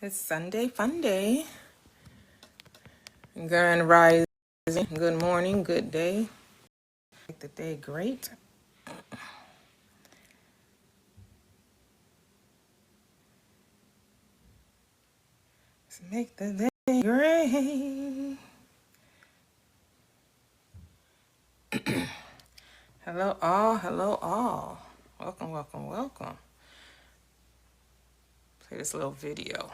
It's Sunday fun day. Grand rising. Good morning. Good day. Make the day great. Let's make the day great. Hello all. Hello all. Welcome, welcome, welcome. Play this little video.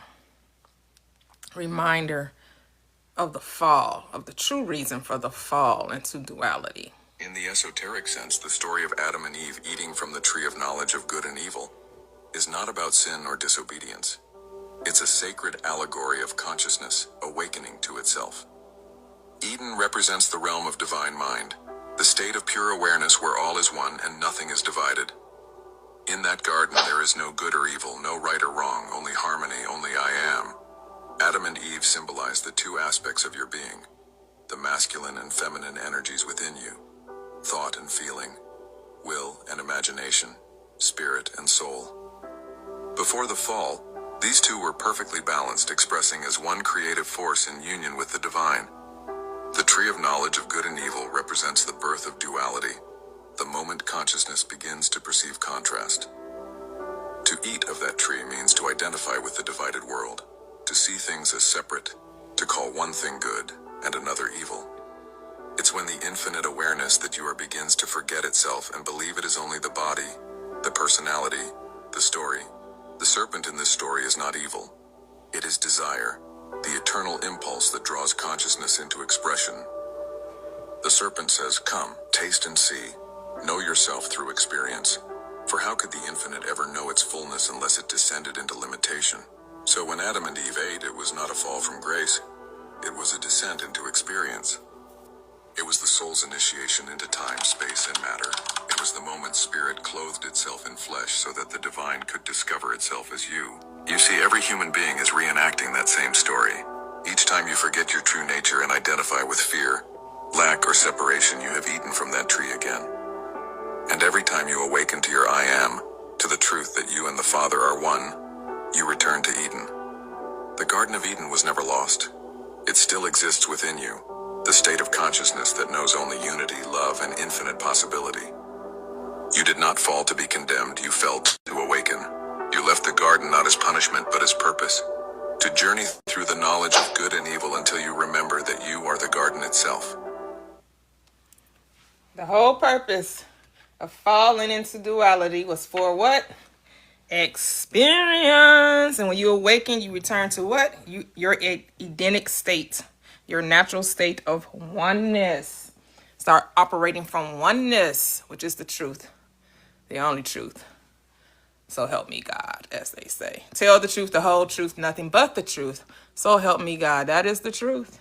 Reminder of the fall, of the true reason for the fall into duality. In the esoteric sense, the story of Adam and Eve eating from the tree of knowledge of good and evil is not about sin or disobedience. It's a sacred allegory of consciousness awakening to itself. Eden represents the realm of divine mind, the state of pure awareness where all is one and nothing is divided. In that garden, there is no good or evil, no right or wrong, only harmony, only I am. Adam and Eve symbolize the two aspects of your being, the masculine and feminine energies within you, thought and feeling, will and imagination, spirit and soul. Before the fall, these two were perfectly balanced, expressing as one creative force in union with the divine. The tree of knowledge of good and evil represents the birth of duality, the moment consciousness begins to perceive contrast. To eat of that tree means to identify with the divided world, to see things as separate, to call one thing good and another evil. It's when the infinite awareness that you are begins to forget itself and believe it is only the body, the personality, the story. The serpent in this story is not evil. It is desire, the eternal impulse that draws consciousness into expression. The serpent says, "Come, taste and see. Know yourself through experience." For how could the infinite ever know its fullness unless it descended into limitation? So when Adam and Eve ate, it was not a fall from grace. It was a descent into experience. It was the soul's initiation into time, space, and matter. It was the moment spirit clothed itself in flesh so that the divine could discover itself as you. You see, every human being is reenacting that same story. Each time you forget your true nature and identify with fear, lack, or separation, you have eaten from that tree again. And every time you awaken to your I am, to the truth that you and the Father are one, you return to Eden. The Garden of Eden was never lost. It still exists within you, the state of consciousness that knows only unity, love, and infinite possibility. You did not fall to be condemned, you fell to awaken. You left the garden not as punishment but as purpose, to journey through the knowledge of good and evil until you remember that you are the garden itself. The whole purpose of falling into duality was for what? Experience. And when you awaken, you return to what? Your Edenic state, your natural state of oneness. Start operating from oneness, which is the truth, the only truth. So help me God, as they say. Tell the truth, the whole truth, nothing but the truth. So help me God. That is the truth.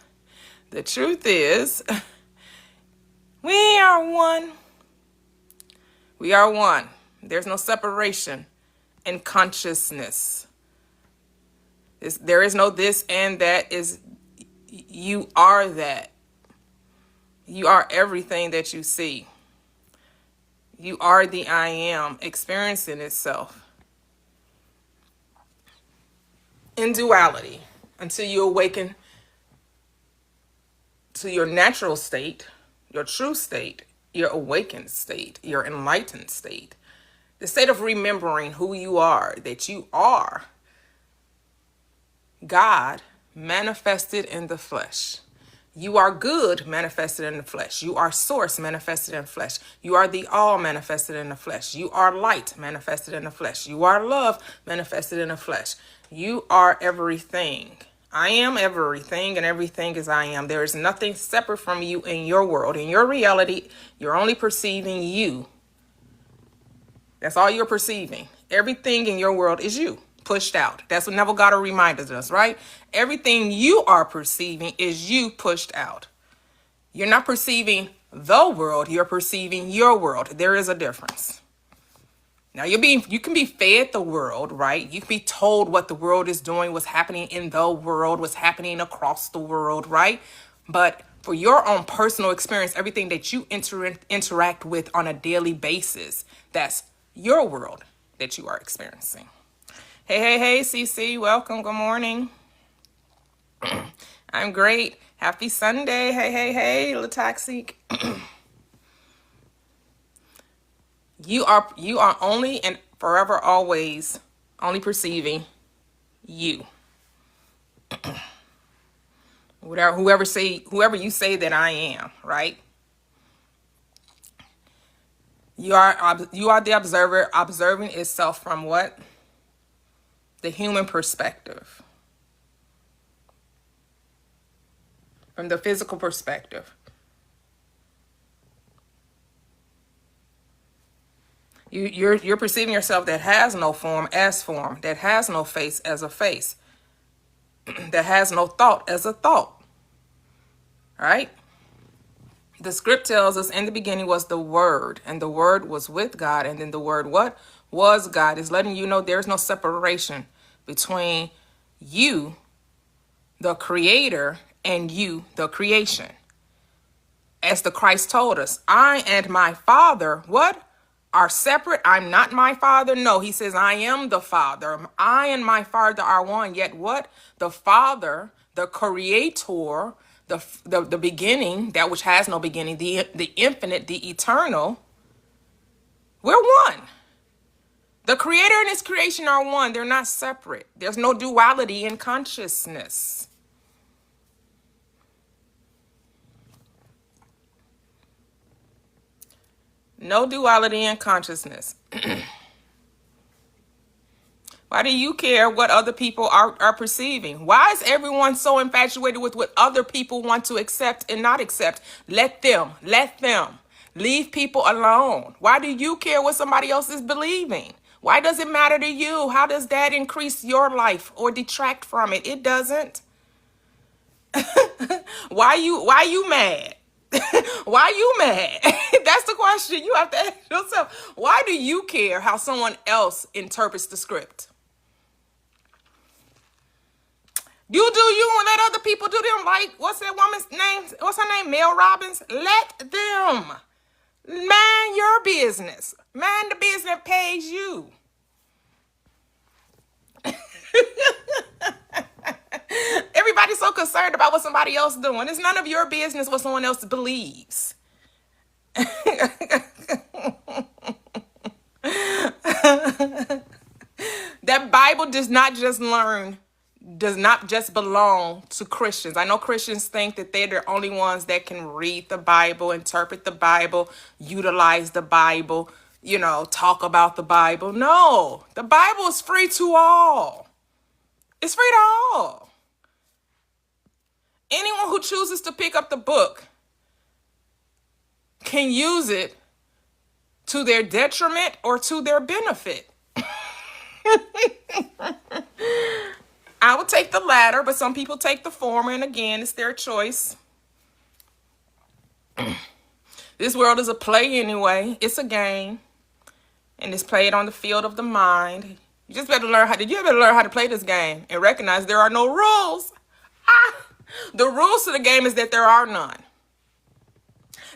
The truth is, we are one. We are one. There's no separation in consciousness. There is no this and that. You are that. You are everything that you see. You are the I am experiencing itself in duality until you awaken to your natural state, your true state, your awakened state, your enlightened state, the state of remembering who you are, that you are God manifested in the flesh. You are good manifested in the flesh. You are source manifested in the flesh. You are the all manifested in the flesh. You are light manifested in the flesh. You are love manifested in the flesh. You are everything. I am everything, and everything is I am. There is nothing separate from you in your world. In your reality, you're only perceiving you. That's all you're perceiving. Everything in your world is you, pushed out. That's what Neville Goddard reminded us, right? Everything you are perceiving is you pushed out. You're not perceiving the world, you're perceiving your world. There is a difference. Now you can be fed the world, right? You can be told what the world is doing, what's happening in the world, what's happening across the world, right? But for your own personal experience, everything that you interact with on a daily basis, that's your world that you are experiencing. Hey, CC, welcome. Good morning. I'm great. Happy Sunday. Hey, Latoxic. You are only and forever always only perceiving you. Whoever you say that I am, right? You are the observer observing itself from what? The human perspective. From the physical perspective. You're perceiving yourself that has no form as form, that has no face as a face, that has no thought as a thought. Right? The script tells us in the beginning was the Word, and the Word was with God, and then the Word what? Was God. Is letting you know there's no separation between you, the creator, and you, the creation. As the Christ told us, I and my Father, what? Are separate. I'm not my Father. No, he says, I am the Father. I and my Father are one. Yet what? The Father, the creator, the beginning, that which has no beginning, the infinite, the eternal, we're one. The creator and his creation are one. They're not separate. There's no duality in consciousness. No duality in consciousness. Why do you care what other people are perceiving? Why is everyone so infatuated with what other people want to accept and not accept? Let them. Leave people alone. Why do you care what somebody else is believing? Why does it matter to you? How does that increase your life or detract from it? It doesn't. Why you mad? Why you mad? That's the question you have to ask yourself. Why do you care how someone else interprets the script? You do you and let other people do them. Like, what's that woman's name? What's her name? Mel Robbins? Let them. Mind your business. Mind the business that pays you. Everybody's so concerned about what somebody else is doing. It's none of your business what someone else believes. That Bible does not just belong to Christians. I know Christians think that they're the only ones that can read the Bible, interpret the Bible, utilize the Bible, talk about the Bible. No, the Bible is free to all. It's free to all. Anyone who chooses to pick up the book can use it to their detriment or to their benefit. I would take the latter, but some people take the former, and again, it's their choice. This world is a play anyway. It's a game, and it's played on the field of the mind. You better learn how to play this game and recognize there are no rules. The rules to the game is that there are none.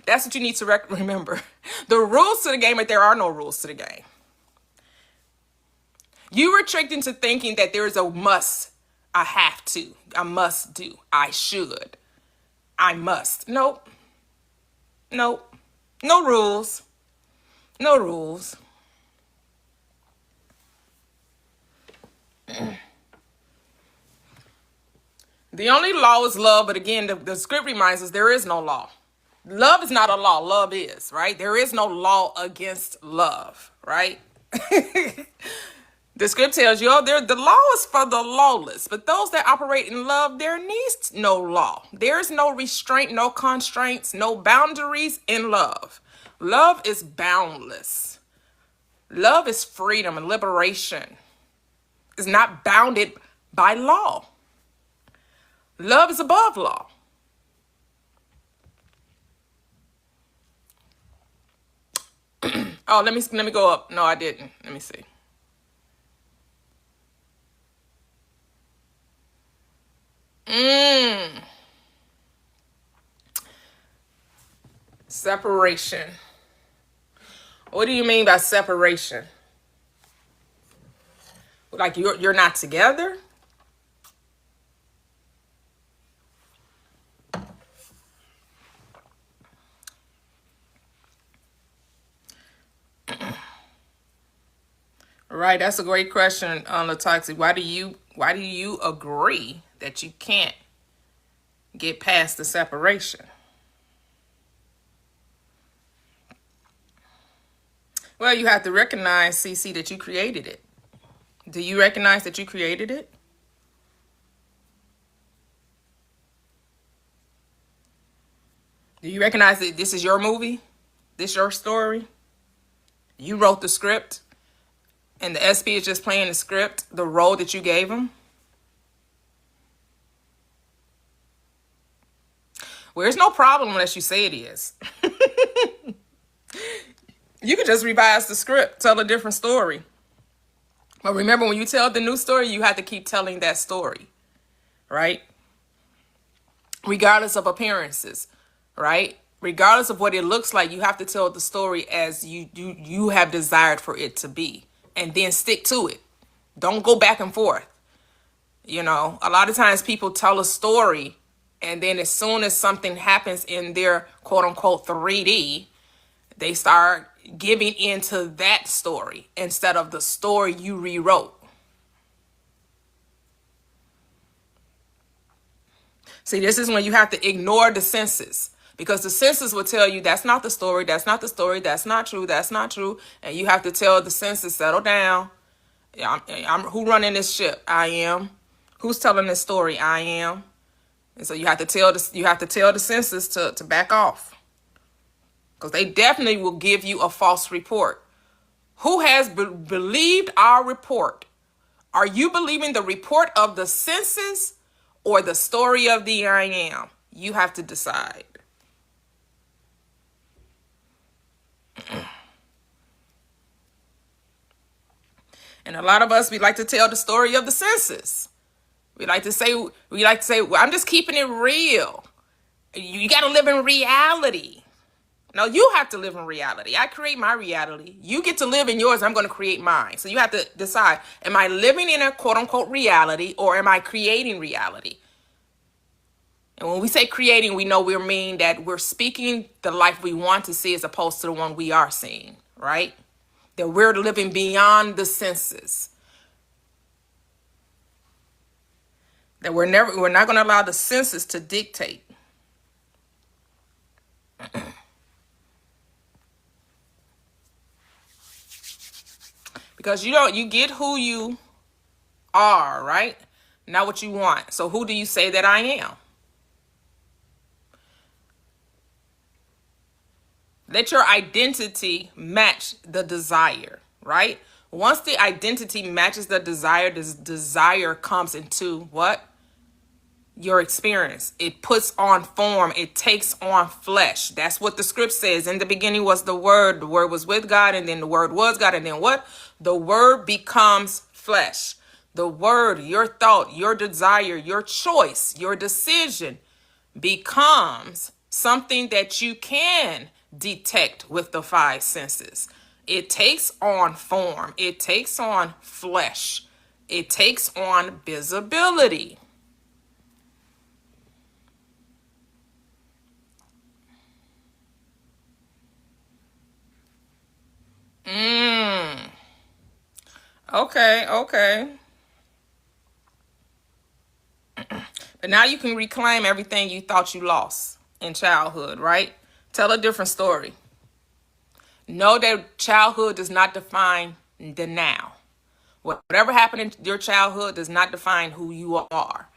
That's what you need to remember. The rules to the game is there are no rules to the game. You were tricked into thinking that there is a must, I have to, I must do, I should, I must. Nope. No rules. No rules. The only law is love, but again, the script reminds us there is no law. Love is not a law. Love is, right? There is no law against love, right? The script tells you, the law is for the lawless, but those that operate in love, there needs no law. There's no restraint, no constraints, no boundaries in love. Love is boundless. Love is freedom and liberation. It's not bounded by law. Love is above law. Oh, let me go up. No, I didn't. Let me see. Separation. What do you mean by separation? Like you're not together? Right, that's a great question, Latoxi. Why do you agree that you can't get past the separation? Well, you have to recognize, CC, that you created it. Do you recognize that you created it? Do you recognize that this is your movie? This your story? You wrote the script, and the SP is just playing the script, the role that you gave him? Well, there's no problem unless you say it is. You can just revise the script, tell a different story. But remember, when you tell the new story, you have to keep telling that story, right? Regardless of appearances, right? Regardless of what it looks like, you have to tell the story as you have desired for it to be, and then stick to it. Don't go back and forth. You know, a lot of times people tell a story, and then as soon as something happens in their quote unquote 3D, they start giving into that story instead of the story you rewrote. See, this is when you have to ignore the senses, because the senses will tell you that's not the story, that's not the story, that's not true, that's not true. And you have to tell the senses, settle down. I'm who running this ship? I am. Who's telling this story? I am. And so you have to tell the senses to back off. Because they definitely will give you a false report. Who has believed our report? Are you believing the report of the senses or the story of the I am? You have to decide. And a lot of us, we like to tell the story of the senses. We like to say, well, I'm just keeping it real. You got to live in reality. No, you have to live in reality. I create my reality. You get to live in yours. I'm going to create mine. So you have to decide, am I living in a quote unquote reality, or am I creating reality? And when we say creating, we know we mean that we're speaking the life we want to see as opposed to the one we are seeing, right? That we're living beyond the senses. That we're not going to allow the senses to dictate. Because you get who you are, right? Not what you want. So who do you say that I am? Let your identity match the desire, right? Once the identity matches the desire comes into what? Your experience. It puts on form. It takes on flesh. That's what the script says. In the beginning was the Word. The Word was with God, and then the Word was God. And then what? The Word becomes flesh. The Word, your thought, your desire, your choice, your decision becomes something that you can detect with the five senses. It takes on form. It takes on flesh. It takes on visibility. Okay. But now you can reclaim everything you thought you lost in childhood, right? Tell a different story. Know that childhood does not define the now. Whatever happened in your childhood does not define who you are.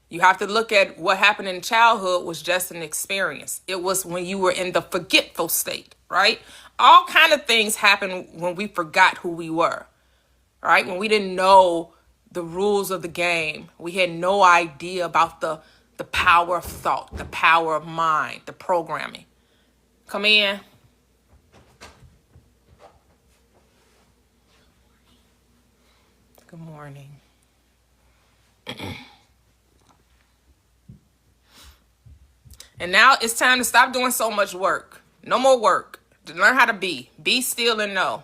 You have to look at what happened in childhood was just an experience. It was when you were in the forgetful state, right? All kind of things happen when we forgot who we were, right? When we didn't know the rules of the game. We had no idea about the power of thought, the power of mind, the programming. Come in. Good morning. And now it's time to stop doing so much work. No more work. To learn how to be. Be still and know.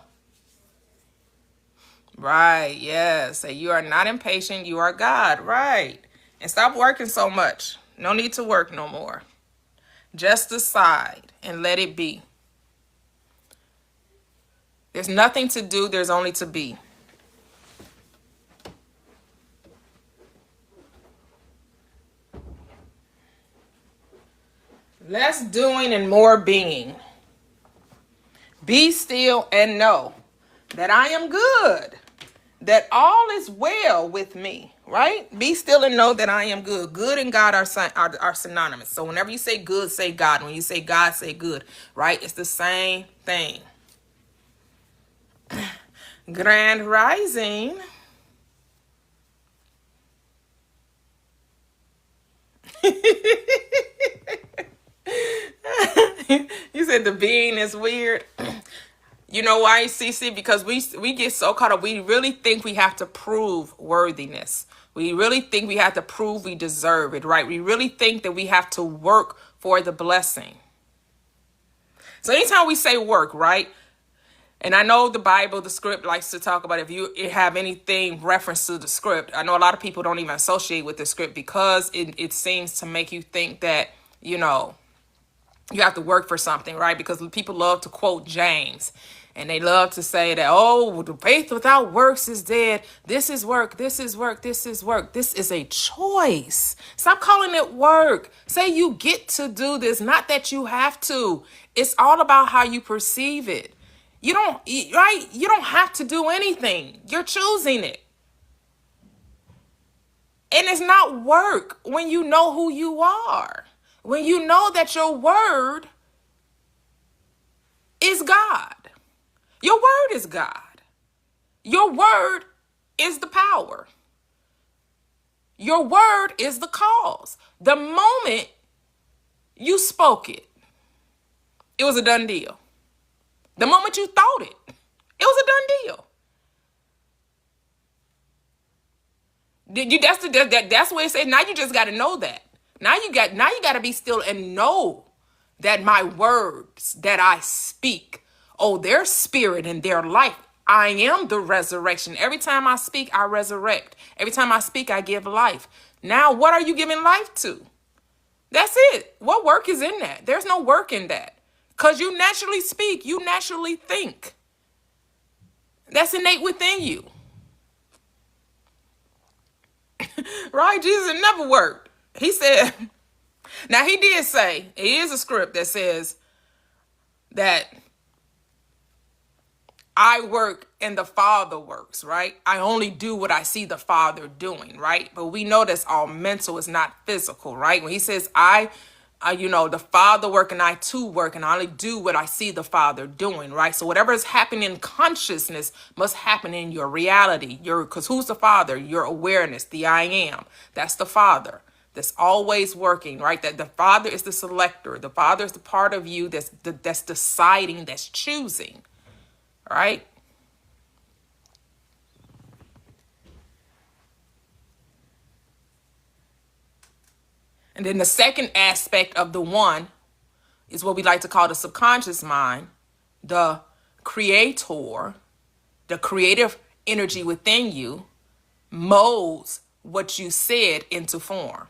Right, yes. Say you are not impatient, you are God. Right. And stop working so much. No need to work no more. Just decide and let it be. There's nothing to do, there's only to be. Less doing and more being. Be still and know that I am good, that all is well with me, right? Be still and know that I am good. Good and God are synonymous. So whenever you say good, say God. When you say God, say good, right? It's the same thing. Grand Rising. You said the being is weird. You know why, Cece? Because we get so caught up. We really think we have to prove worthiness. We really think we have to prove we deserve it, right? We really think that we have to work for the blessing. So anytime we say work, right? And I know the Bible, the script likes to talk about if you have anything reference to the script. I know a lot of people don't even associate with the script because it seems to make you think that, you know, you have to work for something, right? Because people love to quote James. And they love to say that, oh, the faith without works is dead. This is work. This is work. This is work. This is a choice. Stop calling it work. Say you get to do this, not that you have to. It's all about how you perceive it. You don't, right? You don't have to do anything. You're choosing it. And it's not work when you know who you are. When you know that your word is God. Your word is God. Your word is the power. Your word is the cause. The moment you spoke it, it was a done deal. The moment you thought it, it was a done deal. That's what it says. Now you just got to know that. Now you got to be still and know that my words that I speak, oh, their spirit and their life. I am the resurrection. Every time I speak, I resurrect. Every time I speak, I give life. Now, what are you giving life to? That's it. What work is in that? There's no work in that. Because you naturally speak. You naturally think. That's innate within you. Right? Jesus never worked. He said, now he did say, it is a script that says that I work and the Father works, right? I only do what I see the Father doing, right? But we know that's all mental, it's not physical, right? When he says the Father work and I too work and I only do what I see the Father doing, right? So whatever is happening in consciousness must happen in your reality. Because who's the Father? Your awareness, the I am. That's the Father. That's always working, right? That the Father is the selector. The Father is the part of you that's deciding, that's choosing, right? And then the second aspect of the one is what we like to call the subconscious mind, the creator, the creative energy within you molds what you said into form,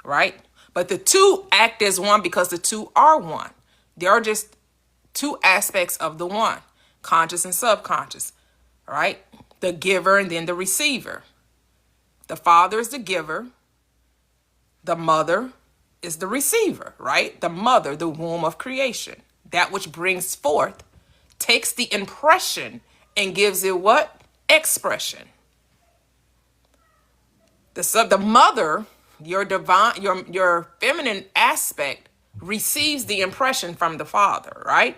right? But the two act as one because the two are one. They are just two aspects of the one, conscious and subconscious, right? The giver and then the receiver. The Father is the giver. The mother is the receiver, right? The mother, the womb of creation. That which brings forth, takes the impression and gives it what? Expression. The mother, your divine, your feminine aspect receives the impression from the Father, right?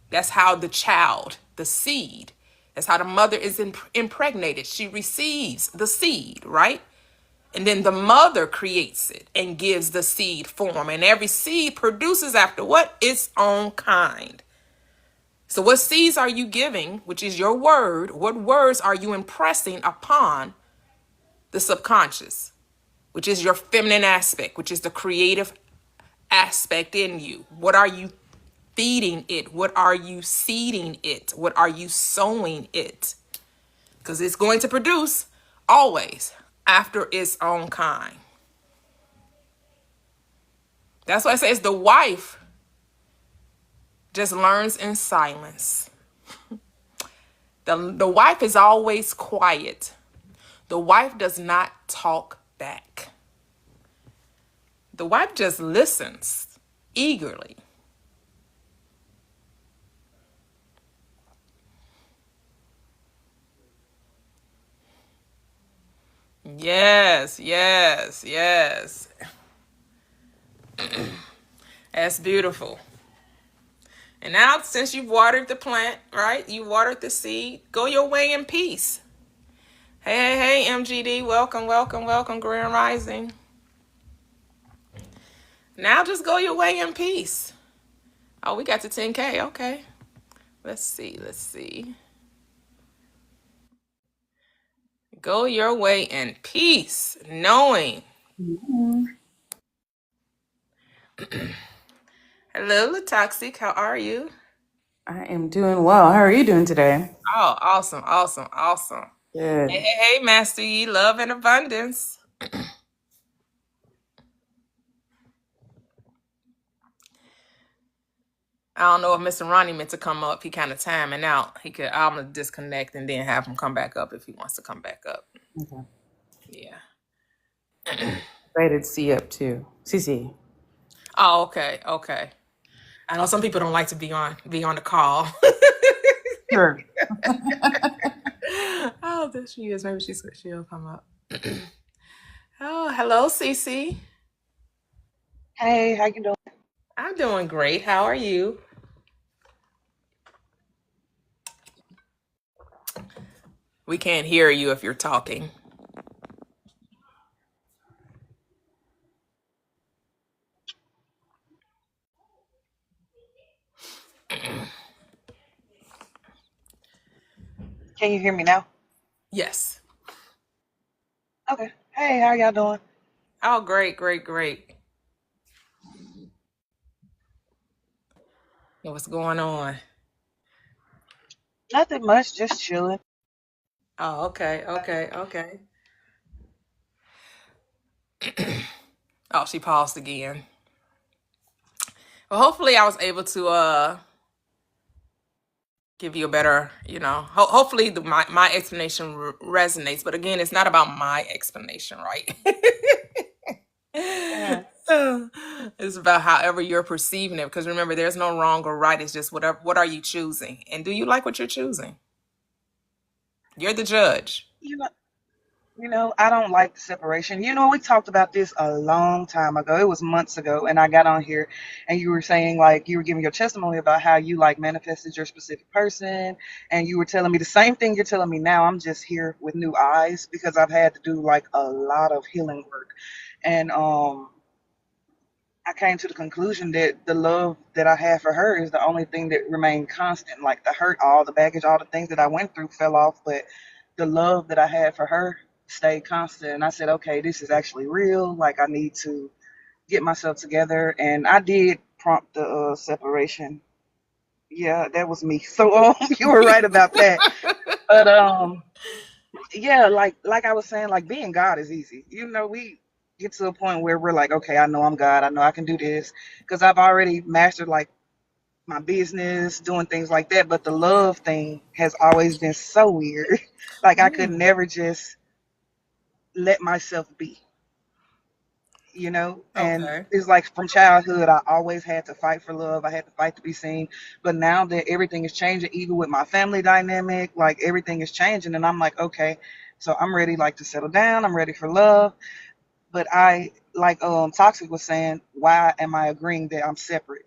That's how the child, the seed, that's how the mother is impregnated. She receives the seed, right? And then the mother creates it and gives the seed form. And every seed produces after what? Its own kind. So what seeds are you giving, which is your word? What words are you impressing upon the subconscious, which is your feminine aspect, which is the creative aspect in you? What are you feeding it? What are you seeding it? What are you sowing it? because it's going to produce always after its own kind. That's why it says the wife just learns in silence. The wife is always quiet. The wife does not talk back. The wife just listens eagerly. Yes, yes, yes. That's beautiful. And now, since you've watered the plant, right? You watered the seed. Go your way in peace. Hey, hey, hey, MGD. Welcome, welcome, welcome, Grand Rising. Now just go your way in peace. Oh, we got to 10K. Okay. Let's see. Go your way in peace, knowing. Hello, Latoxic. How are you? I am doing well. How are you doing today? Oh, awesome, awesome, awesome. Good. Hey, hey, hey, Master Yi, love and abundance. I don't know if Mr. Ronnie meant to come up. He kind of timing out. I'm gonna disconnect and then have him come back up if he wants to come back up. Okay. Yeah. Excited to see you up too. CC. Oh, okay, okay. I know some people don't like to be on the call. Sure. Oh, there she is. Maybe she'll come up. Oh, hello, Cece. Hey, how you doing? I'm doing great. How are you? We can't hear you if you're talking. Can you hear me now? Yes. Okay. Hey, how y'all doing? Oh, great, great, great. What's going on? Nothing much, just chilling. Oh, okay, okay, okay. Oh, she paused again. Well, hopefully I was able to give you a better, hopefully my explanation resonates. But again, it's not about my explanation, right? hmm It's about however you're perceiving it. Because remember, there's no wrong or right. It's just whatever. What are you choosing? And do you like what you're choosing? You're the judge. You know, I don't like the separation. We talked about this a long time ago. It was months ago, and I got on here, and you were saying like you were giving your testimony about how you like manifested your specific person, and you were telling me the same thing you're telling me now. I'm just here with new eyes because I've had to do like a lot of healing work, and I came to the conclusion that the love that I have for her is the only thing that remained constant. Like the hurt, all the baggage, all the things that I went through fell off, but the love that I had for her stayed constant. And I said, okay, this is actually real. Like I need to get myself together. And I did prompt the separation. Yeah, that was me. So you were right about that. But yeah, like I was saying, like being God is easy. We get to a point where we're like, okay, I know I'm God. I know I can do this because I've already mastered like my business, doing things like that. But the love thing has always been so weird. Like I could Mm, never just let myself be, and okay. it's like from childhood I always had to fight for love. I had to fight to be seen. But now that everything is changing, even with my family dynamic, like everything is changing, and I'm like, okay, so I'm ready like to settle down. I'm ready for love. But I like Toxic was saying, why am I agreeing that I'm separate?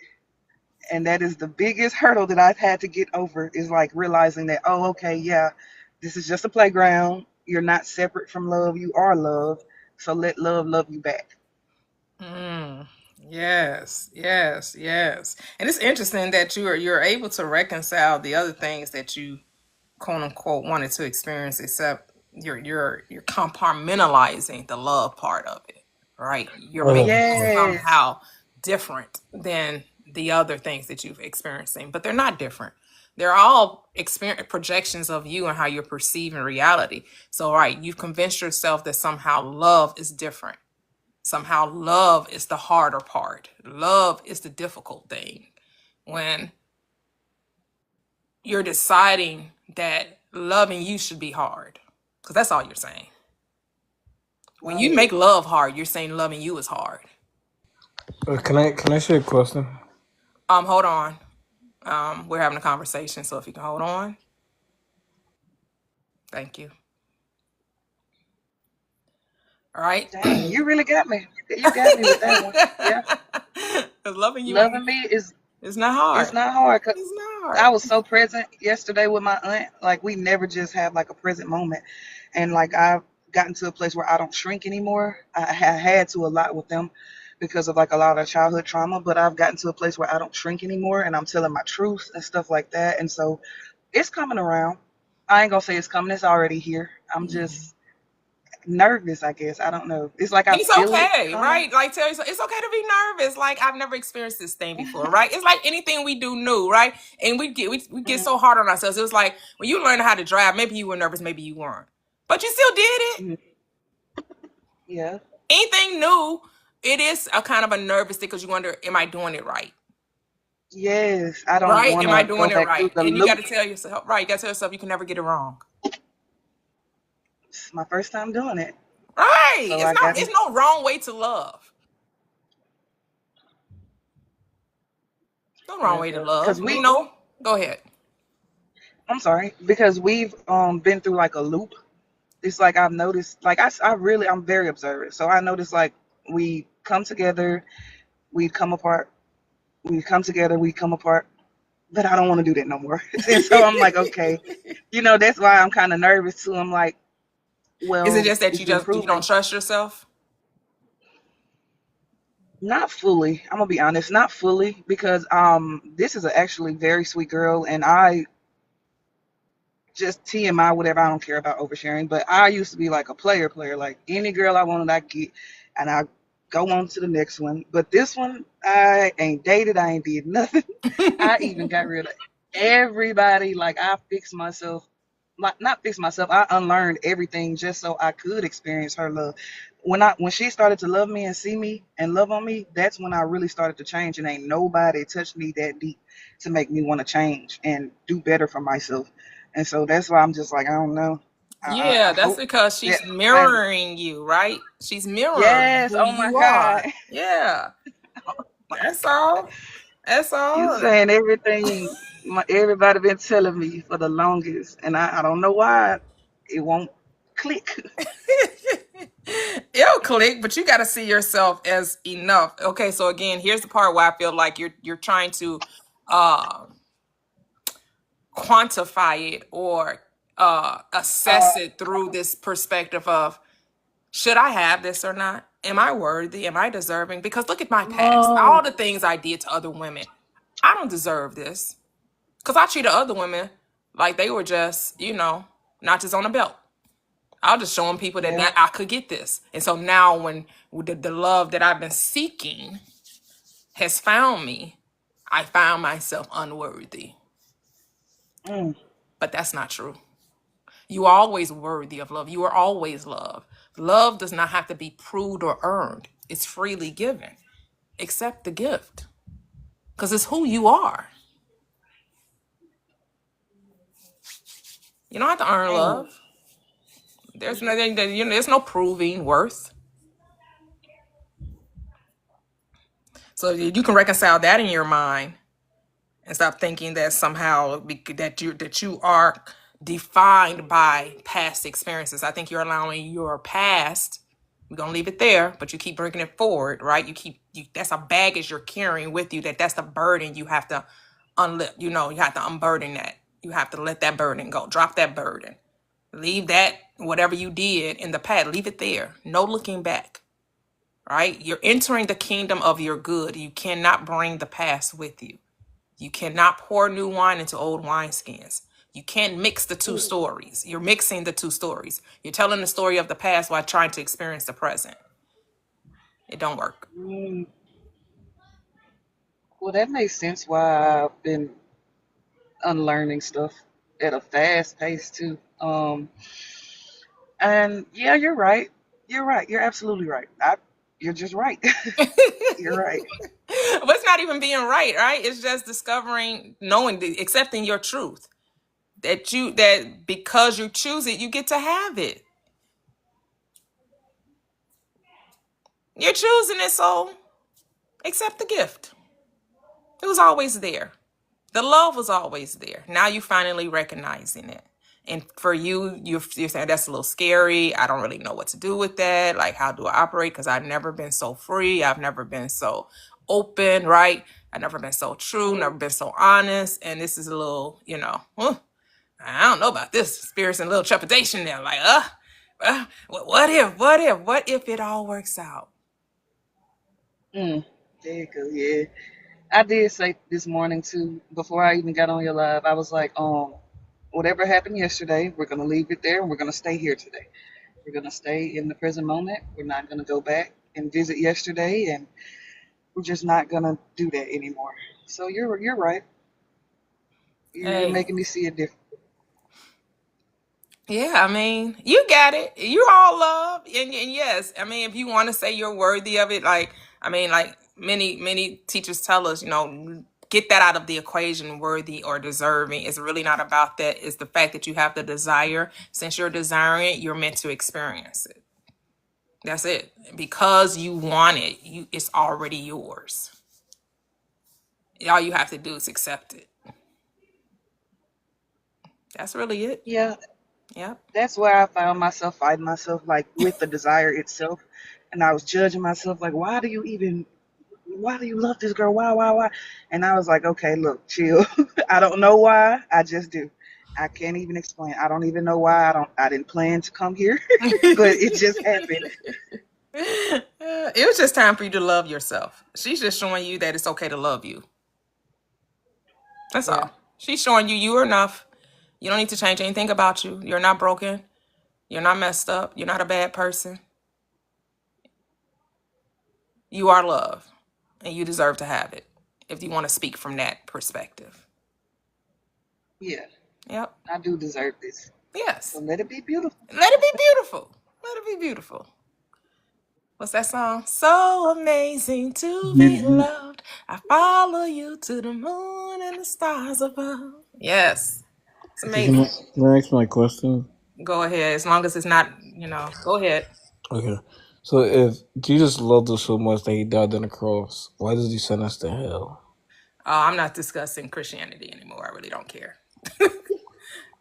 And that is the biggest hurdle that I've had to get over, is like realizing that, oh, okay, yeah, this is just a playground. You're not separate from love, you are love. So let love you back. Mm, yes, yes, yes. And it's interesting that you're able to reconcile the other things that you quote unquote wanted to experience, except you're compartmentalizing the love part of it, right? You're making it Yes. somehow different than the other things that you've experiencing, but they're not different. They're all experience projections of you and how you're perceiving reality. So, right, you've convinced yourself that somehow love is different. Somehow love is the harder part. Love is the difficult thing. When you're deciding that loving you should be hard, because that's all you're saying. When you Right. make love hard, you're saying loving you is hard. Can I share a question? Hold on. We're having a conversation, so if you can hold on. Thank you. All right. Dang, you really got me. You got me with that one. Yeah. 'Cause loving you Loving ain't, me is it's not it's hard. not hard. It's not I hard. was so present yesterday with my aunt. Like we never just have like a present moment. And like I've gotten to a place where I don't shrink anymore. I had to a lot with them because of like a lot of childhood trauma, but I've gotten to a place where I don't shrink anymore and I'm telling my truth and stuff like that. And so it's coming around. I ain't gonna say it's coming, it's already here. I'm just nervous, I guess. I don't know. It's like I It's feel it okay, coming. right? Like tell yourself, it's okay to be nervous. Like I've never experienced this thing before, right? It's like anything we do new, right? And we get Mhm, so hard on ourselves. It was like when you learn how to drive, maybe you were nervous, maybe you weren't. But you still did it. mhm. Yeah. Anything new, it is a kind of a nervous thing because you wonder, am I doing it right? Yes. I don't Right? Am I wanna go doing it back through right? the And you got loop. to tell yourself, right? You got to tell yourself you can never get it wrong. It's my first time doing it. Right? So I got It's no wrong way to love. No wrong yeah, way to love. because You know. Go ahead. I'm sorry, because we've been through like a loop. It's like I've noticed, like I'm very observant. So I noticed like we come together, we come apart, we come together, we come apart. But I don't want to do that no more. And so I'm like, okay, that's why I'm kind of nervous too. I'm like, Is it well, just that it's been you don't proven. trust yourself? Not fully. I'm gonna be honest, not fully, because this is a actually very sweet girl, and I just TMI, whatever. I don't care about oversharing, but I used to be like a player. Like any girl I wanted, I get, and I go on to the next one. But this one, I ain't dated. I ain't did nothing. I even got rid of everybody. Like I fixed myself, like not fixed myself. I unlearned everything just so I could experience her love. When she started to love me and see me and love on me, that's when I really started to change. And ain't nobody touched me that deep to make me want to change and do better for myself. And so that's why I'm just like, I don't know. I Yeah, that's hope because that she's I, mirroring you, right? She's mirroring yes, who oh my you God. are. Yeah, Oh my that's God. all. That's You all. saying everything everybody been telling me for the longest, and I don't know why it won't click. It'll click, but you got to see yourself as enough. Okay, so again, here's the part where I feel like you're trying to uh, quantify it or assess it through this perspective of should I have this or not? Am I worthy? Am I deserving? Because look at my past, No. all the things I did to other women. I don't deserve this because I treated other women like they were just, notches on a belt. I was just showing people that Yeah. I could get this. And so now when the love that I've been seeking has found me, I found myself unworthy. Mm. But that's not true. You are always worthy of love. You are always loved. Love does not have to be proved or earned. It's freely given. Accept the gift because it's who you are. You don't have to earn Dang. love. There's nothing that there's no proving worth. So you can reconcile that in your mind and stop thinking that somehow that you are defined by past experiences. I think you're allowing your past. We're gonna leave it there, but you keep bringing it forward, right? That's a baggage you're carrying with you. That's the burden you have to unlift. You have to unburden that. You have to let that burden go. Drop that burden. Leave that whatever you did in the past. Leave it there. No looking back. Right? You're entering the kingdom of your good. You cannot bring the past with you. You cannot pour new wine into old wineskins. You can't mix the two stories. You're mixing the two stories. You're telling the story of the past while trying to experience the present. It don't work. Mm. Well, that makes sense why I've been unlearning stuff at a fast pace too. And yeah, you're right. You're right. You're absolutely right. You're just right. You're right. But it's not even being right? It's just discovering, knowing, accepting your truth. That because you choose it, you get to have it. You're choosing it, so accept the gift. It was always there. The love was always there. Now you finally recognizing it. And for you're saying that's a little scary. I don't really know what to do with that. Like, how do I operate? Because I've never been so free. I've never been so open, right? I've never been so true, never been so honest. And this is a little, I don't know about this. Spirits and a little trepidation there. Like, what if it all works out? Mm, there you go. Yeah. I did say this morning too, before I even got on your live, I was like, whatever happened yesterday, we're gonna leave it there and we're gonna stay here today. We're gonna stay in the present moment. We're not gonna go back and visit yesterday, and we're just not gonna do that anymore. So you're right. You're Hey. making me see it different. Yeah, I mean, you got it. You're all love. And yes, I mean, if you want to say you're worthy of it, like many teachers tell us, get that out of the equation, worthy or deserving. It's really not about that. It's the fact that you have the desire. Since you're desiring it, you're meant to experience it. That's it. Because you want it, it's already yours. All you have to do is accept it. That's really it. Yeah, Yep. that's where I found myself fighting myself, like with the desire itself, and I was judging myself, like, why do you love this girl? Why? And I was like, okay, look, chill. I don't know why. I just do. I can't even explain. I don't even know why. I didn't plan to come here, but it just happened. It was just time for you to love yourself. She's just showing you that it's okay to love you. That's Yeah. all. She's showing you are enough. You don't need to change anything about you. You're not broken. You're not messed up. You're not a bad person. You are love, and you deserve to have it if you want to speak from that perspective. Yeah, Yep. I do deserve this. Yes. So let it be beautiful. Let it be beautiful. Let it be beautiful. What's that song? So amazing to be loved. I follow you to the moon and the stars above. Yes. It's Okay, can I, amazing. can I ask my question? Go ahead. As long as it's not, go ahead. Okay. So if Jesus loved us so much that he died on the cross, why does he send us to hell? I'm not discussing Christianity anymore. I really don't care.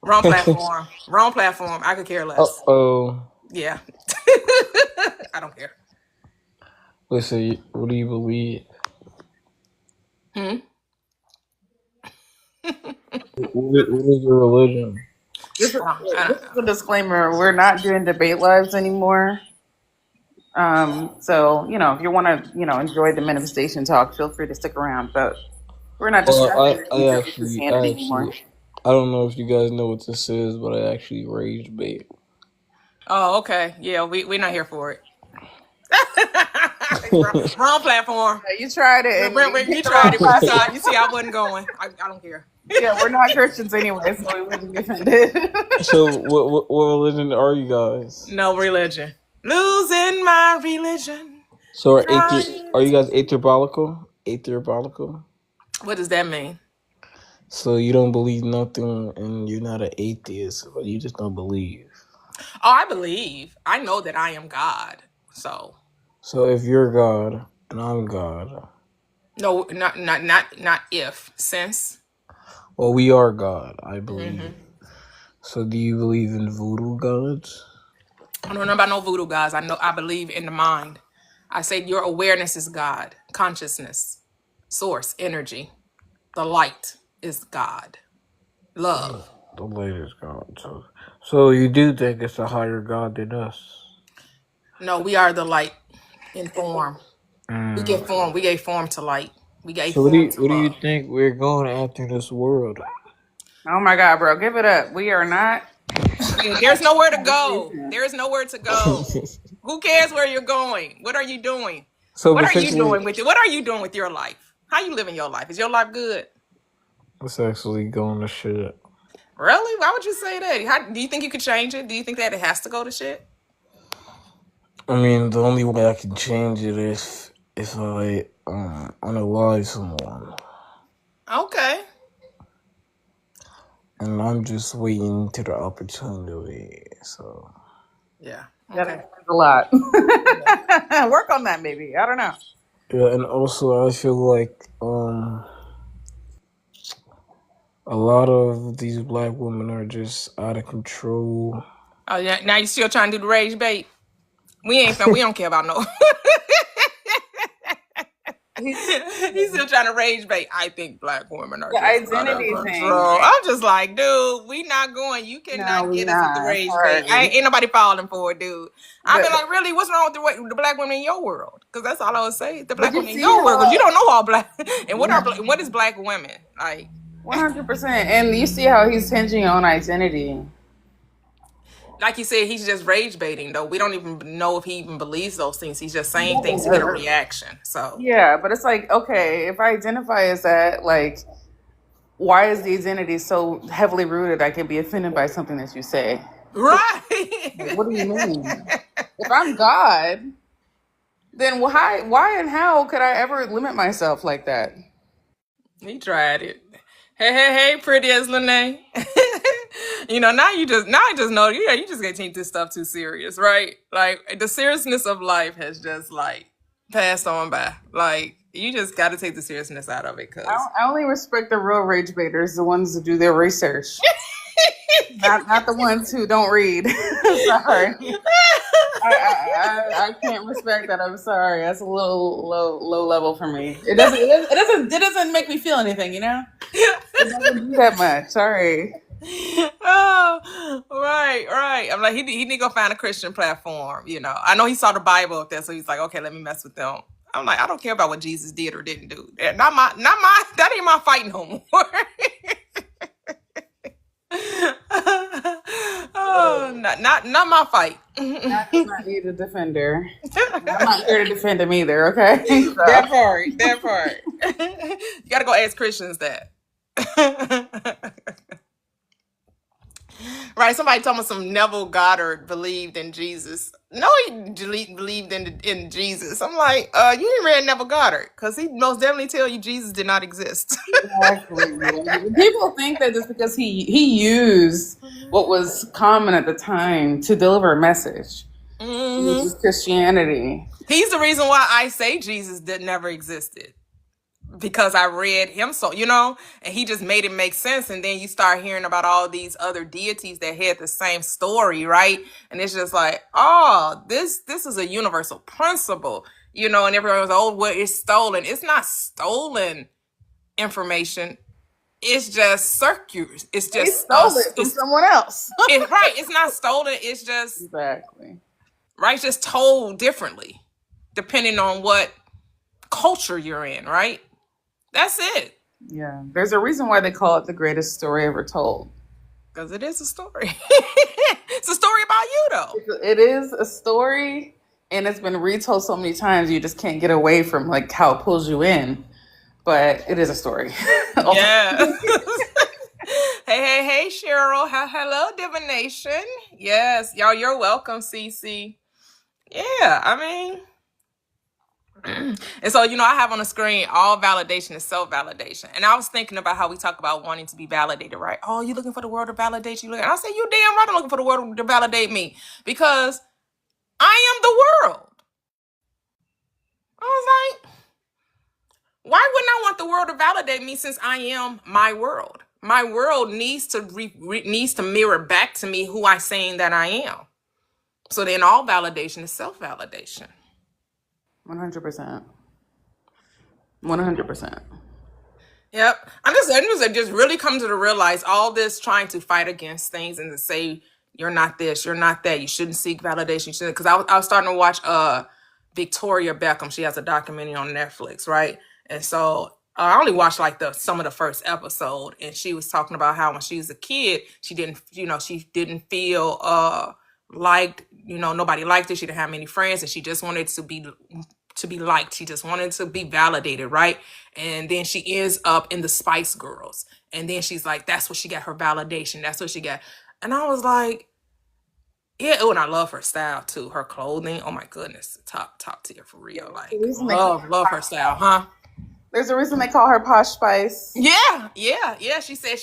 Wrong platform. Wrong platform. I could care less. Oh. Yeah. I don't care. Wait, so what do you believe? What is your religion? This is, I this don't is a disclaimer. We're not doing debate lives anymore. So, if you want to, enjoy the manifestation talk, feel free to stick around. But we're not discussing the I details of actually, Christianity anymore. I don't know if you guys know what this is, but I actually rage bait. Oh, okay. Yeah, we're not here for it. Wrong platform. Yeah, you tried it. And You tried it, but you see I wasn't going. I don't care. yeah, we're not Christians anyway, so we wouldn't be offended. So what religion are you guys? No religion. Losing my religion. So are you Trying guys atherbolical? Atherbolical? What does that mean? So you don't believe nothing, and you're not an atheist, but you just don't believe. Oh, I believe. I know that I am God. So if you're God and I'm God, no, not if. Since. well, we are God, I believe. So do you believe in voodoo gods? I don't know about no voodoo gods. I believe in the mind. I say your awareness is God. Consciousness. Source. Energy. The light is God. Love. The latest God. So you do think it's a higher God than us? No, we are the light in form. We give form. We gave form to light. We gave So form to what do you love. think we're going after this world? Oh my God, bro, give it up. We are not. There's nowhere to go. There is nowhere to go. Who cares where you're going? What are you doing? So What are you basically, doing with it? What are you doing with your life? How you living your life? Is your life good? It's actually going to shit. Really? Why would you say that? Do you think you could change it? Do you think that it has to go to shit? I mean, the only way I can change it is if I unalive someone, Okay. and I'm just waiting to the opportunity. So Yeah. That Okay. explains a lot. Work on that, maybe. I don't know. yeah, and also I feel like a lot of these black women are just out of control. Oh yeah. Now you still trying to do the rage bait? We don't care about no. He's still trying to rage bait. I think black women are The just out of identity thing, control. right? I'm just like, dude, we not going. You No, cannot we get us with the not. rage bait. Sorry. Ain't nobody falling for it, dude. I've been But like, really, what's wrong with the black women in your world? Because that's all I would say. The but black you women in see your world, because you how don't know all black. And what is black women like? 100%, and you see how he's hinging on identity. Like you said, he's just rage baiting, though. We don't even know if he even believes those things. He's just saying things to get a reaction. So Yeah, but it's like, okay, if I identify as that, like, why is the identity so heavily rooted? I can be offended by something that you say. right. Like, what do you mean? If I'm God, then why and how could I ever limit myself like that? He tried it. Hey, pretty as Lene. Now I just know, you just get taking this stuff too serious, right? Like, the seriousness of life has just, like, passed on by. Like, you just got to take the seriousness out of it, because... I only respect the real rage baiters, the ones that do their research. Not the ones who don't read. Sorry. I can't respect that. I'm sorry. That's a little low level for me. It doesn't make me feel anything, It doesn't do that much. Sorry. Oh, right. I'm like, he need to go find a Christian platform, I know he saw the Bible up there, so he's like, okay, let me mess with them. I'm like, I don't care about what Jesus did or didn't do. That ain't my fight no more. Oh, not my fight. I do not need a defender. I'm not here to defend him either, okay? So. That part. You gotta go ask Christians that. Right, somebody told me some Neville Goddard believed in Jesus. No, he believed in Jesus. I'm like, you ain't read Neville Goddard, because he most definitely tell you Jesus did not exist. Exactly. People think that just because he used what was common at the time to deliver a message, which is Christianity. He's the reason why I say Jesus never existed. Because I read him, and he just made it make sense. And then you start hearing about all these other deities that had the same story, right? And it's just like, oh, this is a universal principle, and everyone was, oh, well, it's stolen. It's not stolen information. It's just circular. It's just He stole it from someone else. Right. It's not stolen. It's just exactly right. It's just told differently, depending on what culture you're in, right? That's it. Yeah. There's a reason why they call it the greatest story ever told. Because it is a story. It's a story about you, though. It is a story, and it's been retold so many times you just can't get away from like how it pulls you in. But it is a story. Yeah. Hey, Cheryl. Hello, Divination. Yes, y'all, you're welcome, Cece. Yeah, I mean... And so, I have on the screen, all validation is self-validation. And I was thinking about how we talk about wanting to be validated, right? Oh, you looking for the world to validate you? And I say, you damn right I'm looking for the world to validate me, because I am the world. I was like, why wouldn't I want the world to validate me, since I am my world? My world needs to needs to mirror back to me who I'm saying that I am. So then all validation is self-validation. 100%. 100%. Yep. I'm just really come to realize all this trying to fight against things and to say you're not this, you're not that, you shouldn't seek validation, you shouldn't. Because I was starting to watch Victoria Beckham. She has a documentary on Netflix, right? And so I only watched like some of the first episode, and she was talking about how when she was a kid, she didn't feel liked. Nobody liked her. She didn't have many friends, and she just wanted to be liked. She just wanted to be validated, right? And then she ends up in the Spice Girls. And then she's like, that's what she got her validation. That's what she got. And I was like, yeah, oh, and I love her style too. Her clothing, oh my goodness, top tier for real. Like, love her style, huh? There's a reason they call her Posh Spice. Yeah. She said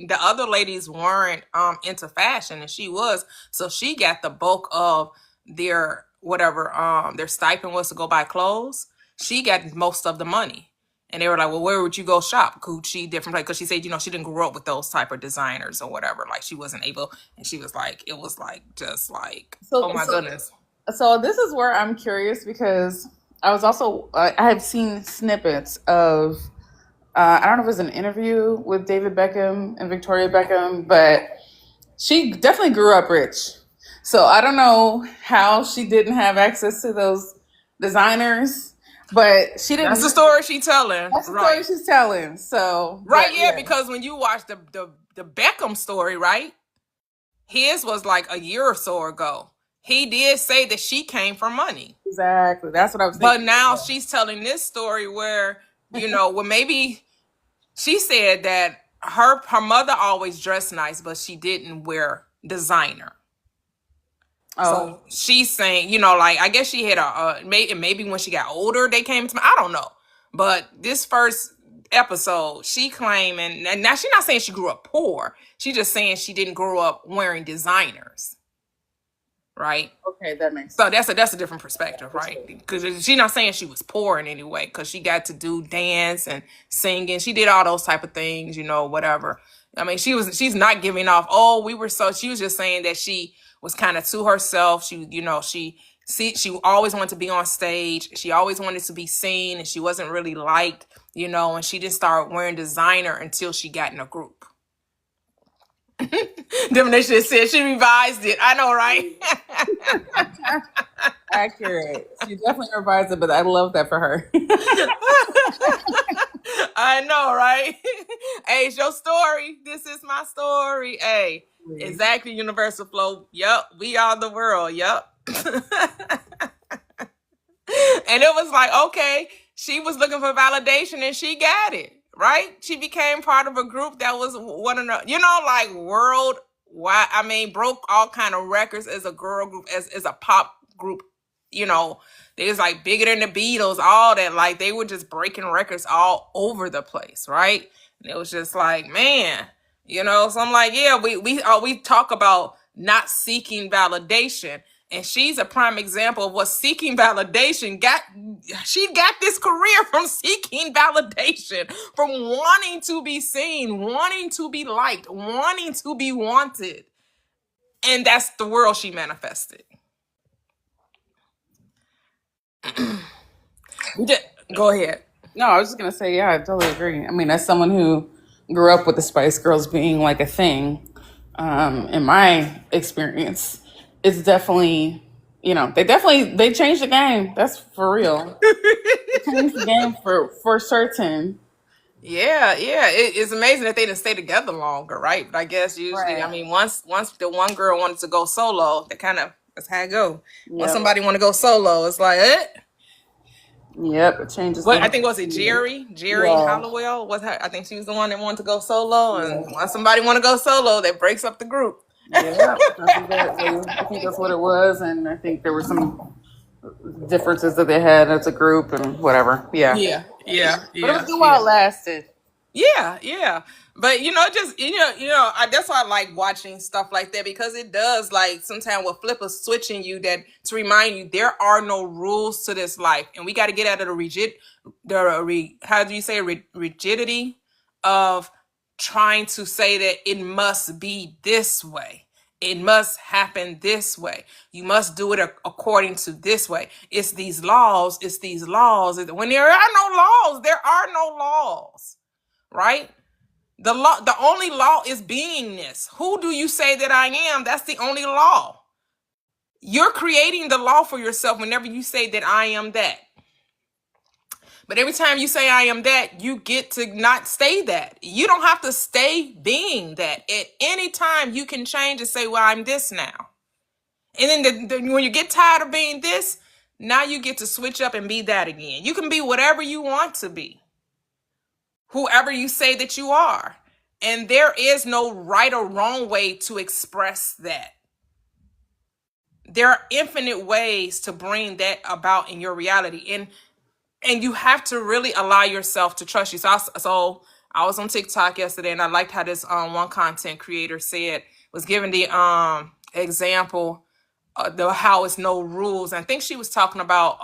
the other ladies weren't into fashion, and she was. So she got the bulk of their whatever their stipend was to go buy clothes. She got most of the money. And they were like, well, where would you go shop? Gucci, different place. Because she said, she didn't grow up with those type of designers or whatever. Like, she wasn't able. And she was like, it was like, just like, oh my goodness. So this is where I'm curious, because I was also, I have seen snippets of, I don't know if it was an interview with David Beckham and Victoria Beckham, but she definitely grew up rich. So I don't know how she didn't have access to those designers. But she didn't. That's the story she's telling. That's the story she's telling. So right, yeah, because when you watch the Beckham story, right, his was like a year or so ago. He did say that she came from money. Exactly, that's what I was thinking. But now she's telling this story where well, maybe she said that her mother always dressed nice, but she didn't wear designer. So she's saying, like, I guess she had maybe when she got older, they came to me. I don't know. But this first episode, she claiming, and now she's not saying she grew up poor. She's just saying she didn't grow up wearing designers. Right? Okay, that makes sense. So that's a different perspective, right? Because she's not saying she was poor in any way, because she got to do dance and singing. She did all those type of things, whatever. I mean, she's not giving off, she was just saying that she was kind of to herself. She, she always wanted to be on stage. She always wanted to be seen, and she wasn't really liked, and she didn't start wearing designer until she got in a group. Divination said she revised it. I know, right? Accurate. She definitely revised it, but I love that for her. I know, right? Hey, it's your story. This is my story. Hey, exactly. Universal flow. Yup. We are the world. Yup. And it was like, okay, she was looking for validation and she got it, right? She became part of a group that was one of the, like worldwide. I mean, broke all kind of records as a girl group, as a pop group. They was like bigger than the Beatles, all that. Like, they were just breaking records all over the place, right? And it was just like, man, So I'm like, yeah, we talk about not seeking validation, and she's a prime example of what seeking validation got. She got this career from seeking validation, from wanting to be seen, wanting to be liked, wanting to be wanted, and that's the world she manifested. Go ahead. No, I was just gonna say, yeah, I totally agree. I mean, as someone who grew up with the Spice Girls being like a thing, in my experience, it's definitely, they changed the game. That's for real. They changed the game for certain. Yeah. It's amazing that they didn't stay together longer, right? But I guess usually, right. I mean, once the one girl wanted to go solo, that's how it go. Yep. When somebody want to go solo, it's like, Yep, it changes. I think was it Jerry Halliwell was her. I think she was the one that wanted to go solo, and when somebody want to go solo, that breaks up the group. Yeah, I think that's what it was, and I think there were some differences that they had as a group and whatever. Yeah. But it was good while it lasted. Yeah. But that's why I like watching stuff like that, because it does, like, sometimes will flip a switch in you that to remind you there are no rules to this life, and we got to get out of the rigidity of trying to say that it must be this way. It must happen this way. You must do it according to this way. It's these laws. When there are no laws, there are no laws, right? The only law is beingness. Who do you say that I am? That's the only law. You're creating the law for yourself whenever you say that I am that. But every time you say I am that, you get to not stay that. You don't have to stay being that. At any time, you can change and say, well, I'm this now. And then when you get tired of being this, Now you get to switch up and be that again. You can be whatever you want to be, whoever you say that you are. And there is no right or wrong way to express that. There are infinite ways to bring that about in your reality. And you have to really allow yourself to trust you. So I was on TikTok yesterday, and I liked how this one content creator was giving the example how it's no rules. And I think she was talking about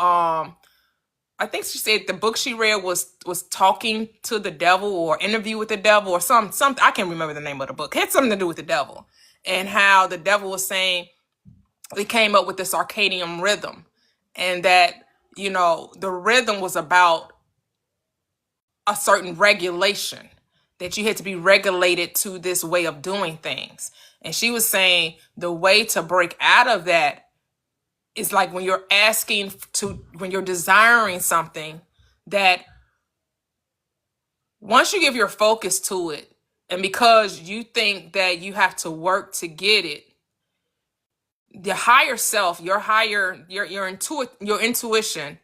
I think she said the book she read was Talking to the Devil, or Interview with the Devil, or something. I can't remember the name of the book. It had something to do with the devil, and how the devil was saying they came up with this circadian rhythm, and that, the rhythm was about a certain regulation, that you had to be regulated to this way of doing things. And she was saying the way to break out of that is like when you're when you're desiring something, that once you give your focus to it, and because you think that you have to work to get it, the higher self, your intuition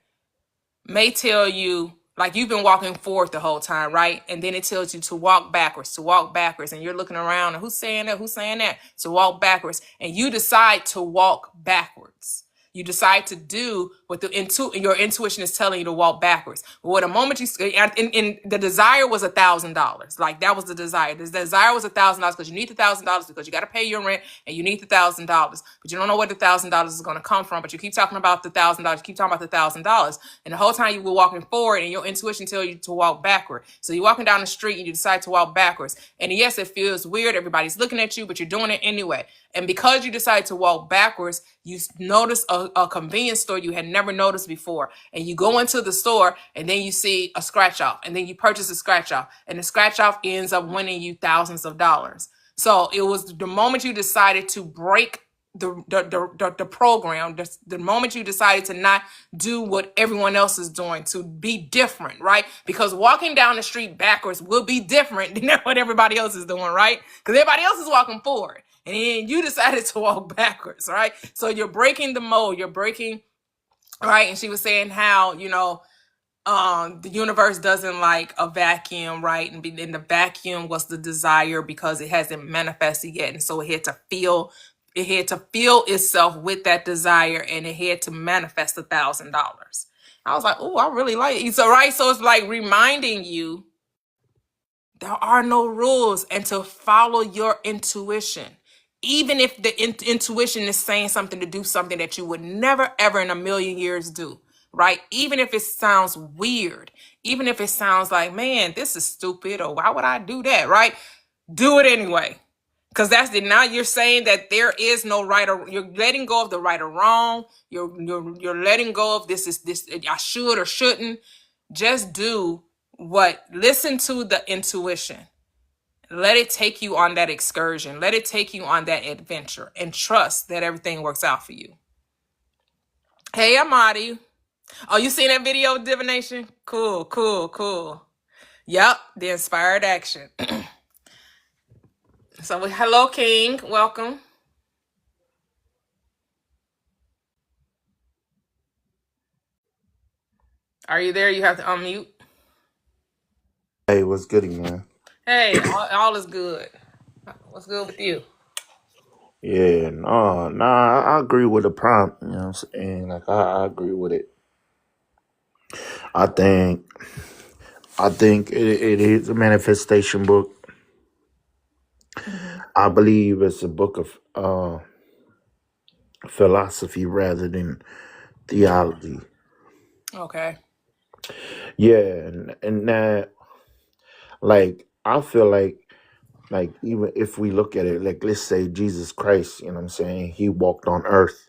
may tell you, like, you've been walking forward the whole time, right? And then it tells you to walk backwards, and you're looking around, and who's saying that, to walk backwards, and you decide to walk backwards. You decide to do what your intuition is telling you to walk backwards. Well, the moment in the desire was $1,000. Like, that was the desire. The desire was $1,000 because you need the $1,000 because you got to pay your rent, and you need the $1,000, but you don't know where the $1,000 is going to come from. But you keep talking about the $1,000. You keep talking about the $1,000, and the whole time you were walking forward, and your intuition tells you to walk backward. So you're walking down the street, and you decide to walk backwards. And yes, it feels weird. Everybody's looking at you, but you're doing it anyway. And because you decide to walk backwards, you notice a convenience store you had never noticed before. And you go into the store, and then you see a scratch off, and then you purchase a scratch off, and the scratch off ends up winning you thousands of dollars. So it was the moment you decided to break the program, the moment you decided to not do what everyone else is doing, to be different, right? Because walking down the street backwards will be different than what everybody else is doing, right? Because everybody else is walking forward, and then you decided to walk backwards, right? So you're breaking the mold, right? And she was saying how, the universe doesn't like a vacuum, right? And the vacuum was the desire, because it hasn't manifested yet. And so it had to feel itself with that desire, and it had to manifest $1,000. I was like, oh, I really like it. So, right. So it's like reminding you there are no rules, and to follow your intuition. Even if the intuition is saying something to do something that you would never, ever in a million years do, right? Even if it sounds weird, even if it sounds like, man, this is stupid, or why would I do that, right? Do it anyway. Because now you're saying that there is no right, or you're letting go of the right or wrong. You're letting go of this I should or shouldn't. Just listen to the intuition. Let it take you on that excursion. Let it take you on that adventure, and trust that everything works out for you. Hey, Amadi. Oh, you seen that video of divination? Cool. Yep, the inspired action. So, hello, King. Welcome. Are you there? You have to unmute. Hey, what's good, man? Hey, all is good. What's good with you? Yeah, no, nah, I agree with the prompt. You know what I'm saying? Like, I agree with it. I think it is a manifestation book. I believe it's a book of philosophy rather than theology. Okay. Yeah, and that, like, I feel like even if we look at it, like, let's say Jesus Christ, you know what I'm saying, he walked on earth.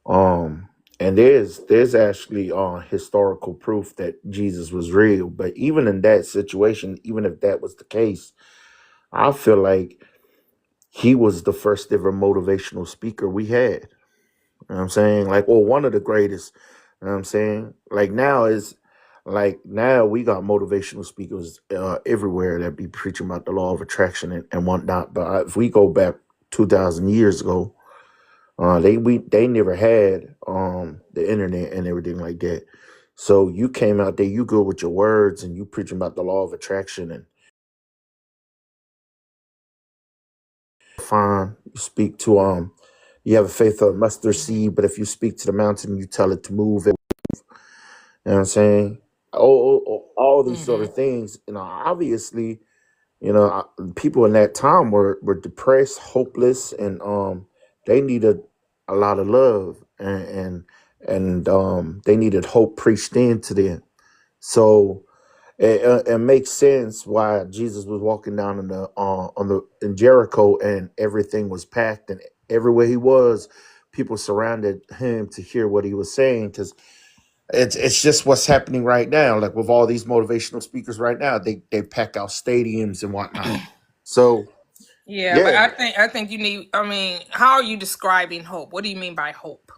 And there's actually historical proof that Jesus was real. But even in that situation, even if that was the case, I feel like he was the first ever motivational speaker we had. You know what I'm saying? Like, or one of the greatest. You know what I'm saying? Like, now we got motivational speakers everywhere that be preaching about the law of attraction and whatnot. But if we go back 2,000 years ago, They never had the internet and everything like that. So you came out there, you good with your words, and you preaching about the law of attraction, and fine. You speak to you have a faith of a mustard seed, but if you speak to the mountain, you tell it to move. You know what I'm saying? All these sort Mm-hmm. of things. Obviously, people in that time were depressed, hopeless, and they needed a lot of love, and they needed hope preached into them. So it makes sense why Jesus was walking down in Jericho, and everything was packed, and everywhere he was, people surrounded him to hear what he was saying, because it's just what's happening right now. Like with all these motivational speakers right now, they pack out stadiums and whatnot. So Yeah, but yeah, I think you need. I mean, how are you describing hope? What do you mean by hope?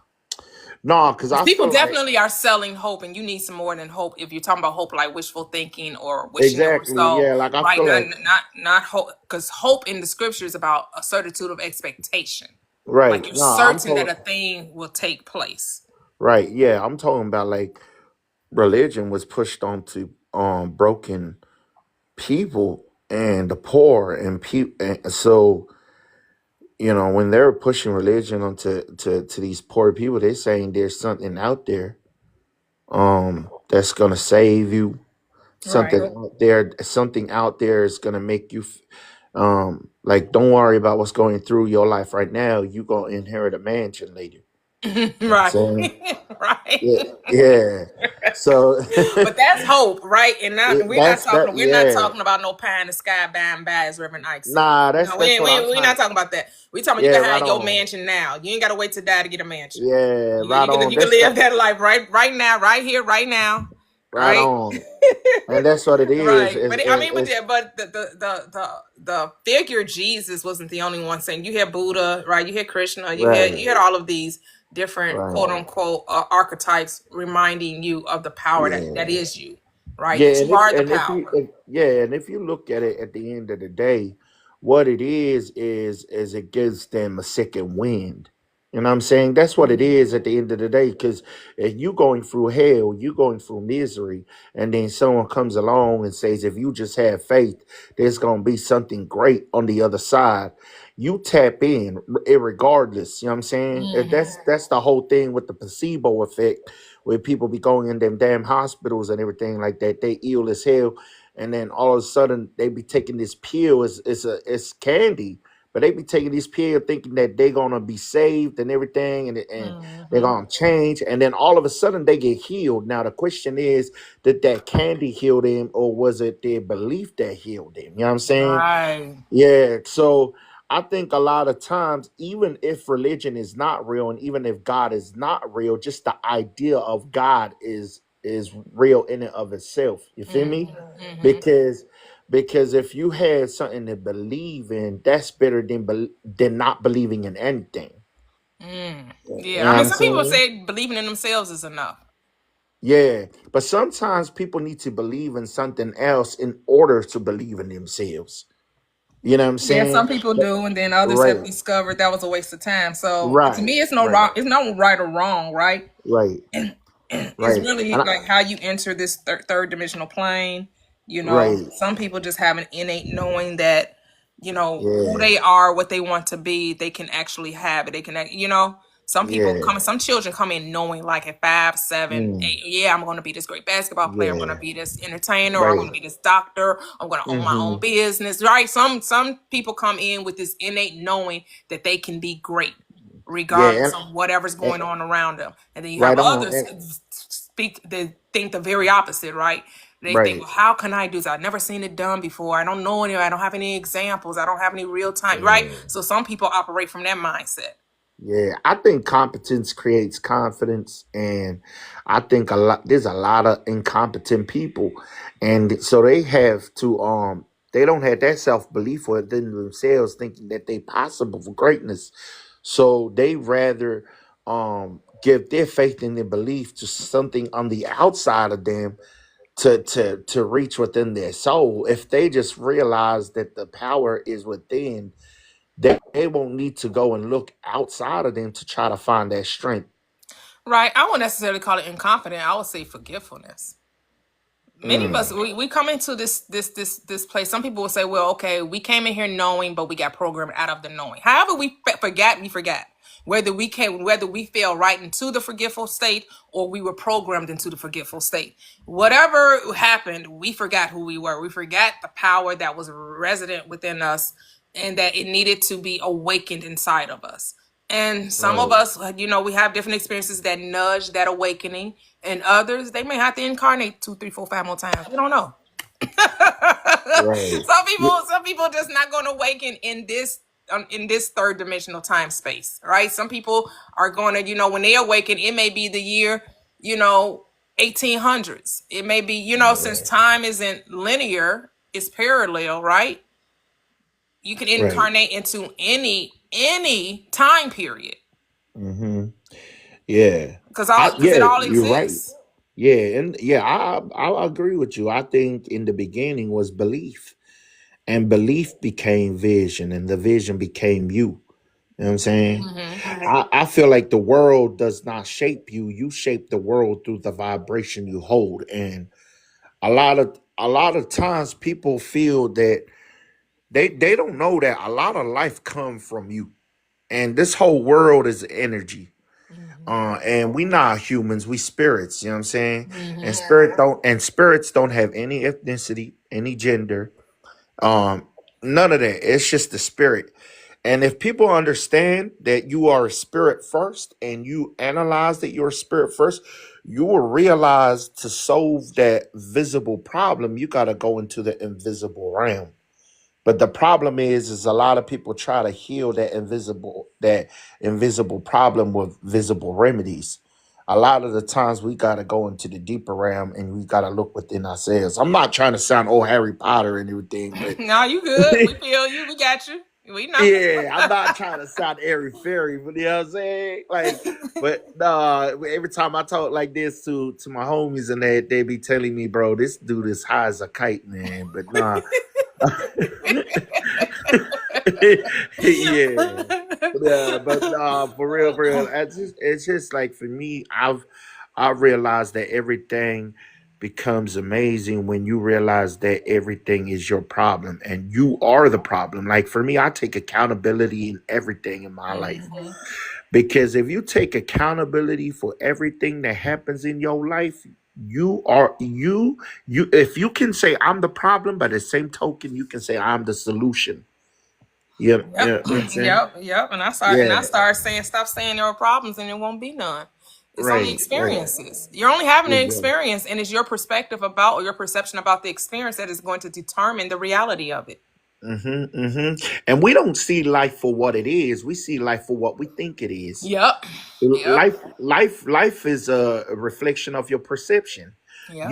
no, because Because I people feel like definitely are selling hope, and you need some more than hope. If you're talking about hope, like wishful thinking or wishing it were exactly, so, yeah, like I right? feel Not like not hope, because hope in the scripture is about a certitude of expectation. right. Like you're No, I'm certain that talking a thing will take place. right. Yeah, I'm talking about like religion was pushed onto broken people and the poor and people, and so when they're pushing religion onto to these poor people, they're saying there's something out there that's gonna save you. Right. Something out there is gonna make you like, don't worry about what's going through your life right now. You gonna inherit a mansion later. You know what I'm Right. saying? Right. Yeah, yeah. So But that's hope, right? And not we're not that's that. talking we're not Yeah. talking about no pie in the sky bam bye, as Reverend Ike said. Nah, No, that's what I'm we're not trying. talking about that. We talking about you Yeah, can right have your on. mansion now. You ain't gotta wait to die to get a mansion. Yeah, right on. You can That's live that. that life right now, right here, right now. Right Right? on. And that's what it is. Right, Is but I mean, but is the figure Jesus wasn't the only one saying. You had Buddha, right? You had Krishna. right, You had all of these different right. quote unquote archetypes reminding you of the power that Yeah. is you, right? Yeah, That you are the power. and if you look at it at the end of the day, what it is it gives them a second wind. You know what I'm saying? That's what it is at the end of the day. Because if you going through hell, you going through misery, and then someone comes along and says, if you just have faith, there's gonna be something great on the other side. You tap in, regardless. You know what I'm saying? That's the whole thing with the placebo effect, where people be going in them damn hospitals and everything like that. They ill as hell, and then all of a sudden they be taking this pill. It's candy, but they be taking this pill thinking that they're gonna be saved and everything, and they're Hmm. gonna change, and then all of a sudden they get healed. Now the question is, did that candy heal them, or was it their belief that healed them? You know what I'm saying? Right. Yeah, so I think a lot of times, even if religion is not real, and even if God is not real, just the idea of God is real in and of itself. You feel me? Hmm. Because if you had something to believe in, that's better than not believing in anything. You Yeah, know I what mean, I'm some people saying? say believing in themselves is enough. Yeah, but sometimes people need to believe in something else in order to believe in themselves. You know what I'm Yeah, saying? some people But- do, and then others have Right, discovered that was a waste of time. So to right, me, it's no right, wrong. It's no right or wrong, right? right. It's Right. really And I, like how you enter this third dimensional plane. right. Some people just have an innate knowing that, who Yeah. they are, what they want to be, they can actually have it. They can, Yeah. some children come in knowing like at 5, 7, Mm, 8, yeah, I'm going to be this great basketball player. I'm going to yeah. be this entertainer. Or I'm going to Right. be this doctor. I'm going to own my own Hmm. business, right? Some people come in with this innate knowing that they can be great Yeah. regardless of whatever's And going on around them. And then you have right on. others they think the very opposite, right? They think, Right. well, how can I do this? I've never seen it done before. I don't know any. I don't have any examples. I don't have any real time, right? Yeah. So some people operate from that mindset. Yeah. I think competence creates confidence, and I think there's a lot of incompetent people, and so they have to they don't have that self belief within themselves, thinking that they possible for greatness. So they rather give their faith and their belief to something on the outside of them to reach within their soul. If they just realize that the power is within, they won't need to go and look outside of them to try to find that strength. Right. I won't necessarily call it incompetent. I would say forgetfulness. Many of us Mm, we come into this place. Some people will say, well, okay, we came in here knowing, but we got programmed out of the knowing. However, we forgot whether we fell right into the forgetful state or we were programmed into the forgetful state. Whatever happened, we forgot who we were. We forgot the power that was resident within us and that it needed to be awakened inside of us. And some of right, us, we have different experiences that nudge that awakening, and others, they may have to incarnate 2, 3, 4, 5 more times. We don't know. right. Some people just not going to awaken in this third dimensional time space, right? Some people are going to, when they awaken, it may be the year, you know, 1800s. It may be, since Yeah, time isn't linear, it's parallel, right? You can right. incarnate into any time period Hmm. Yeah. because it Yeah, all you're right. exists. Yeah, and yeah, I agree with you. I think in the beginning was belief, and belief became vision, and the vision became you. You know what I'm saying? Hmm. I feel like the world does not shape you. You shape the world through the vibration you hold. And a lot of times people feel that they don't know that a lot of life come from you. And this whole world is energy. And we not humans, we spirits, you know what I'm saying? And Hmm. spirits don't have any ethnicity, any gender, um, none of that. It's just the spirit. And if people understand that you are a spirit first and you analyze that you're a spirit first, you will realize to solve that visible problem, you got to go into the invisible realm. But the problem is a lot of people try to heal that invisible problem with visible remedies. A lot of the times we gotta go into the deeper realm and we gotta look within ourselves. I'm not trying to sound old Harry Potter and everything, but No, you good. We feel you. We got you. We know. yeah, I'm not trying to sound airy fairy, but you know what I'm saying? Like, but no, every time I talk like this to my homies and they be telling me, bro, this dude is high as a kite, man. But nah. Yeah. Yeah, but for real, it's just like for me, I realized that everything becomes amazing when you realize that everything is your problem and you are the problem. Like for me, I take accountability in everything in my life. Mhm. Because if you take accountability for everything that happens in your life, you if you can say I'm the problem, by the same token, you can say I'm the solution. Yeah, Yep. yeah, you know what I'm saying? Yep. And I Yeah, start saying, stop saying there are problems and there won't be none. It's only right, right. experiences. You're only having an Exactly. experience, and it's your perspective about or your perception about the experience that is going to determine the reality of it. And we don't see life for what it is. We see life for what we think it is. Yep. Yep. Life is a reflection of your perception. Yep.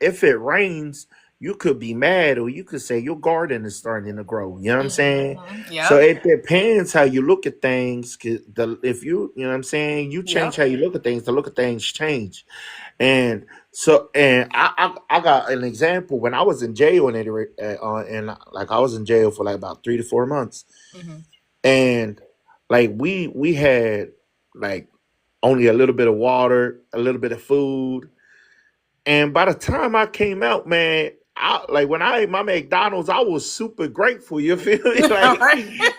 If it rains, you could be mad, or you could say your garden is starting to grow. You know what I'm saying? So Yep. it depends how you look at things. 'Cause if you know what I'm saying, you change Yep. how you look at things. The look at things change. And so, and I got an example when I was in jail, and like I was in jail for like about 3 to 4 months, Hmm. and like we had like only a little bit of water, a little bit of food, and by the time I came out, man, I like when I ate my McDonald's, I was super grateful. You feel me?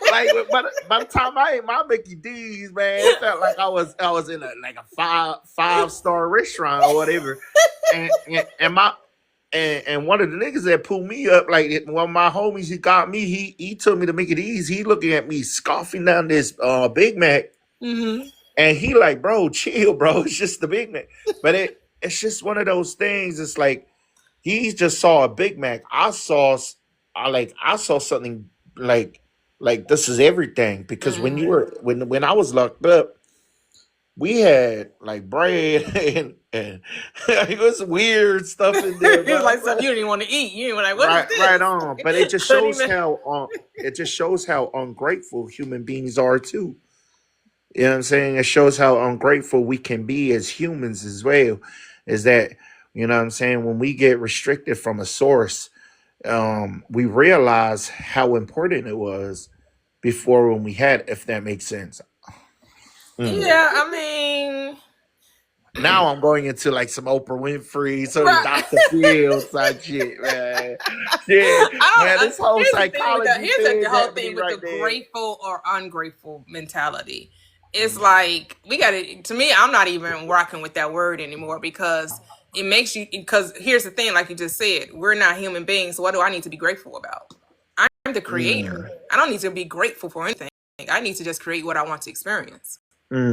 Like by the time I ate my Mickey D's, man, it felt like I was in a five-star restaurant or whatever. And one of the niggas that pulled me up, like one of my homies, he got me. He took me to Mickey D's. He looking at me scoffing down this Big Mac, Hmm. and he like, bro, chill, bro. It's just the Big Mac. But it's just one of those things. It's like he just saw a Big Mac. I saw something like this is everything. Because when I was locked up, we had like bread and it was weird stuff in there, It's bro. like something you didn't want to eat. You ain't like, what is Right this? on. But it just Couldn't shows even. how ungrateful human beings are too. You know what I'm saying? It shows how ungrateful we can be as humans as well. Is that, you know what I'm saying, when we get restricted from a source, we realize how important it was before when we had, if that makes sense. Yeah, I mean, Now I'm going into like some Oprah Winfrey, some right. Dr. Phil type shit, man. Yeah, man, this whole Here's the thing with psychology the thing whole got me thing with the right there. grateful or ungrateful mentality. It's like we got to. To me, I'm not even rocking with that word anymore because it makes you. Because here's the thing, like you just said, we're not human beings. So what do I need to be grateful about? I'm the creator. Mm, I don't need to be grateful for anything. I need to just create what I want to experience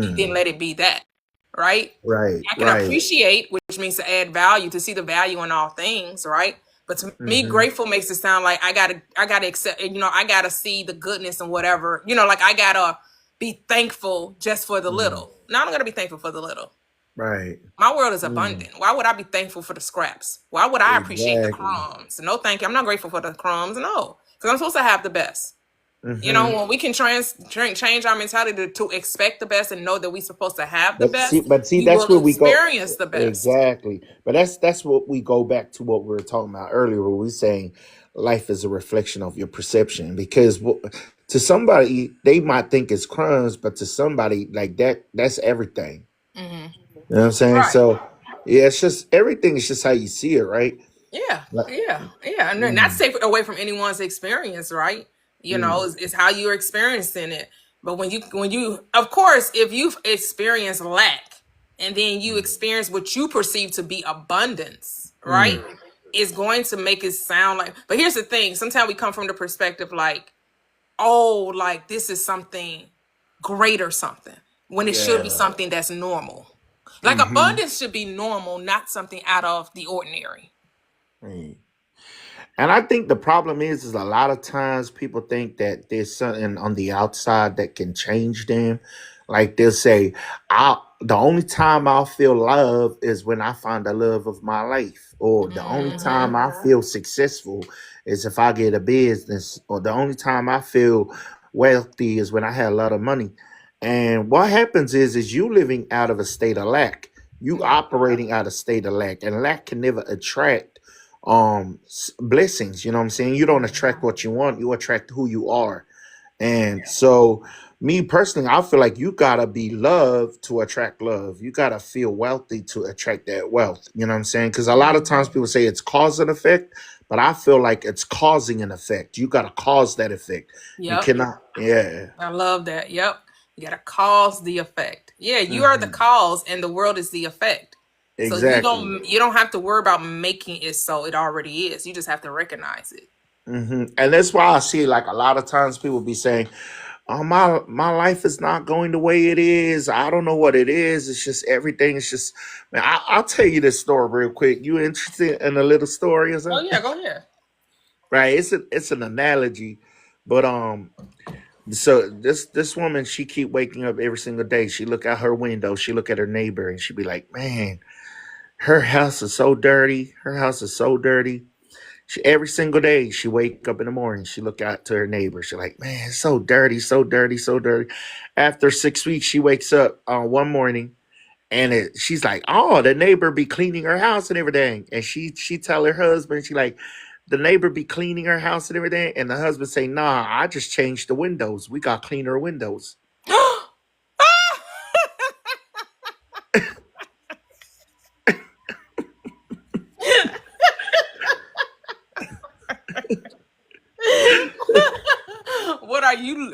and then mm, let it be that. Right? right, I can right. appreciate, which means to add value, to see the value in all things, right? But to me, Mm-hmm, grateful makes it sound like I gotta accept, I gotta see the goodness and whatever, like I gotta be thankful just for the mm, little. No, I'm not gonna be thankful for the little. right. My world is Mm, abundant. Why would I be thankful for the scraps? Why would I appreciate the exactly. crumbs? No, thank you. I'm not grateful for the crumbs. No, because I'm supposed to have the best. Mm-hmm. When we can change our mentality to expect the best and know that we're supposed to have the best, But see, we that's will where we go. experience the best. Exactly. But that's what we go back to what we were talking about earlier, where we saying life is a reflection of your perception. Because to somebody, they might think it's crumbs, but to somebody like that, that's everything. Hmm. You know what I'm saying? Right. So yeah, it's just everything is just how you see it, right? Yeah, Like, yeah. And not to mm, take away from anyone's experience, right? mm, It's how you're experiencing it. But of course, if you've experienced lack and then you experience what you perceive to be abundance, right? mm, It's going to make it sound like, but here's the thing. Sometimes we come from the perspective like, oh, like this is something great or something when it should be yeah. something that's normal. Like Mm-hmm. abundance should be normal, not something out of the ordinary. Right. And I think the problem is a lot of times people think that there's something on the outside that can change them. Like they'll say, the only time I'll feel love is when I find the love of my life. Or the only Hmm. time I feel successful is if I get a business. Or the only time I feel wealthy is when I have a lot of money. And what happens is you living out of a state of lack. You Yeah. operating out of state of lack. And lack can never attract blessings. You know what I'm saying? You don't attract what you want, you attract who you are. And so me personally, I feel like you gotta be loved to attract love. You gotta feel wealthy to attract that wealth. You know what I'm saying? Because a lot of times people say it's cause and effect, but I feel like it's causing an effect. You gotta cause that effect. You Yep. cannot. Yeah. I love that. Yep. You got to cause the effect. Yeah, you are the Hmm. cause and the world is the effect. So Exactly. you don't have to worry about making it so it already is. You just have to recognize it. And that's why I see like a lot of times people be saying, "Oh, my life is not going the way it is. I don't know what it is. It's just everything. It's just man. I'll tell you this story real quick. You interested in a little story or Oh something? yeah, go ahead. Right? It's an analogy, but so this woman she keep waking up every single day. She look out her window. She look at her neighbor and she be like, man, her house is so dirty. Her house is so dirty. Every single day she wake up in the morning, she look out to her neighbor. She like, man, it's so dirty, so dirty, so dirty. After 6 weeks, she wakes up one morning and she's like, oh, the neighbor be cleaning her house and everything. And she tell her husband, she like, the neighbor be cleaning her house and everything. And the husband say, nah, I just changed the windows. We got cleaner windows.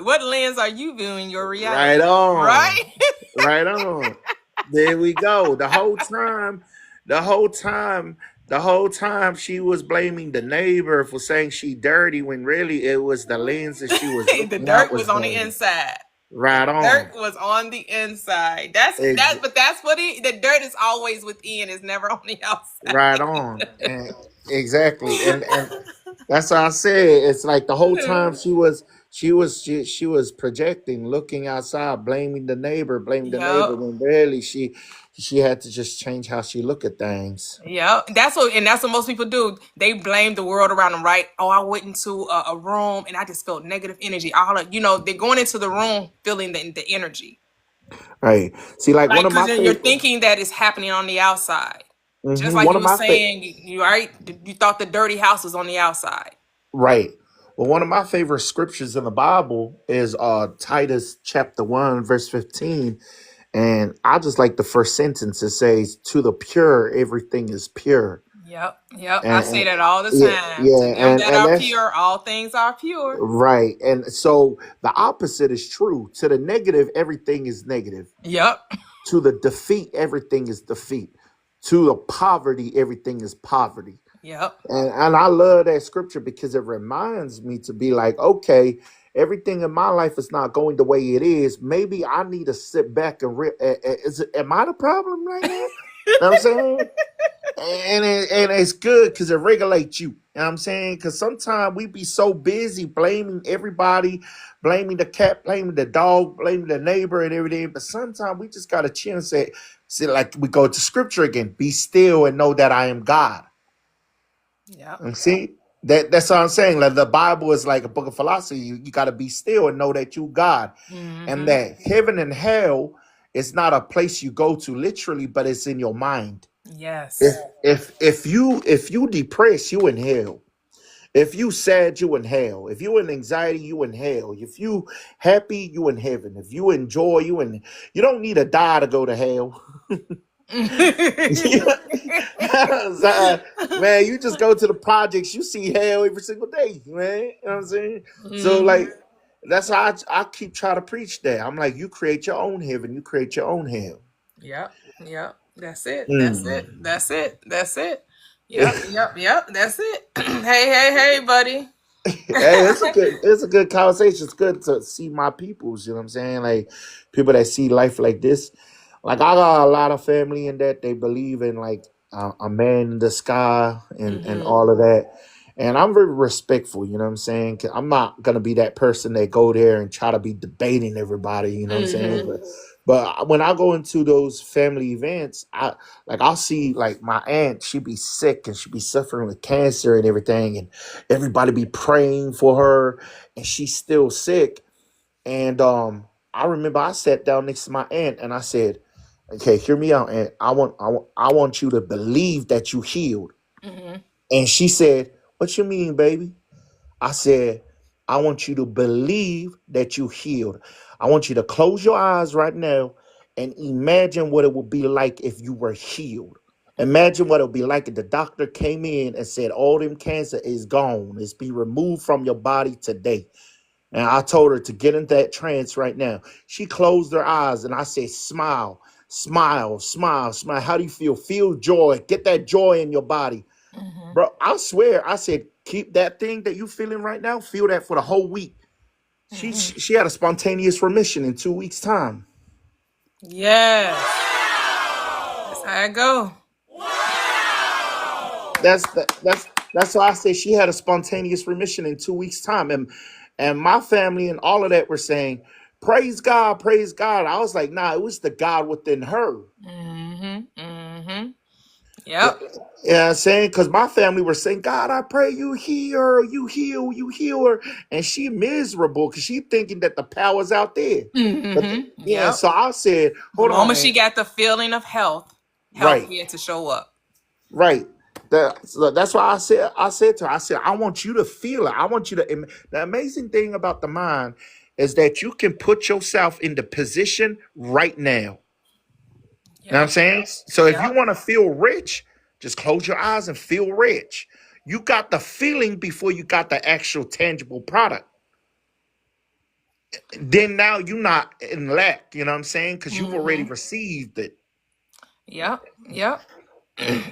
What lens are you viewing your Right reality? on. Right? Right on. There we go. The whole time, the whole time she was blaming the neighbor for saying she dirty when really it was the lens that she was The looking out dirt was was on the dirty. inside. The Right dirt on. was on the inside. That's Ex- that, but that's what the dirt is always within, is never on the right outside. on. And exactly. And that's what I said. It's like the whole time she was projecting, looking outside, blaming the neighbor Yep. when really she had to just change how she look at things. Yep. That's what most people do. They blame the world around them, right? Oh, I went into a room and I just felt negative energy. They're going into the room feeling the energy. Right. See, like one Like, of because my you're favorite, thinking that it's happening on the outside. Just like one you of were my favorite, saying, you right? You thought the dirty house was on the outside. right. Well, one of my favorite scriptures in the Bible is Titus chapter 1, verse 15. And I just like the first sentence. It says, "To the pure, everything is pure." Yep, yep. I say And that all the yeah, time. To yeah, them that and are that's pure, all things are pure. right. And so the opposite is true. To the negative, everything is negative. Yep. To the defeat, everything is defeat. To the poverty, everything is poverty. Yep. And I love that scripture because it reminds me to be like, okay, everything in my life is not going the way it is. Maybe I need to sit back and am I the problem right now? You know what I'm saying? And it's good because it regulates you. You know what I'm saying? Because sometimes we be so busy blaming everybody, blaming the cat, blaming the dog, blaming the neighbor and everything. But sometimes we just got to chill and say, like we go to scripture again, be still and know that I am God. Yep. And see, that's what I'm saying. Like the Bible is like a book of philosophy. You got to be still and know that you God. And Mm-hmm. that heaven and hell is not a place you go to literally, but it's in your mind. If Yes. if you depressed, you in hell. If you sad, you in hell. If you in anxiety, you in hell. If you happy, you in heaven. If you enjoy, you don't need to die to go to hell. So, man, you just go to the projects, you see hell every single day, man. You know what I'm saying? So like Mhm. that's how I keep trying to preach that. I'm like, you create your own heaven, you create your own hell. Yep. Yep. That's it. That's it. Mm. That's it. That's it. Yep. Yep. Yep. That's it. Hey, buddy. Hey, it's a good conversation. It's good to see my peoples, you know what I'm saying? Like people that see life like this. Like I got a lot of family in that they believe in like a man in the sky and Mm-hmm. all of that. And I'm very respectful, you know what I'm saying? 'Cause I'm not gonna be that person that go there and try to be debating everybody, you know what I'm saying? Mm-hmm. But when I go into those family events, I'll see like my aunt, she be sick and she be suffering with cancer and everything, and everybody be praying for her, and she's still sick. And I remember I sat down next to my aunt and I said, "Okay, hear me out, and I want you to believe that you healed." Mm-hmm. And she said, "What you mean, baby?" I said, "I want you to believe that you healed. I want you to close your eyes right now and imagine what it would be like if you were healed. Imagine what it would be like if the doctor came in and said, all them cancer is gone. It's be removed from your body today." And I told her to get in that trance right now. She closed her eyes and I said, "Smile, smile, smile, smile. How do you feel? Feel joy. Get that joy in your body." Mm-hmm. Bro, I swear, I said, keep that thing that you feeling right now, feel that for the whole week. She Mm-hmm. she, she had a spontaneous remission in 2 weeks' time. Yes. That's how it go. That's why I say she had a spontaneous remission in 2 weeks' time. And my family and all of that were saying, praise God, praise God. I was like, nah, it was the God within her. Mm-hmm. Mm-hmm. Yeah, Yep. yeah, I'm saying because my family were saying, "God, I pray you heal her, you heal her," and she miserable because she thinking that the power's out there. But Mm-hmm. yeah, Yep. so I said, The "Hold on, moment she and got the feeling of health right, began to show up. right." So that's why I said to her, I said, "I want you to feel it. I want you to." The amazing thing about the mind is that you can put yourself in the position right now. You know what I'm Yep. saying? So if you Yep. want to feel rich, just close your eyes and feel rich. You got the feeling before you got the actual tangible product. Then now you're not in lack, you know what I'm saying? Because you've already Mm-hmm. received it. Yep. Yep. See,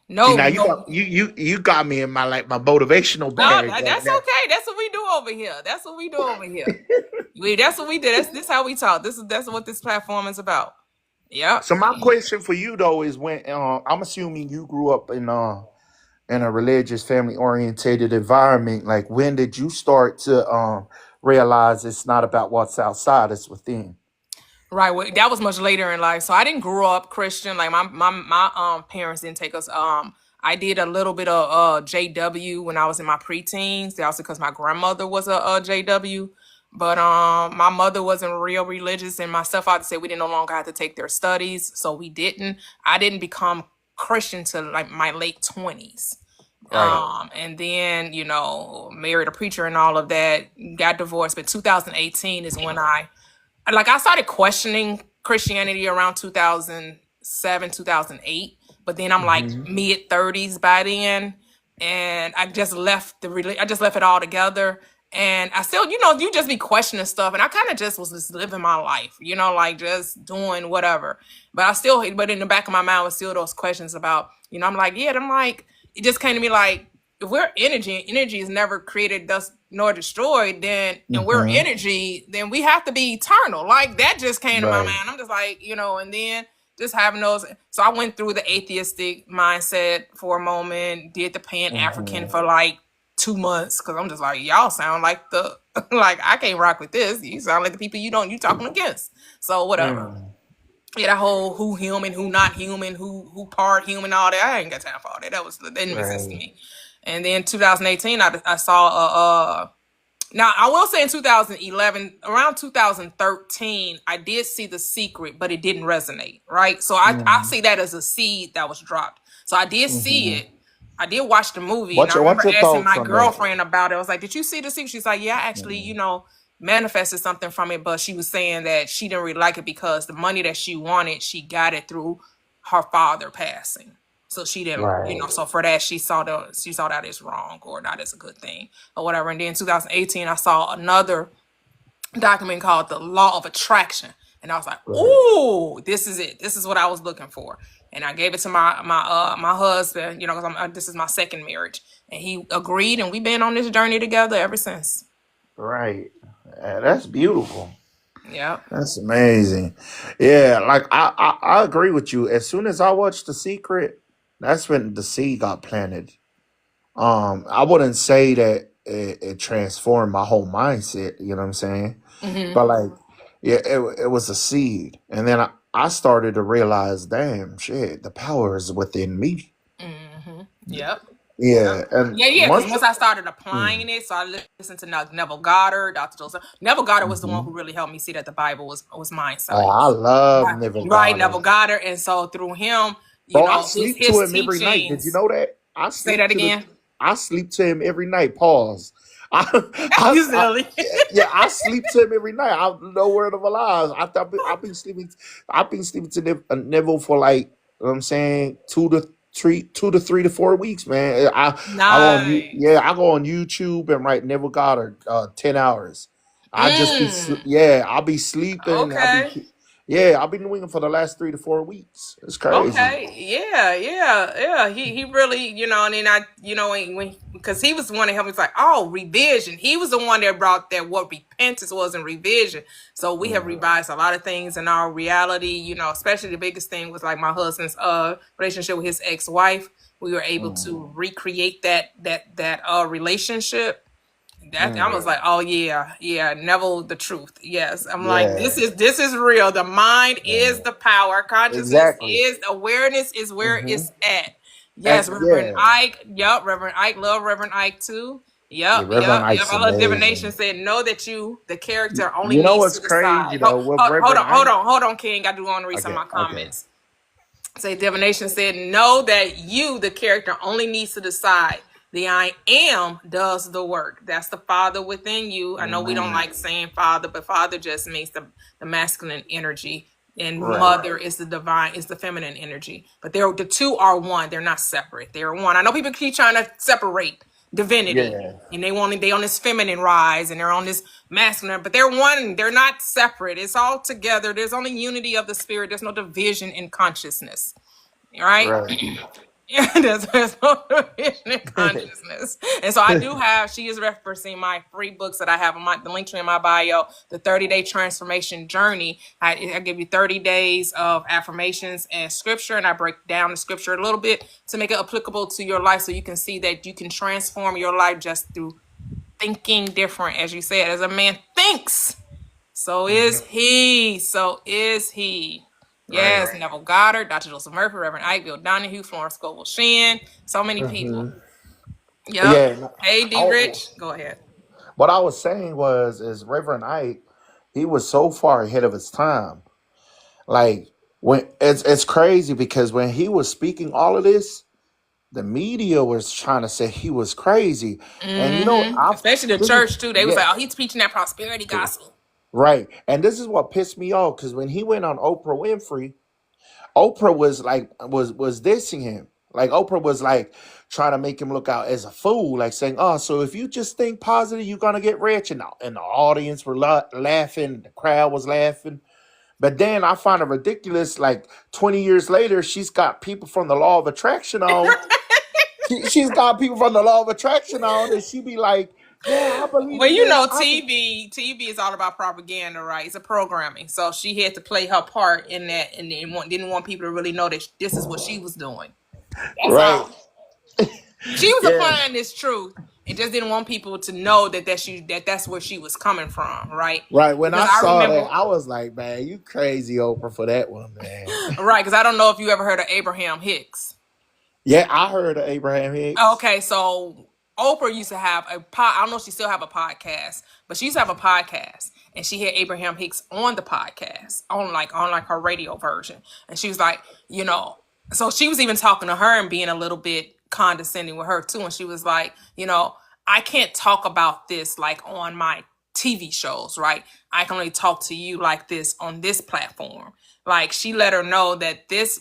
No, now you no. got you got me in my like my motivational No, bag right that's now. okay. That's what we do over here. That's what we do over here. That's what we do. This how we talk. That's what this platform is about. Yep. So my question for you though is when I'm assuming you grew up in a religious family orientated environment, like when did you start to realize it's not about what's outside, it's within? Right. Well, that was much later in life. So I didn't grow up Christian. Like my parents didn't take us. I did a little bit of JW when I was in my preteens. That also because my grandmother was a JW. But my mother wasn't real religious, and my stepfather said we didn't no longer have to take their studies, so we didn't. I didn't become Christian till like my late 20s. Right. And then, married a preacher and all of that, got divorced. But 2018 is when I started questioning Christianity around 2007, 2008, but then I'm like Mm-hmm. mid 30s by then, and I just left it all together. And I still, you just be questioning stuff, and I kind of just living my life, like just doing whatever. But in the back of my mind was still those questions about, I'm like, yeah, I'm like, it just came to me like, if we're energy and energy is never created thus nor destroyed, then and we're Mm-hmm. energy, then we have to be eternal. Like that just came to my Right. mind. I'm just like, and then just having those. So I went through the atheistic mindset for a moment, did the Pan African Mm-hmm. for like 2 months because I'm just like, y'all sound like the like I can't rock with this. You sound like the people you talking against. So whatever. Mm. Yeah, that whole who human, who not human, who part human, all that. I ain't got time for all that. That didn't make sense to Right. me. And then 2018, I saw now I will say in 2011, around 2013, I did see The Secret, but it didn't resonate, right? So I Mm. see that as a seed that was dropped. So I did see Mm-hmm. it. I did watch the movie, and What's I your remember what's your asking thoughts my on that? girlfriend about it. I was like, "Did you see The Secret?" She's like, "Yeah, I actually, Mm. manifested something from it." But she was saying that she didn't really like it because the money that she wanted, she got it through her father passing. So she didn't, Right. so for that she saw that as wrong or not as a good thing or whatever. And then in 2018, I saw another document called The Law of Attraction. And I was like, Right. "Ooh, this is it. This is what I was looking for." And I gave it to my husband, because this is my second marriage, and he agreed, and we've been on this journey together ever since. Right. That's beautiful. Yep. That's amazing. Yeah, like I agree with you. As soon as I watched The Secret, that's when the seed got planted. I wouldn't say that it transformed my whole mindset, you know what I'm saying? Mm-hmm. But like, yeah, it was a seed. And then I started to realize, damn, shit, the power is within me. Mm-hmm. Yep. Yep. Yeah. And Yeah. Because once once I started mm, applying it, so I listened to Neville Goddard, Dr. Joseph. Neville Goddard was the one mhm. who really helped me see that the Bible was mind Oh, I science. love Right, Neville right, Neville Goddard. Goddard, and so through him, Bro, I his sleep to his him every night. Did you teachings. know that? Say that again. I sleep to him every night. Pause. I, You I silly. yeah, I sleep to him every night. I'm no word of a lie. I've been sleeping. I've been sleeping to Neville for like, you know what I'm saying, 2 to 3 to 4 weeks, man. Nice. I go on YouTube and write Neville Goddard 10 hours. Mm. I'll be sleeping. Okay. I've been doing it for the last 3 to 4 weeks. It's crazy. Okay. Yeah. Yeah. Yeah. He really, and then when because he was the one that helped me. It's like, oh, revision. He was the one that brought that what repentance was in revision. So we have Mm, revised a lot of things in our reality. Especially the biggest thing was like my husband's relationship with his ex-wife. We were able mm, to recreate that relationship. That I was mm. like, oh yeah, yeah, Neville, the truth. Yes, I'm like, Yeah, this is real. The mind is yeah, the power. Consciousness exactly. is awareness is where Hmm. it's at. Yes, And Reverend yeah, Ike. Yep, Reverend Ike. Love Reverend Ike too. yeah, Yep, Reverend yep, yep. Ike's I love divination. amazing. Said know that the character only You know needs what's to crazy decide. though with Hold Reverend on, hold Ike? on, hold on, King. I do want to read some of Okay, my okay. comments. Say divination said, know that you, the character, only needs to decide. The I am does the work. That's the Father within you. I know we don't Amen. like saying Father, but Father just means the masculine energy. And Right. mother is the divine, is the feminine energy. But the two are one. They're not separate. They're one. I know people keep trying to separate divinity. Yeah. And they on this feminine rise and they're on this masculine, but they're one. They're not separate. It's all together. There's only unity of the spirit. There's no division in consciousness. Right? Right. Yeah, there's no division in consciousness. And so I do have, she is referencing my free books that I have on the link tree in my bio, the 30-day transformation journey. I give you 30 days of affirmations and scripture, and I break down the scripture a little bit to make it applicable to your life so you can see that you can transform your life just through thinking different. As you said, as a man thinks, so is Hmm. he. So is he. Right. Yes, Neville Goddard, Dr. Joseph Murphy, Reverend Ike, Bill Donahue, Florence Scovel Shan, so many people. Hmm. Yep. Yeah. Hey, D. Rich, go ahead. What I was saying is Reverend Ike, he was so far ahead of his time. Like when it's crazy because when he was speaking all of this, the media was trying to say he was crazy. And I Especially the this is church too. They was yeah, like, "Oh, he's preaching that prosperity gospel." right. And this is what pissed me off because when he went on Oprah Winfrey, Oprah was like was dissing him. Like Oprah was like trying to make him look out as a fool, like saying, "Oh, so if you just think positive, you're gonna get rich." And the audience were laughing, the crowd was laughing. But then I find it ridiculous. Like 20 years later, she's got people from the Law of Attraction on. She's got people from the Law of Attraction on, and she be like, "Yeah, I believe Well, in this." TV is all about propaganda, right? It's a programming, so she had to play her part in that, and didn't want people to really know that this is what she was doing. That's Right. all. She was Yeah. applying this truth, and just didn't want people to know that's where she was coming from, right? Right. When Because I I saw that, remember, I was like, "Man, you crazy, Oprah, for that one, man." right? Because I don't know if you ever heard of Abraham Hicks. Yeah, I heard of Abraham Hicks. Okay, so Oprah used to have a pod. I don't know if she still have a podcast, but she used to have a podcast, and she had Abraham Hicks on the podcast on her radio version, and she was like, so she was even talking to her and being a little bit condescending with her too, and she was like, I can't talk about this like on my TV shows, right? I can only talk to you like this on this platform. Like she let her know that this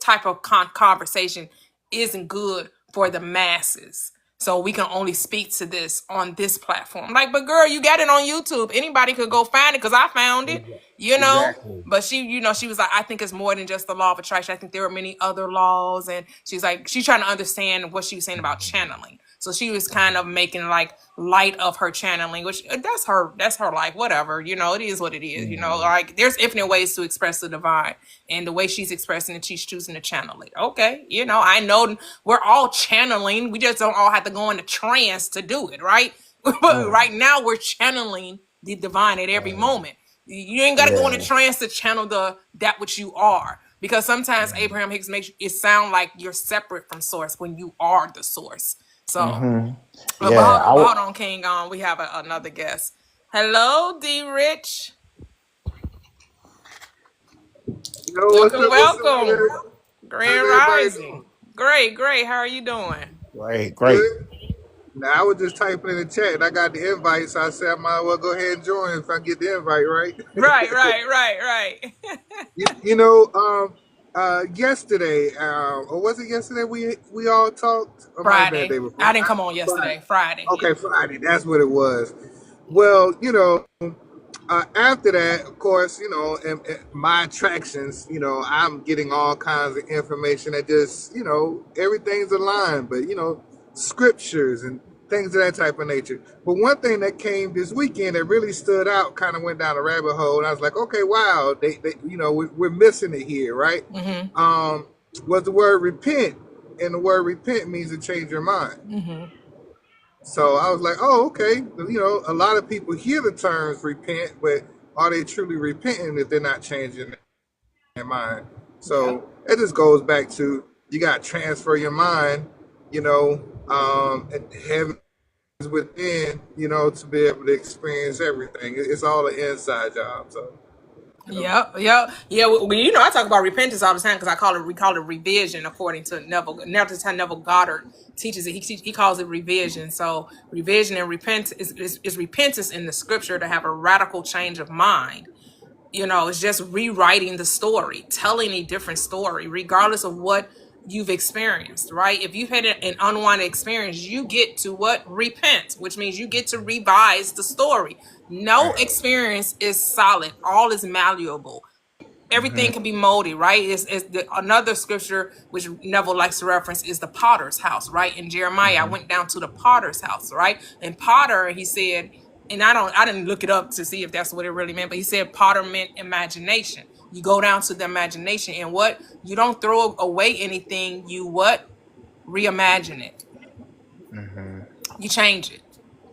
type of conversation isn't good for the masses. So we can only speak to this on this platform. Like, but girl, you got it on YouTube. Anybody could go find it because I found it, Exactly. But she was like, I think it's more than just the law of attraction. I think there are many other laws. And she's like, she's trying to understand what she was saying about channeling. So she was kind of making like light of her channeling, which that's her life, whatever, it is what it is, like there's infinite ways to express the divine, and the way she's expressing it, she's choosing to channel it. Okay. I know we're all channeling. We just don't all have to go into trance to do it. Right. But right now we're channeling the divine at every moment. You ain't got to go into trance to channel that which you are. Because sometimes Abraham Hicks makes it sound like you're separate from source when you are the source. So, but hold on, King. We have another guest. Hello, D. Rich. Yo, what's up? Welcome. Grand How's Rising. Great. How are you doing? Great. Good. Now, I was just typing in the chat and I got the invite, so I said I might as well go ahead and join if I get the invite, right? Right. Yesterday, or was it yesterday we all talked? Or might have been the Friday. day before? I didn't come on yesterday. Friday. Okay, Friday. That's what it was. Well, after that, of course, in my attractions, I'm getting all kinds of information that just, everything's aligned, but, scriptures and things of that type of nature. But one thing that came this weekend that really stood out, kind of went down a rabbit hole, and I was like, okay, wow, we're missing it here, right? Was the word repent, and the word repent means to change your mind. So I was like, oh, okay. A lot of people hear the terms repent, but are they truly repenting if they're not changing their mind? So it just goes back to you got to transfer your mind, and heaven is within, to be able to experience everything. It's all an inside job. So. Yeah. Well, I talk about repentance all the time because we call it revision according to Neville Goddard teaches it. He calls it revision. So revision and repentance is repentance in the scripture to have a radical change of mind. It's just rewriting the story, telling a different story, regardless of what you've experienced, right? If you've had an unwanted experience, you get to repent, which means you get to revise the story. No experience is solid. All is malleable. Everything can be moldy, right? Another scripture which Neville likes to reference is the potter's house, right? In Jeremiah, I went down to the potter's house, right? And potter, he said, and I didn't look it up to see if that's what it really meant, but he said potter meant imagination. You go down to the imagination, and you don't throw away anything. You reimagine it. You change it.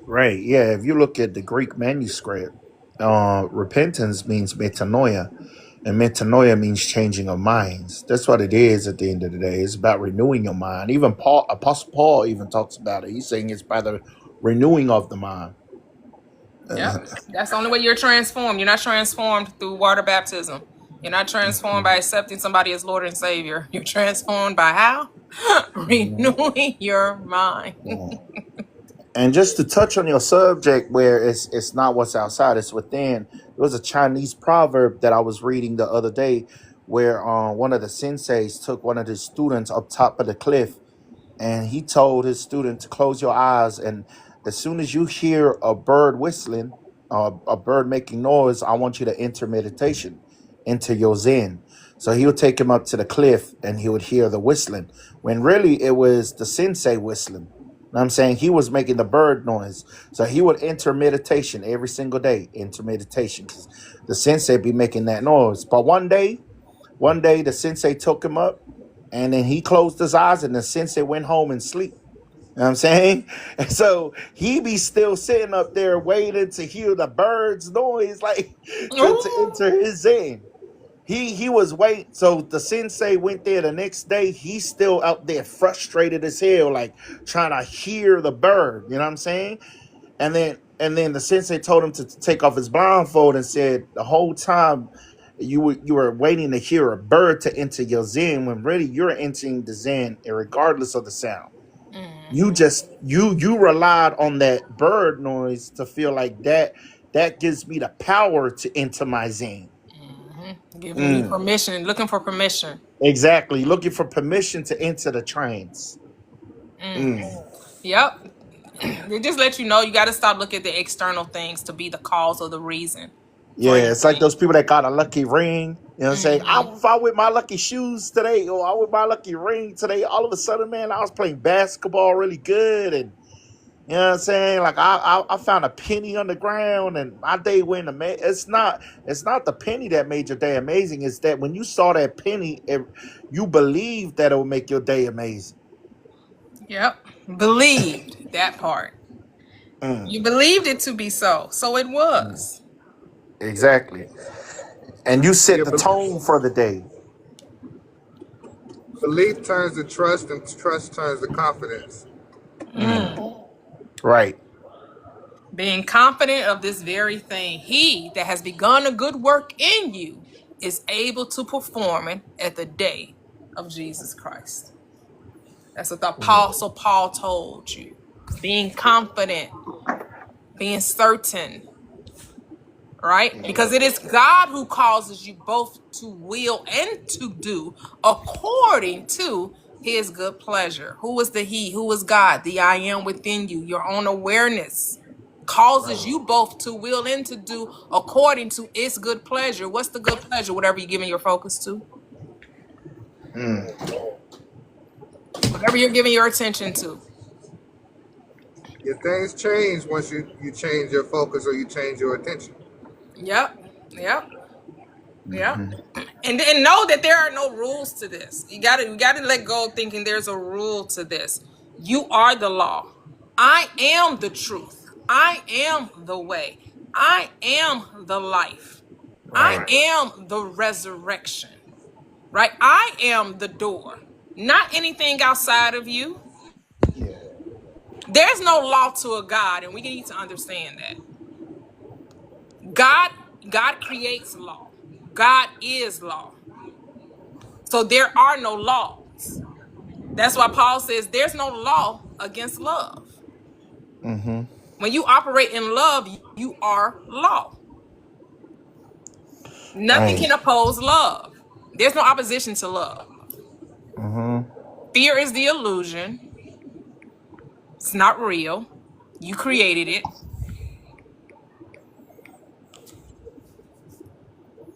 Right. Yeah. If you look at the Greek manuscript, repentance means metanoia, and metanoia means changing of minds. That's what it is at the end of the day. It's about renewing your mind. Even Apostle Paul even talks about it. He's saying it's by the renewing of the mind. Yeah, that's the only way you're transformed. You're not transformed through water baptism. You're not transformed by accepting somebody as Lord and Savior. You're transformed by how? Renewing your mind. And just to touch on your subject, where it's not what's outside, it's within. There was a Chinese proverb that I was reading the other day, where one of the senseis took one of his students up top of the cliff, and he told his student to close your eyes, and as soon as you hear a bird whistling, a bird making noise, I want you to enter meditation, into your zen. So he would take him up to the cliff, and he would hear the whistling, when really it was the sensei whistling. Know what I'm saying? He was making the bird noise. So he would enter meditation every single day, enter meditation, because the sensei be making that noise. But one day the sensei took him up, and then he closed his eyes, and the sensei went home and sleep. You know what I'm saying? And so he be still sitting up there waiting to hear the birds noise, like to Ooh. enter his zen. He was waiting. So the sensei went there the next day. He's still out there frustrated as hell, like trying to hear the bird. You know what I'm saying? And then the sensei told him to take off his blindfold and said the whole time you were waiting to hear a bird to enter your zen, when really you're entering the zen regardless of the sound. You just you relied on that bird noise to feel like that gives me the power to enter my zen. Giving you permission, looking for permission. Exactly. Looking for permission to enter the trance. Yep. They just let you know you got to stop looking at the external things to be the cause or the reason for Yeah, it's like anything. those people that got a lucky ring. You know what I'm saying? If I wear my lucky shoes today, or I wear my lucky ring today, all of a sudden, man, I was playing basketball really good, and you know what I'm saying? Like I found a penny on the ground, and my day went amazing. It's not the penny that made your day amazing. It's that when you saw that penny, you believed that it would make your day amazing. Yep. Believed that part. You believed it to be so. So it was. Exactly. And you set Yeah, the tone for the day. belief turns to trust, and trust turns to confidence. Right. Being confident of this very thing. He that has begun a good work in you is able to perform it at the day of Jesus Christ. That's what the Apostle Paul told you. Being confident, being certain, right? Because it is God who causes you both to will and to do according to his good pleasure. Who is the he? Who is God? The I am within you. Your own awareness causes you both to will and to do according to its good pleasure. What's the good pleasure? Whatever you're giving your focus to. Whatever you're giving your attention to. Your things change once you change your focus or you change your attention. Yep. Yep. Yep. And then know that there are no rules to this. You gotta let go of thinking there's a rule to this. You are the law. I am the truth. I am the way. I am the life. I Right. am the resurrection. Right? I am the door. Not anything outside of you. Yeah. There's no law to a God, and we need to understand that. God creates law. God is law. So there are no laws. That's why Paul says there's no law against love. When you operate in love, you are law. Nothing Right. can oppose love. There's no opposition to love. Fear is the illusion. It's not real. You created it.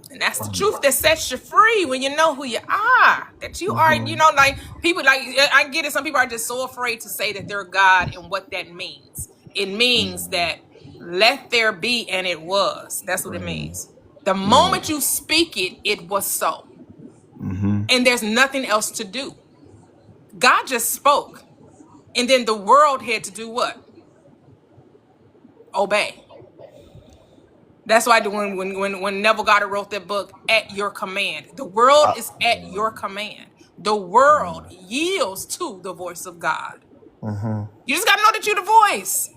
And that's the truth that sets you free when you know who you are. That you are, like people, like I get it. Some people are just so afraid to say that they're God and what that means. It means that let there be and it was. That's what it means. The moment you speak it, it was so. And there's nothing else to do. God just spoke. And then the world had to do what? Obey. That's why when Neville Goddard wrote that book, At Your Command, the world is at your command. The world yields to the voice of God. You just got to know that you're the voice.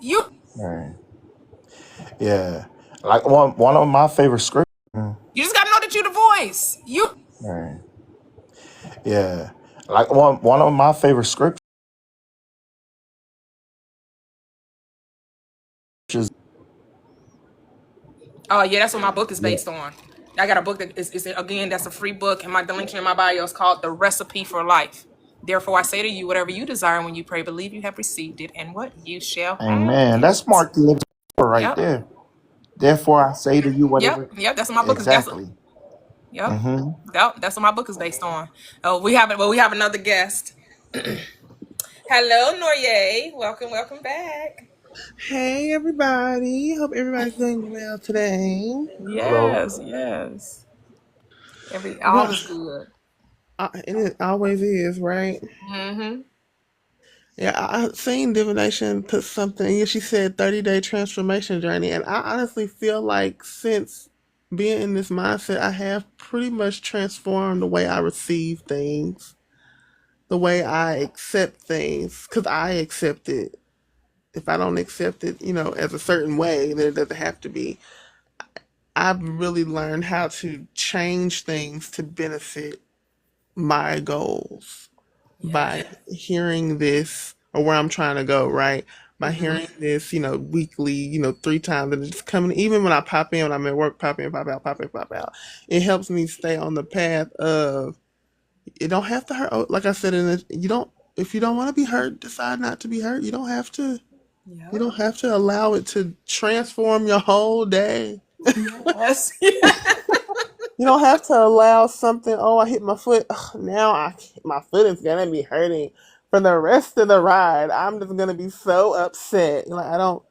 Right. Yeah. Like one of my favorite scriptures. You just got to know that you're the nice. You Right. Yeah. Like one of my favorite scriptures. Oh yeah, that's what my book is Yeah. based on. I got a book that is again, that's a free book, and the link in my bio is called The Recipe for Life. Therefore, I say to you, whatever you desire when you pray, believe you have received it, and what you shall have Amen. That's it. Mark 11 right Yep, there. Therefore, I say to you, yep, whatever. yep. That's what my book is. Exactly. Yep, Hmm. yep. That's what my book is based on. Oh, we have another guest. Hello, Noye. Welcome, welcome back. Hey everybody, hope everybody's doing well today. Hello. Yes, yes. All Well, is good. and it always is, right? Mm-hmm. Yeah, I seen Divination put something. Yeah, she said 30-day transformation journey, and I honestly feel like since being in this mindset, I have pretty much transformed the way I receive things, the way I accept things, because I accept it. If I don't accept it, as a certain way, then it doesn't have to be. I've really learned how to change things to benefit my goals Yes. by hearing this or where I'm trying to go, right? By Mm-hmm. hearing this, weekly, 3 times, and it's coming, even when I pop in, when I'm at work, pop in, pop out, pop in, pop out. It helps me stay on the path of, it don't have to hurt. Oh, like I said, if you don't want to be hurt, decide not to be hurt. You Yep. don't have to allow it to transform your whole day. Yes. You don't have to allow something. Oh, I hit my foot. Ugh, now my foot is gonna be hurting for the rest of the ride. I'm just gonna be so upset. Like I don't.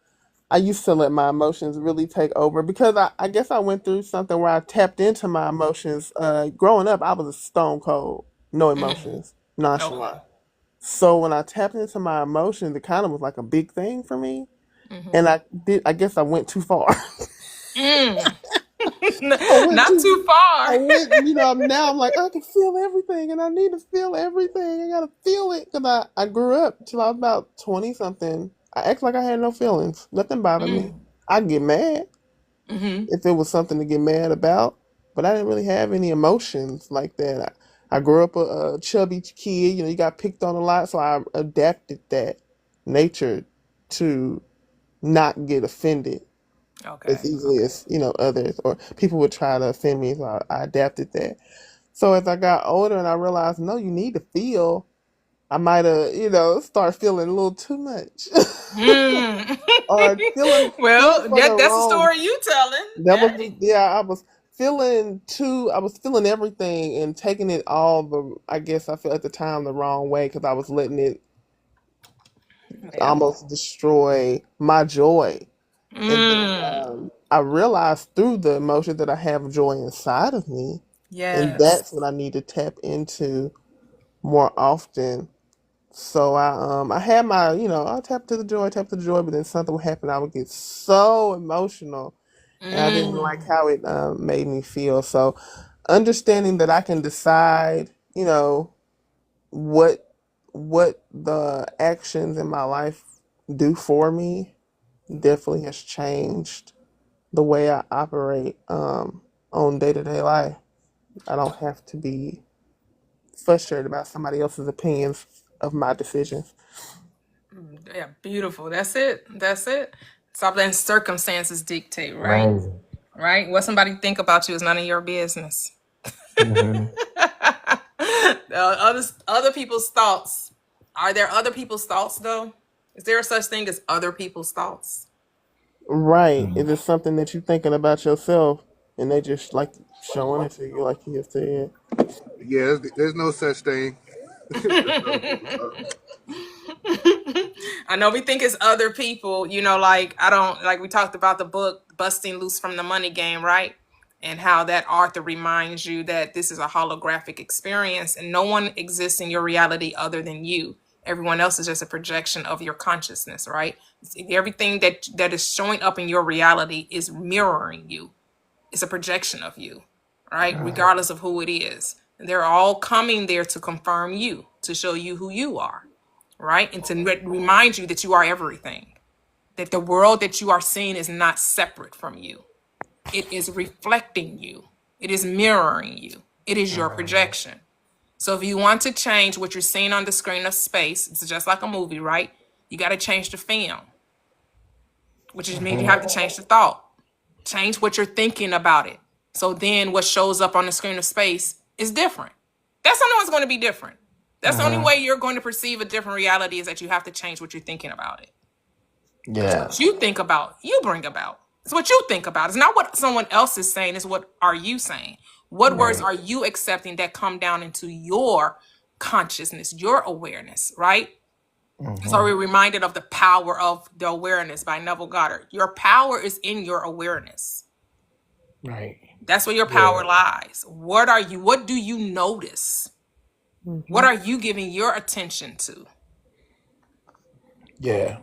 I used to let my emotions really take over because I guess I went through something where I tapped into my emotions. Growing up, I was a stone cold, no emotions, Okay. nonchalant. So when I tapped into my emotions, it kind of was like a big thing for me, Mm-hmm. and I did. I guess I went too far. Mm. I went Not too. too far. I went. Now I'm like I can feel everything, and I need to feel everything. I gotta feel it because I grew up till I was about 20 something. I act like I had no feelings. Nothing bothered me. Mm. I'd get mad Mm-hmm. if it was something to get mad about, but I didn't really have any emotions like that. I grew up a chubby kid. You got picked on a lot, so I adapted that nature to not get offended as Okay. easily as others or people would try to offend me. So I adapted that. So as I got older and I realized, no, you need to feel. I might have, start feeling a little too much, Mm. or feeling Well, for the that's the wrong. story you telling. That was yeah. I was feeling too. I was feeling everything and taking it all the. I guess I feel at the time the wrong way because I was letting it Yep. almost destroy my joy. And then Mm. I realized through the emotion that I have joy inside of me, and Yes. that's what I need to tap into more often. So I had my I tap to the joy, but then something would happen. I would get so emotional, and I didn't like Mm. how it made me feel. So understanding that I can decide, what the actions in my life do for me definitely has changed the way I operate on day to day life. I don't have to be frustrated about somebody else's opinions of my decisions. Yeah, beautiful. That's it. That's it. Stop letting circumstances dictate, right? Amazing. Right? What somebody think about you is none of your business. Hmm. Other people's thoughts. Are there other people's thoughts though? Is there such thing as other people's thoughts? Right. It is something that you're thinking about yourself and they just like showing it to you like you have said. Yeah, there's no such thing. Other people's stuff. I know we think it's other people, like I don't like we talked about the book Busting Loose from the Money Game, right? And how that author reminds you that this is a holographic experience and no one exists in your reality other than you. Everyone else is just a projection of your consciousness, right? Everything that is showing up in your reality is mirroring you. It's a projection of you, right? Regardless of who it is. And they're all coming there to confirm you, to show you who you are, right? And to remind you that you are everything, that the world that you are seeing is not separate from you. It is reflecting you. It is mirroring you. It is your projection. So if you want to change what you're seeing on the screen of space, it's just like a movie, right? You got to change the film, which means you have to change the thought. Change what you're thinking about it. So then what shows up on the screen of space is different. That's the only one's going to be different. That's the only way you're going to perceive a different reality, is that you have to change what you're thinking about it. Yeah. What you think about, you bring about. It's what you think about. It's not what someone else is saying. It's what are you saying? What words are you accepting that come down into your consciousness, your awareness, right? So we're reminded of the power of the awareness by Neville Goddard. Your power is in your awareness. Right. That's where your power lies. What do you notice? What are you giving your attention to? Yeah.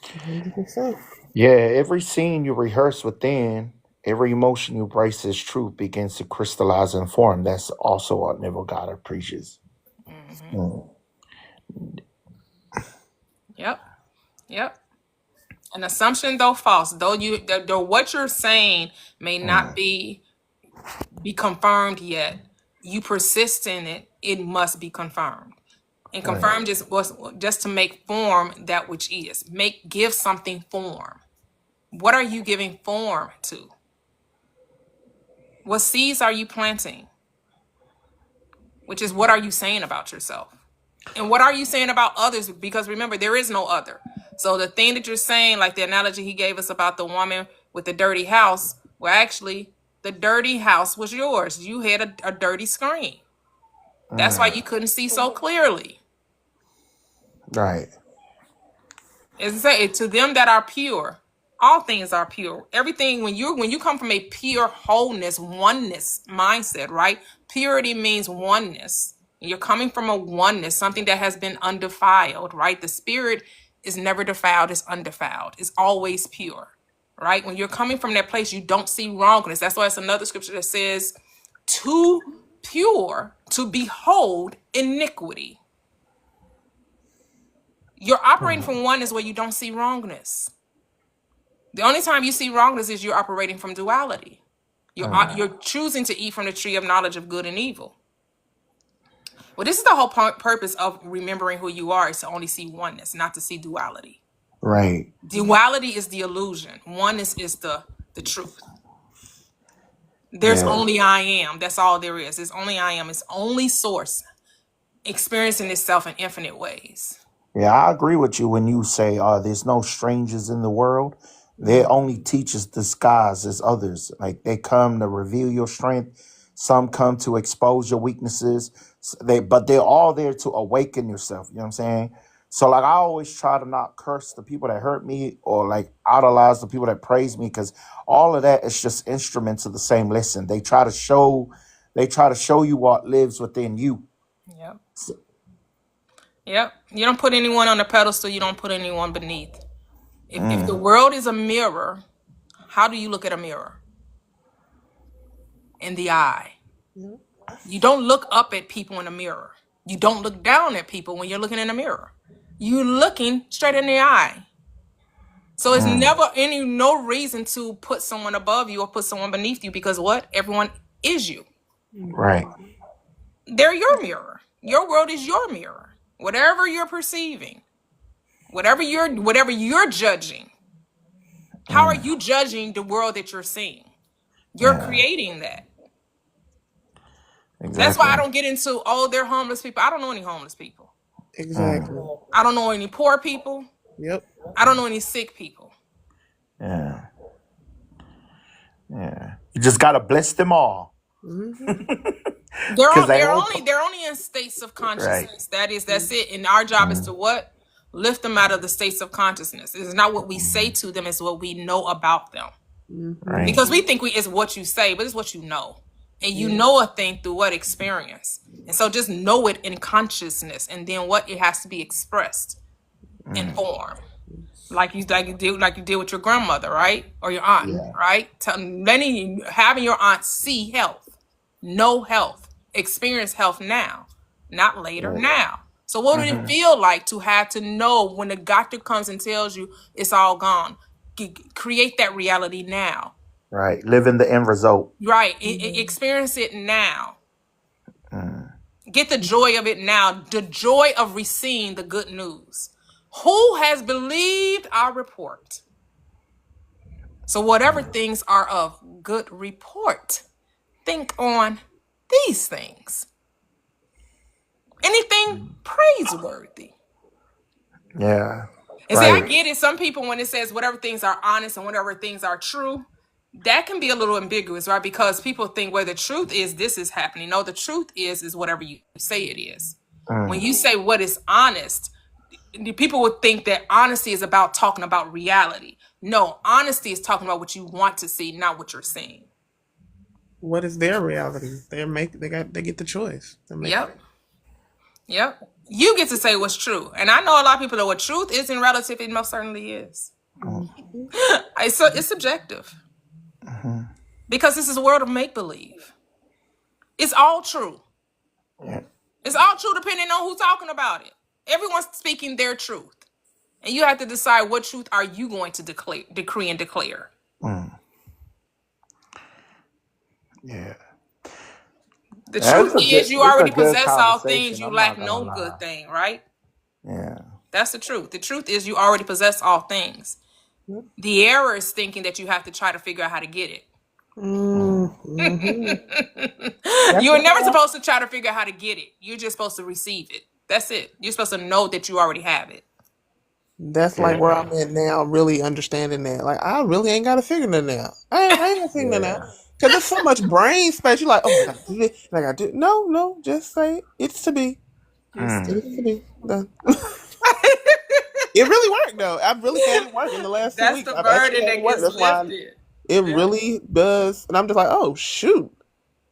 100%. Yeah. Every scene you rehearse within, every emotion you brace as truth begins to crystallize and form. That's also what Neville Goddard preaches. Yep. An assumption, though false, though what you're saying may not be confirmed yet, you persist in it, it must be confirmed. And confirmed just to make form that which is. Give something form. What are you giving form to? What seeds are you planting? Which is, what are you saying about yourself? And what are you saying about others? Because remember, there is no other. So the thing that you're saying, like the analogy he gave us about the woman with the dirty house, well, actually, the dirty house was yours. You had a dirty screen. That's why you couldn't see so clearly. Right. As I say, to them that are pure, all things are pure. Everything, when you come from a pure wholeness, oneness mindset, right? Purity means oneness. You're coming from a oneness, something that has been undefiled, right? The spirit is never defiled, it's undefiled. It's always pure, right? When you're coming from that place, you don't see wrongness. That's why it's another scripture that says, too pure to behold iniquity. You're operating from oneness where you don't see wrongness. The only time you see wrongness is you're operating from duality. You're choosing to eat from the tree of knowledge of good and evil. Well, this is the whole purpose of remembering who you are, is to only see oneness, not to see duality. Right. Duality is the illusion. Oneness is the truth. There's only I am. That's all there is. There's only I am. It's only source experiencing itself in infinite ways. Yeah, I agree with you when you say there's no strangers in the world. They're only teachers disguised as others. Like, they come to reveal your strength. Some come to expose your weaknesses. But they're all there to awaken yourself. You know what I'm saying? So, like, I always try to not curse the people that hurt me, or like idolize the people that praise me, because all of that is just instruments of the same lesson. They try to show you what lives within you. Yep. Yep. You don't put anyone on a pedestal. You don't put anyone beneath. If the world is a mirror, how do you look at a mirror? In the eye. You don't look up at people in a mirror. You don't look down at people when you're looking in a mirror. You're looking straight in the eye. So it's never no reason to put someone above you or put someone beneath you, because what? Everyone is you. Right. They're your mirror. Your world is your mirror. Whatever you're perceiving, whatever you're judging, how are you judging the world that you're seeing? You're creating that. Exactly. That's why I don't get into, they're homeless people. I don't know any homeless people. Exactly. I don't know any poor people. Yep. I don't know any sick people. Yeah. You just gotta bless them all. They're only in states of consciousness. Right. That's it. And our job is to what? Lift them out of the states of consciousness. It's not what we say to them, it's what we know about them. Right. Because we think it's what you say, but it's what you know. And you know a thing through what? Experience. And so just know it in consciousness, and then what? It has to be expressed in form. Like you did with your grandmother, right? Or your aunt, right? Having your aunt see health, know health, experience health now, not later, now. So what would it feel like to have to know when the doctor comes and tells you it's all gone? Create that reality now. Right. Living the end result. Right. Experience it now. Get the joy of it now. The joy of receiving the good news. Who has believed our report? So whatever things are of good report, think on these things. Anything praiseworthy. Yeah. And see, I Right. get it. Some people, when it says whatever things are honest and whatever things are true, that can be a little ambiguous, right? Because people think, well, the truth is this is happening. No, the truth is whatever you say it is. When you say what is honest, people would think that honesty is about talking about reality. No, honesty is talking about what you want to see, not what you're seeing. What is their reality? They get the choice. Yep. Yep. You get to say what's true. And I know a lot of people know what truth isn't relative. It most certainly is. It's subjective. Because this is a world of make-believe. It's all true. Yeah. It's all true depending on who's talking about it. Everyone's speaking their truth. And you have to decide what truth are you going to decree and declare. Yeah. The Yeah, truth is you it's a already good possess all things. conversation. You I'm lack not gonna no good lie. thing, right? Yeah. That's the truth. The truth is you already possess all things. The error is thinking that you have to try to figure out how to get it. You are never supposed to try to figure out how to get it. You're just supposed to receive it. That's it. You're supposed to know that you already have it. That's like where I'm at now, really understanding that. Like, I really ain't got to figure nothing out. I ain't got to figure nothing out. Because there's so much brain space. You're like, oh, I got to do this, and I got to do. No, just say it's to be. It's to be done. It really worked, though. I've really had it work in the last 2 That's weeks. the I've actually burden had it that work. gets That's why lifted. it really does. And I'm just like, oh, shoot.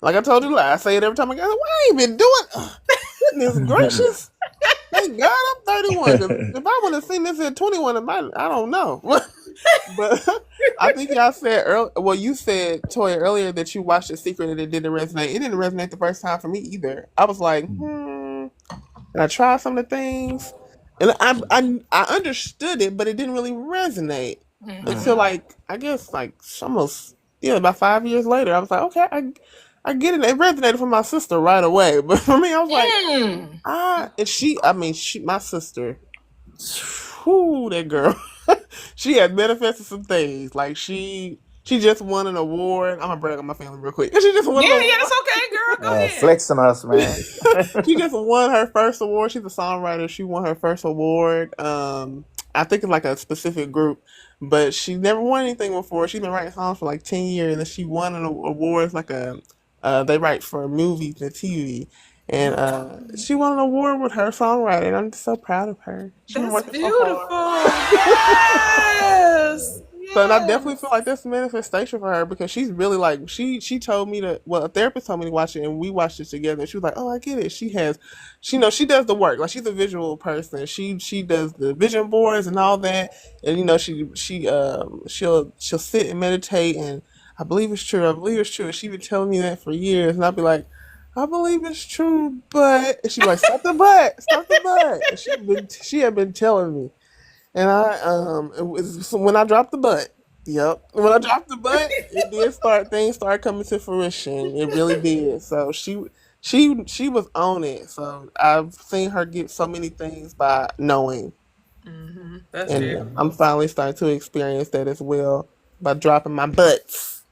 Like I told you, like, I say it every time I go, well, I ain't been doing goodness gracious. Thank God I'm 31. 'Cause if I would have seen this at 21, I don't know. But I think y'all said earlier, well, you said, Toya, earlier that you watched The Secret and it didn't resonate. It didn't resonate the first time for me either. I was like, and I tried some of the things. And I understood it, but it didn't really resonate until like, I guess like almost, about 5 years later. I was like, okay, I get it. It resonated for my sister right away. But for me, I was like, my sister, whoo, that girl, she had manifested some things. Like she just won an award. I'm gonna brag on my family real quick. She just won an Yeah, award. that's okay, girl. Go ahead. Flexing us, man. She just won her first award. She's a songwriter. She won her first award. I think it's like a specific group, but she never won anything before. She's been writing songs for like 10 years, and she won an award. It's like they write for movies and TV, and she won an award with her songwriting. I'm just so proud of her. She's been That's working so hard. beautiful. Yes. So, and I definitely feel like that's a manifestation for her because she's really like she told me a therapist told me to watch it and we watched it together. And she was like, "Oh, I get it. She knows she does the work. Like she's a visual person. She does the vision boards and all that. And she'll sit and meditate and I believe it's true. I believe it's true. And she's been telling me that for years, and I'll be like, I believe it's true, but and she's like, stop the butt, stop the butt. And she had been telling me. And it was when I dropped the butt. Yep. When I dropped the butt, it did things started coming to fruition. It really did. So she was on it. So I've seen her get so many things by knowing. That's And beautiful. I'm finally starting to experience that as well by dropping my butts.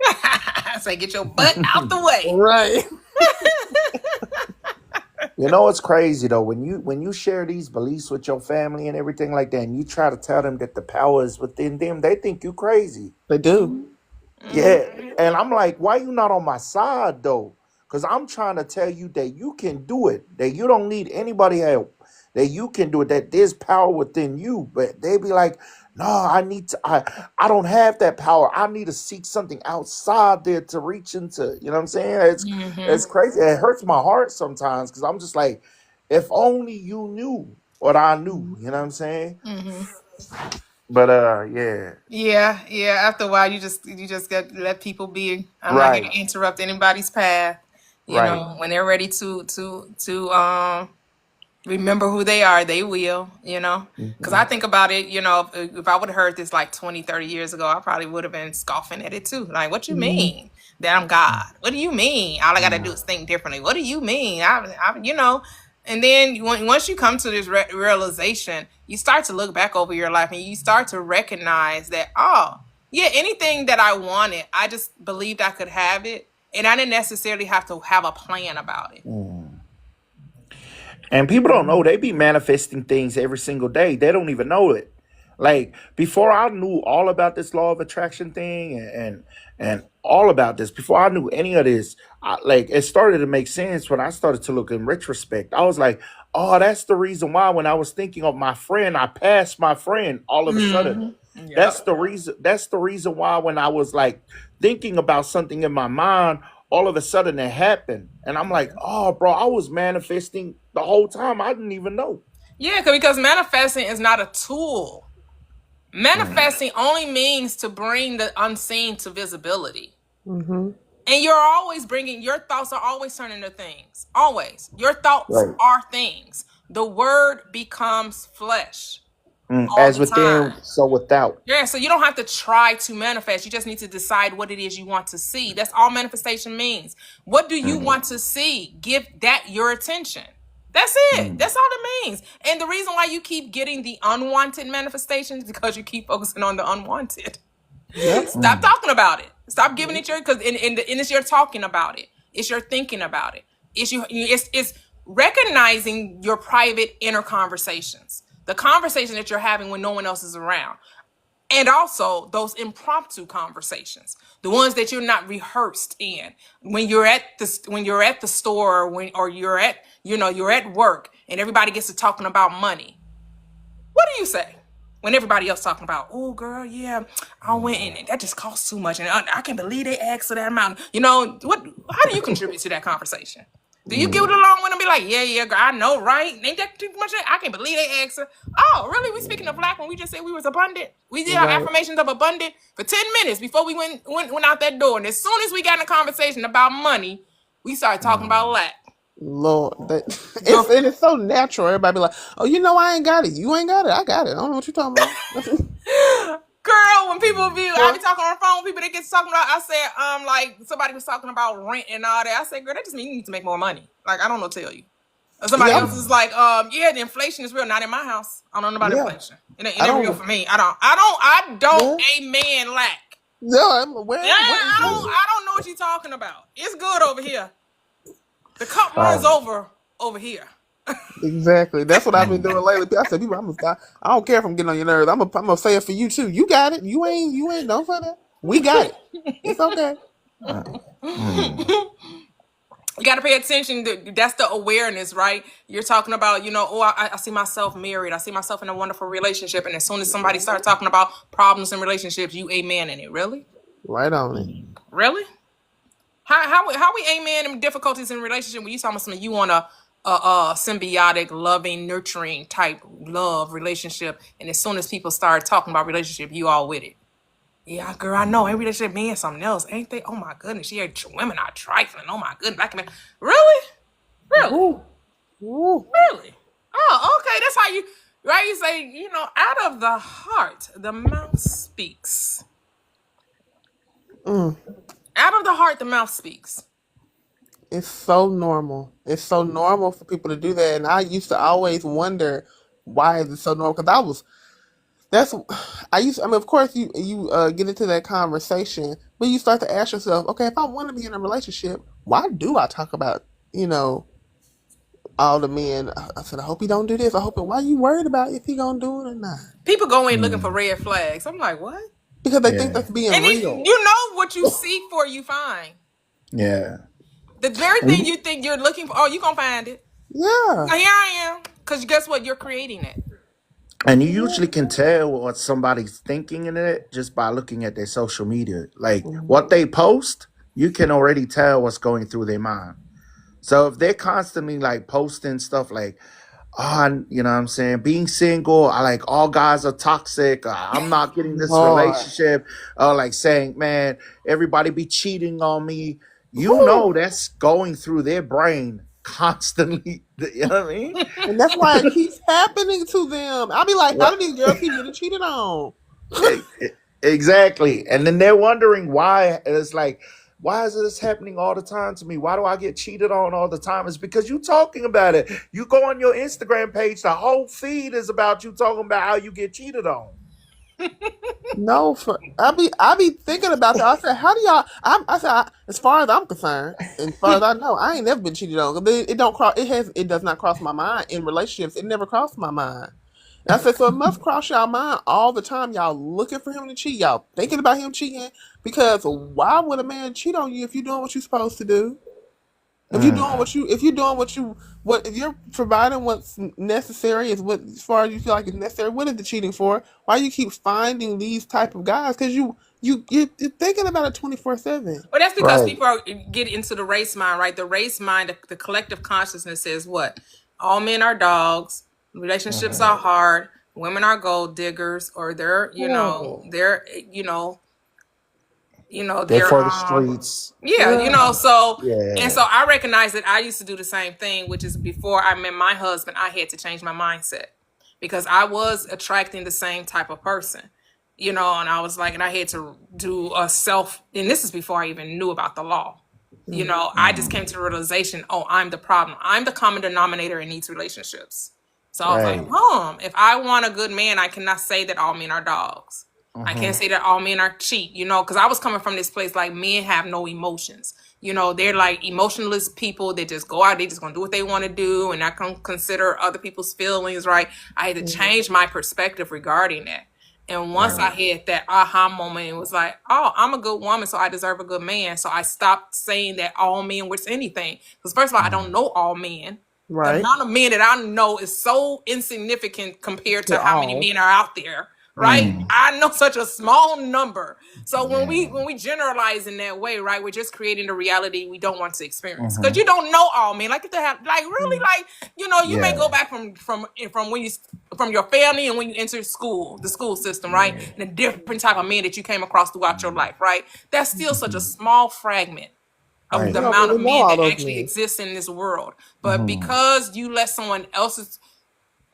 Say, get your butt out the way. Right. You know what's crazy though? When you share these beliefs with your family and everything like that, and you try to tell them that the power is within them, they think you crazy. They do. Yeah. And I'm like, why you not on my side though? Because I'm trying to tell you that you can do it, that you don't need anybody help, that you can do it, that there's power within you. But they be like, no, I don't have that power. I need to seek something outside there to reach into. You know what I'm saying? It's crazy. It hurts my heart sometimes because I'm just like, if only you knew what I knew. You know what I'm saying? But yeah. Yeah. After a while, you just got to let people be. I'm not here Right. to interrupt anybody's path. Right. When they're ready to remember who they are, they will, you know. Because I Mhm. think about it, you know, if I would have heard this like 20, 30 years ago, I probably would have been scoffing at it too. Like, what you Mhm. mean that I'm God? What do you mean? All I got to do is think differently. What do you mean? You know, and then once you come to this realization, you start to look back over your life and you start to recognize that, oh, yeah, anything that I wanted, I just believed I could have it. And I didn't necessarily have to have a plan about it. Mm. And people don't know they be manifesting things every single day. They don't even know it. Like before I knew all about this law of attraction thing and all about this, before I knew any of this, like it started to make sense when I started to look in retrospect. I was like, oh, that's the reason why when I was thinking of my friend, I passed my friend all of a sudden. That's Yep. the reason. That's the reason why when I was like thinking about something in my mind, all of a sudden it happened, and I'm like, oh, bro, I was manifesting the whole time. I didn't even know. Yeah, because manifesting is not a tool. Mm, Manifesting only means to bring the unseen to visibility. Mhm. And you're always bringing, your thoughts are always turning to things. Always. Your thoughts right. are things. The word becomes flesh all As the time. within, so without. Yeah, so you don't have to try to manifest. You just need to decide what it is you want to see. That's all manifestation means. What do you Mm, want to see? Give that your attention. That's it. mm, That's all it means. And the reason why you keep getting the unwanted manifestations is because you keep focusing on the unwanted. Yep. Stop mm, talking about it. Stop giving it your, because and it's your talking about it. It's your thinking about it. It's recognizing your private inner conversations, the conversation that you're having when no one else is around, and also those impromptu conversations, the ones that you're not rehearsed in, when you're at the store, or you're at, you're at work and everybody gets to talking about money. What do you say when everybody else talking about, oh girl, yeah, I went in and that just costs too much, and I can't believe they asked for that amount. What? How do you contribute to that conversation? Do you get it mm. along with them? Be like, yeah, yeah, girl, I know, right? Ain't that too much? I can't believe they asked her. Oh, really? We speaking of black when we just said we was abundant. We did our Right. affirmations of abundant for 10 minutes before we went out that door, and as soon as we got in a conversation about money, we started talking about lack. Lord, that Your it's so natural. Everybody be like, "Oh, I ain't got it. You ain't got it. I got it. I don't know what you're talking about." Girl, when people I be talking on the phone, people that get talking about, I said, like somebody was talking about rent and all that. I said, girl, that just means you need to make more money. Like, I don't know, tell you. Or somebody Yeah, else is like, yeah, the inflation is real. Not in my house. I don't know about yeah. inflation. It I ain't real don't. for me. I don't Yeah, amen lack. yeah. I'm Yeah, aware. What is Mm. I don't know what you're talking about. It's good over here. The cup runs Um, over here. exactly? That's what I've been mm, doing lately. I said, people, I don't care if I'm getting on your nerves. I'm gonna say it for you too. You got it. You ain't. Don't for that. We got it. It's okay. uh, mm. You got to pay attention. That's the awareness, right? You're talking about, oh, I see myself married. I see myself in a wonderful relationship. And as soon as somebody starts talking about problems in relationships, you amen in it. Really? Right on it. Really? How we amen in difficulties in relationship when you talking about something you want a symbiotic, loving, nurturing type love relationship, and as soon as people start talking about relationship, you all with it. Yeah, girl, I know. Every relationship means something else, ain't they? Oh my goodness, yeah, women are trifling. Oh my goodness, black men. Really? Really? Woo, woo. Really? Oh, okay. That's how you, right? You say, out of the heart, the mouth speaks. Mm. Out of the heart, the mouth speaks. It's so normal. It's so normal for people to do that, and I used to always wonder why is it so normal? Because that's I used. I mean, of course, you get into that conversation, but you start to ask yourself, okay, if I want to be in a relationship, why do I talk about you know all the men? I said, I hope he don't do this. I hope. Why you worried about if he gonna do it or not? People go in looking for Mm. red flags. I'm like, what? Because they think Yeah, that's being And real. you know what you seek for, you find. yeah. The very And thing you, you think you're looking for, oh, you gonna find it. Yeah. Now here I am. Because guess what? You're creating it. and you usually can tell what somebody's thinking in it just by looking at their social media. Like what they post, you can already tell what's going through their mind. So if they're constantly like posting stuff like, oh, you know what I'm saying, being single, I like all guys are toxic, I'm not getting this Lord. relationship, like saying, man, everybody be cheating on me. Whew. That's going through their brain constantly. You know what I mean? And that's why it keeps happening to them. I'll be like, how Right. do these girls keep getting cheated on? E- e- Exactly. And then they're wondering why. And it's like, why is this happening all the time to me? Why do I get cheated on all the time? It's because you talking about it. You go on your Instagram page, the whole feed is about you talking about how you get cheated on. No, I be thinking about that. I said, how do y'all? I said, as far as I'm concerned, and as far as I know, I ain't never been cheated on. It don't cross. It does not cross my mind in relationships. It never crossed my mind. And I said, so it must cross y'all mind all the time. Y'all looking for him to cheat. Y'all thinking about him cheating. Because why would a man cheat on you if you're doing what you're supposed to do? If you're doing what if you're providing what's necessary is what as far as you feel like is necessary, what is the cheating for? Why you keep finding these type of guys? Because you're thinking about it 24/7. Well, that's because Right. people get into the race mind, right? The race mind, the collective consciousness says what? All men are dogs. Relationships are hard. Women are gold diggers, or Oh, They're they're for the streets. yeah, yeah, so and Yeah. so I recognize that I used to do the same thing, which is before I met my husband, I had to change my mindset because I was attracting the same type of person, and I was like, and I had to do a self, and this is before I even knew about the law. I just came to the realization, oh, I'm the problem. I'm the common denominator in these relationships. So I was like, Right. if I want a good man, I cannot say that all men are dogs. I can't say that all men are cheat, because I was coming from this place like men have no emotions. They're like emotionless people that just go out, they just gonna do what they want to do and not consider other people's feelings, right? I had to change my perspective regarding that. And once I Right. had that aha moment, it was like, oh, I'm a good woman, so I deserve a good man. So I stopped saying that all men was anything. Because first of all, I don't know all men. The right. amount of men that I know is so insignificant compared to To how many all. men are out there, right? Mm. I know such a small number. So when Yeah. we generalize in that way, right, we're just creating the reality we don't want to experience because Hmm. you don't know all men. Like if they have, like really, like you may go Yeah. back from when you from your family and when you enter school, the school system, right, Yeah. and the different type of men that you came across throughout your life, right. That's still such a small fragment of You the Right. don't amount of really know men all that those actually men. exist in this world. But Hmm. because you let someone else's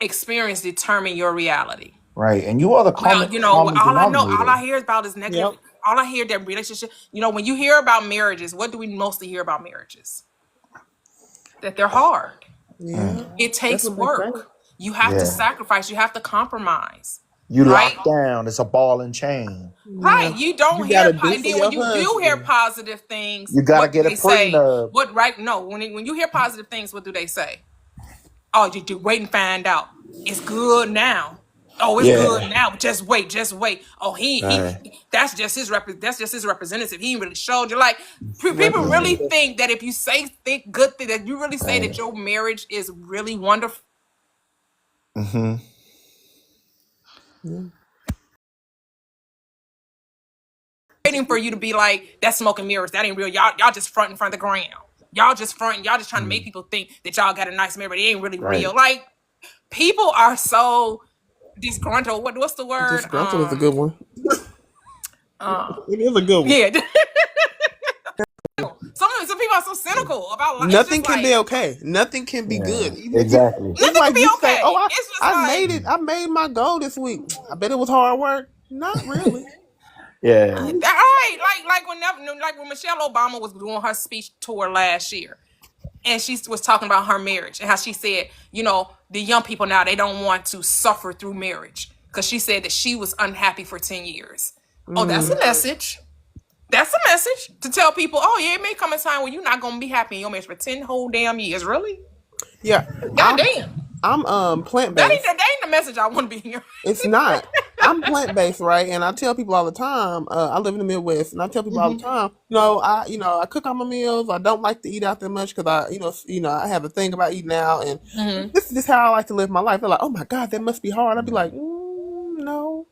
experience determine your reality. Right. And you are the Well, common all denominator. I hear about is negative. Yep. All I hear that relationship. When you hear about marriages, what do we mostly hear about marriages? That they're hard. Mm. Yeah. It That's takes what they say. work. You have to Yeah. sacrifice. You have to compromise. You Right? lock down. It's a ball and chain. Right. Yeah. You don't You hear, gotta do and for then when your you do hear husband. positive things, You gotta what do get a they say? prenup. What? Right? No. When you hear positive things, what do they say? Oh, you wait and find out. It's good now. Oh, it's Yeah. good now. But just wait, just wait. Oh, Right. that's just his that's just his representative. He ain't really showed you. Like people really Representative. think that if you think good thing, that you really say that Right. your marriage is really wonderful. Hmm. Yeah. Waiting for you to be like that smoke and mirrors. That ain't real. Y'all just front in front of the ground. Y'all just front. Y'all just trying to make people think that y'all got a nice marriage. But it ain't really Right. real. Like people are so disgruntled. What's the word? Disgruntled is a good one. It is a good one. Yeah. Some people are so cynical about life. It's Nothing just can like be okay. Nothing can be Yeah. good. Even if you, Exactly. it's nothing can like be you say, okay. "Oh, It's just I like made it. I made my goal this week. I bet it was hard work." Not really. Yeah. all right. Like when Michelle Obama was doing her speech tour last year, and she was talking about her marriage and how she said, the young people now they don't want to suffer through marriage because she said that she was unhappy for 10 years. Oh, that's a Mm, message. That's a message to tell people. Oh yeah, it may come a time where you're not gonna be happy in your marriage for 10 whole damn years. Really? yeah, God I'm damn. plant That ain't based. that ain't the message I want to be hearing. It's not. I'm plant based, right? And I tell people all the time. I live in the Midwest, and I tell people all the time. I cook all my meals. I don't like to eat out that much because I have a thing about eating out, and Mm-hmm. this is just how I like to live my life. They're like, "Oh my God, that must be hard." I'd be like, "No,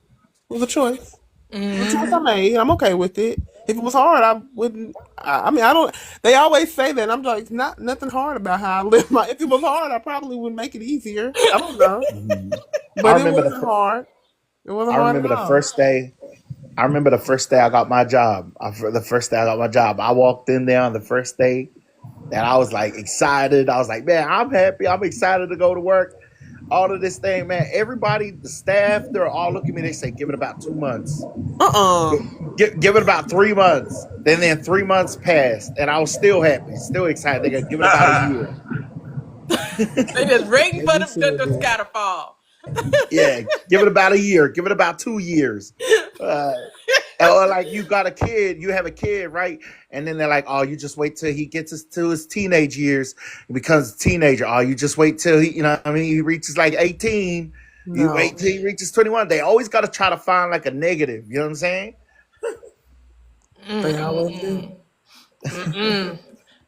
it was a choice. It was a choice I Mm-hmm. made. I'm okay with it. If it was hard, I wouldn't. I mean, I don't. They always say that. And I'm like, not nothing hard about how I live my. If it was hard, I probably would make it easier. I don't know, Mhm. I but it remember the wasn't fir- hard. It wasn't I hard at remember the all. first day. I remember the first day I got my job. The first day I got my job, I walked in there on the first day. And I was like excited. I was like, man, I'm happy. I'm excited to go to work. All of this thing, man. Everybody, the staff, they're all looking at me. They say, give it about 2 months. Uh-uh. Give it about 3 months. Then 3 months passed, and I was still happy, still excited. They got give it about a year. They just waiting And for you said the that. sky to fall. Yeah, give it about a year. Give it about 2 years. Uh, or like you got a kid, you have a kid, right? And then they're like, oh, you just wait till he gets to his teenage years, and becomes a teenager. Oh, you just wait till he, he reaches like 18. You wait No. till he reaches 21. They always got to try to find like a negative. You know what I'm saying? They always do.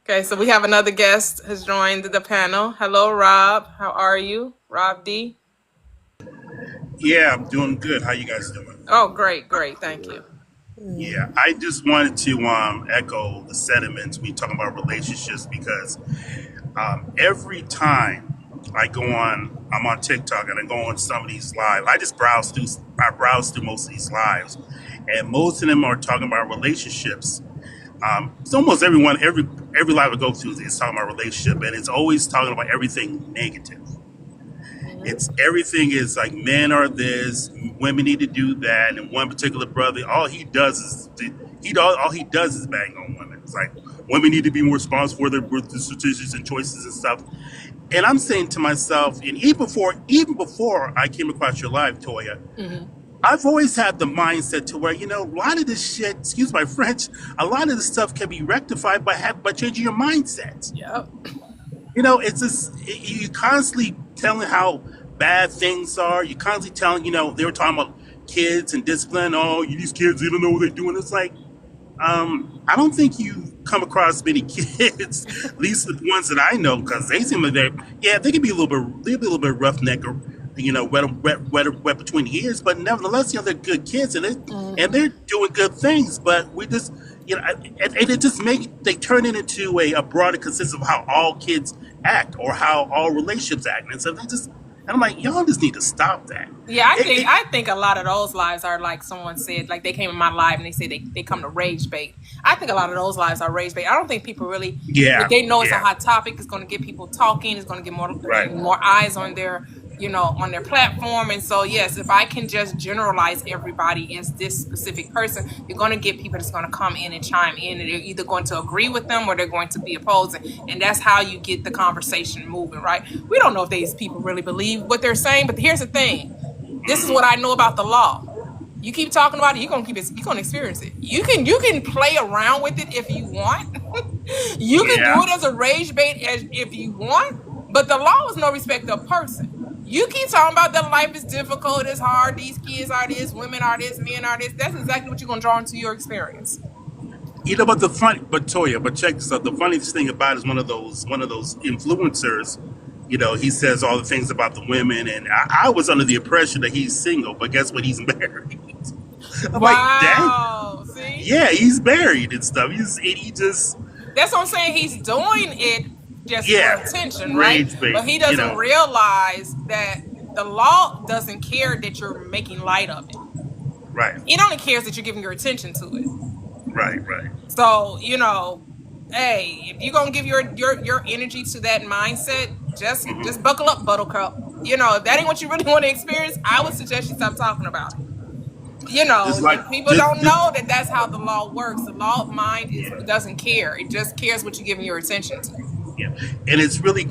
Okay, so we have another guest has joined the panel. Hello, Rob. How are you? Rob D. Yeah, I'm doing good. How you guys doing? Oh, great, great. Thank you. Yeah, I just wanted to echo the sentiments we talking about relationships because every time I'm on TikTok and I go on some of these lives. I browse through most of these lives, and most of them are talking about relationships. It's almost every live I go through is talking about relationship, and it's always talking about everything negative. It's everything is like men are this, women need to do that, and one particular brother, all he does is bang on women. It's like women need to be more responsible for their decisions and choices and stuff. And I'm saying to myself, and even before I came across your live, Toya, I've always had the mindset to where a lot of this shit, excuse my French, a lot of this stuff can be rectified by changing your mindset. Yep. It's just you constantly telling how bad things are. You constantly telling, they were talking about kids and discipline. Oh, these kids, they don't know what they're doing. It's like, I don't think you come across many kids, at least the ones that I know, because they seem like they can be a little bit roughneck or wet between the ears, but nevertheless, they're good kids and they're doing good things. But we just, and it just they turn it into a broader consensus of how all kids act or how all relationships act, and so and I'm like, y'all just need to stop that. Yeah, I think a lot of those lives are like someone said, like they came in my live and they said they come to rage bait. I think a lot of those lives are rage bait. I don't think people really, Yeah, they know it's a yeah. hot topic. It's going to get people talking. It's going to get Right. more eyes on their, on their platform. And so, yes, if I can just generalize everybody as this specific person, you're going to get people that's going to come in and chime in, and they're either going to agree with them or they're going to be opposing. And that's how you get the conversation moving, right? We don't know if these people really believe what they're saying, but here's the thing. This is what I know about the law. You keep talking about it, you're gonna experience it. You can play around with it if you want. You can do it as a rage bait if you want, but the law is no respect of person. You keep talking about that life is difficult, it's hard, these kids are this, women are this, men are this. That's exactly what you're gonna draw into your experience. But Toya, but check this out. The funniest thing about it is one of those influencers. He says all the things about the women, and I was under the impression that he's single, but guess what? He's married. I'm like, dang. See? Yeah, he's married and stuff. He just. That's what I'm saying. He's doing it just for attention, right? Rage bait, But he doesn't realize that the law doesn't care that you're making light of it. Right. It only cares that you're giving your attention to it. Right. So, hey, if you're gonna give your energy to that mindset, just buckle up, buttercup. If that ain't what you really want to experience, I would suggest you stop talking about it. People don't know that that's how the law works. The law of mind doesn't care. It just cares what you're giving your attention to. Yeah, and that's really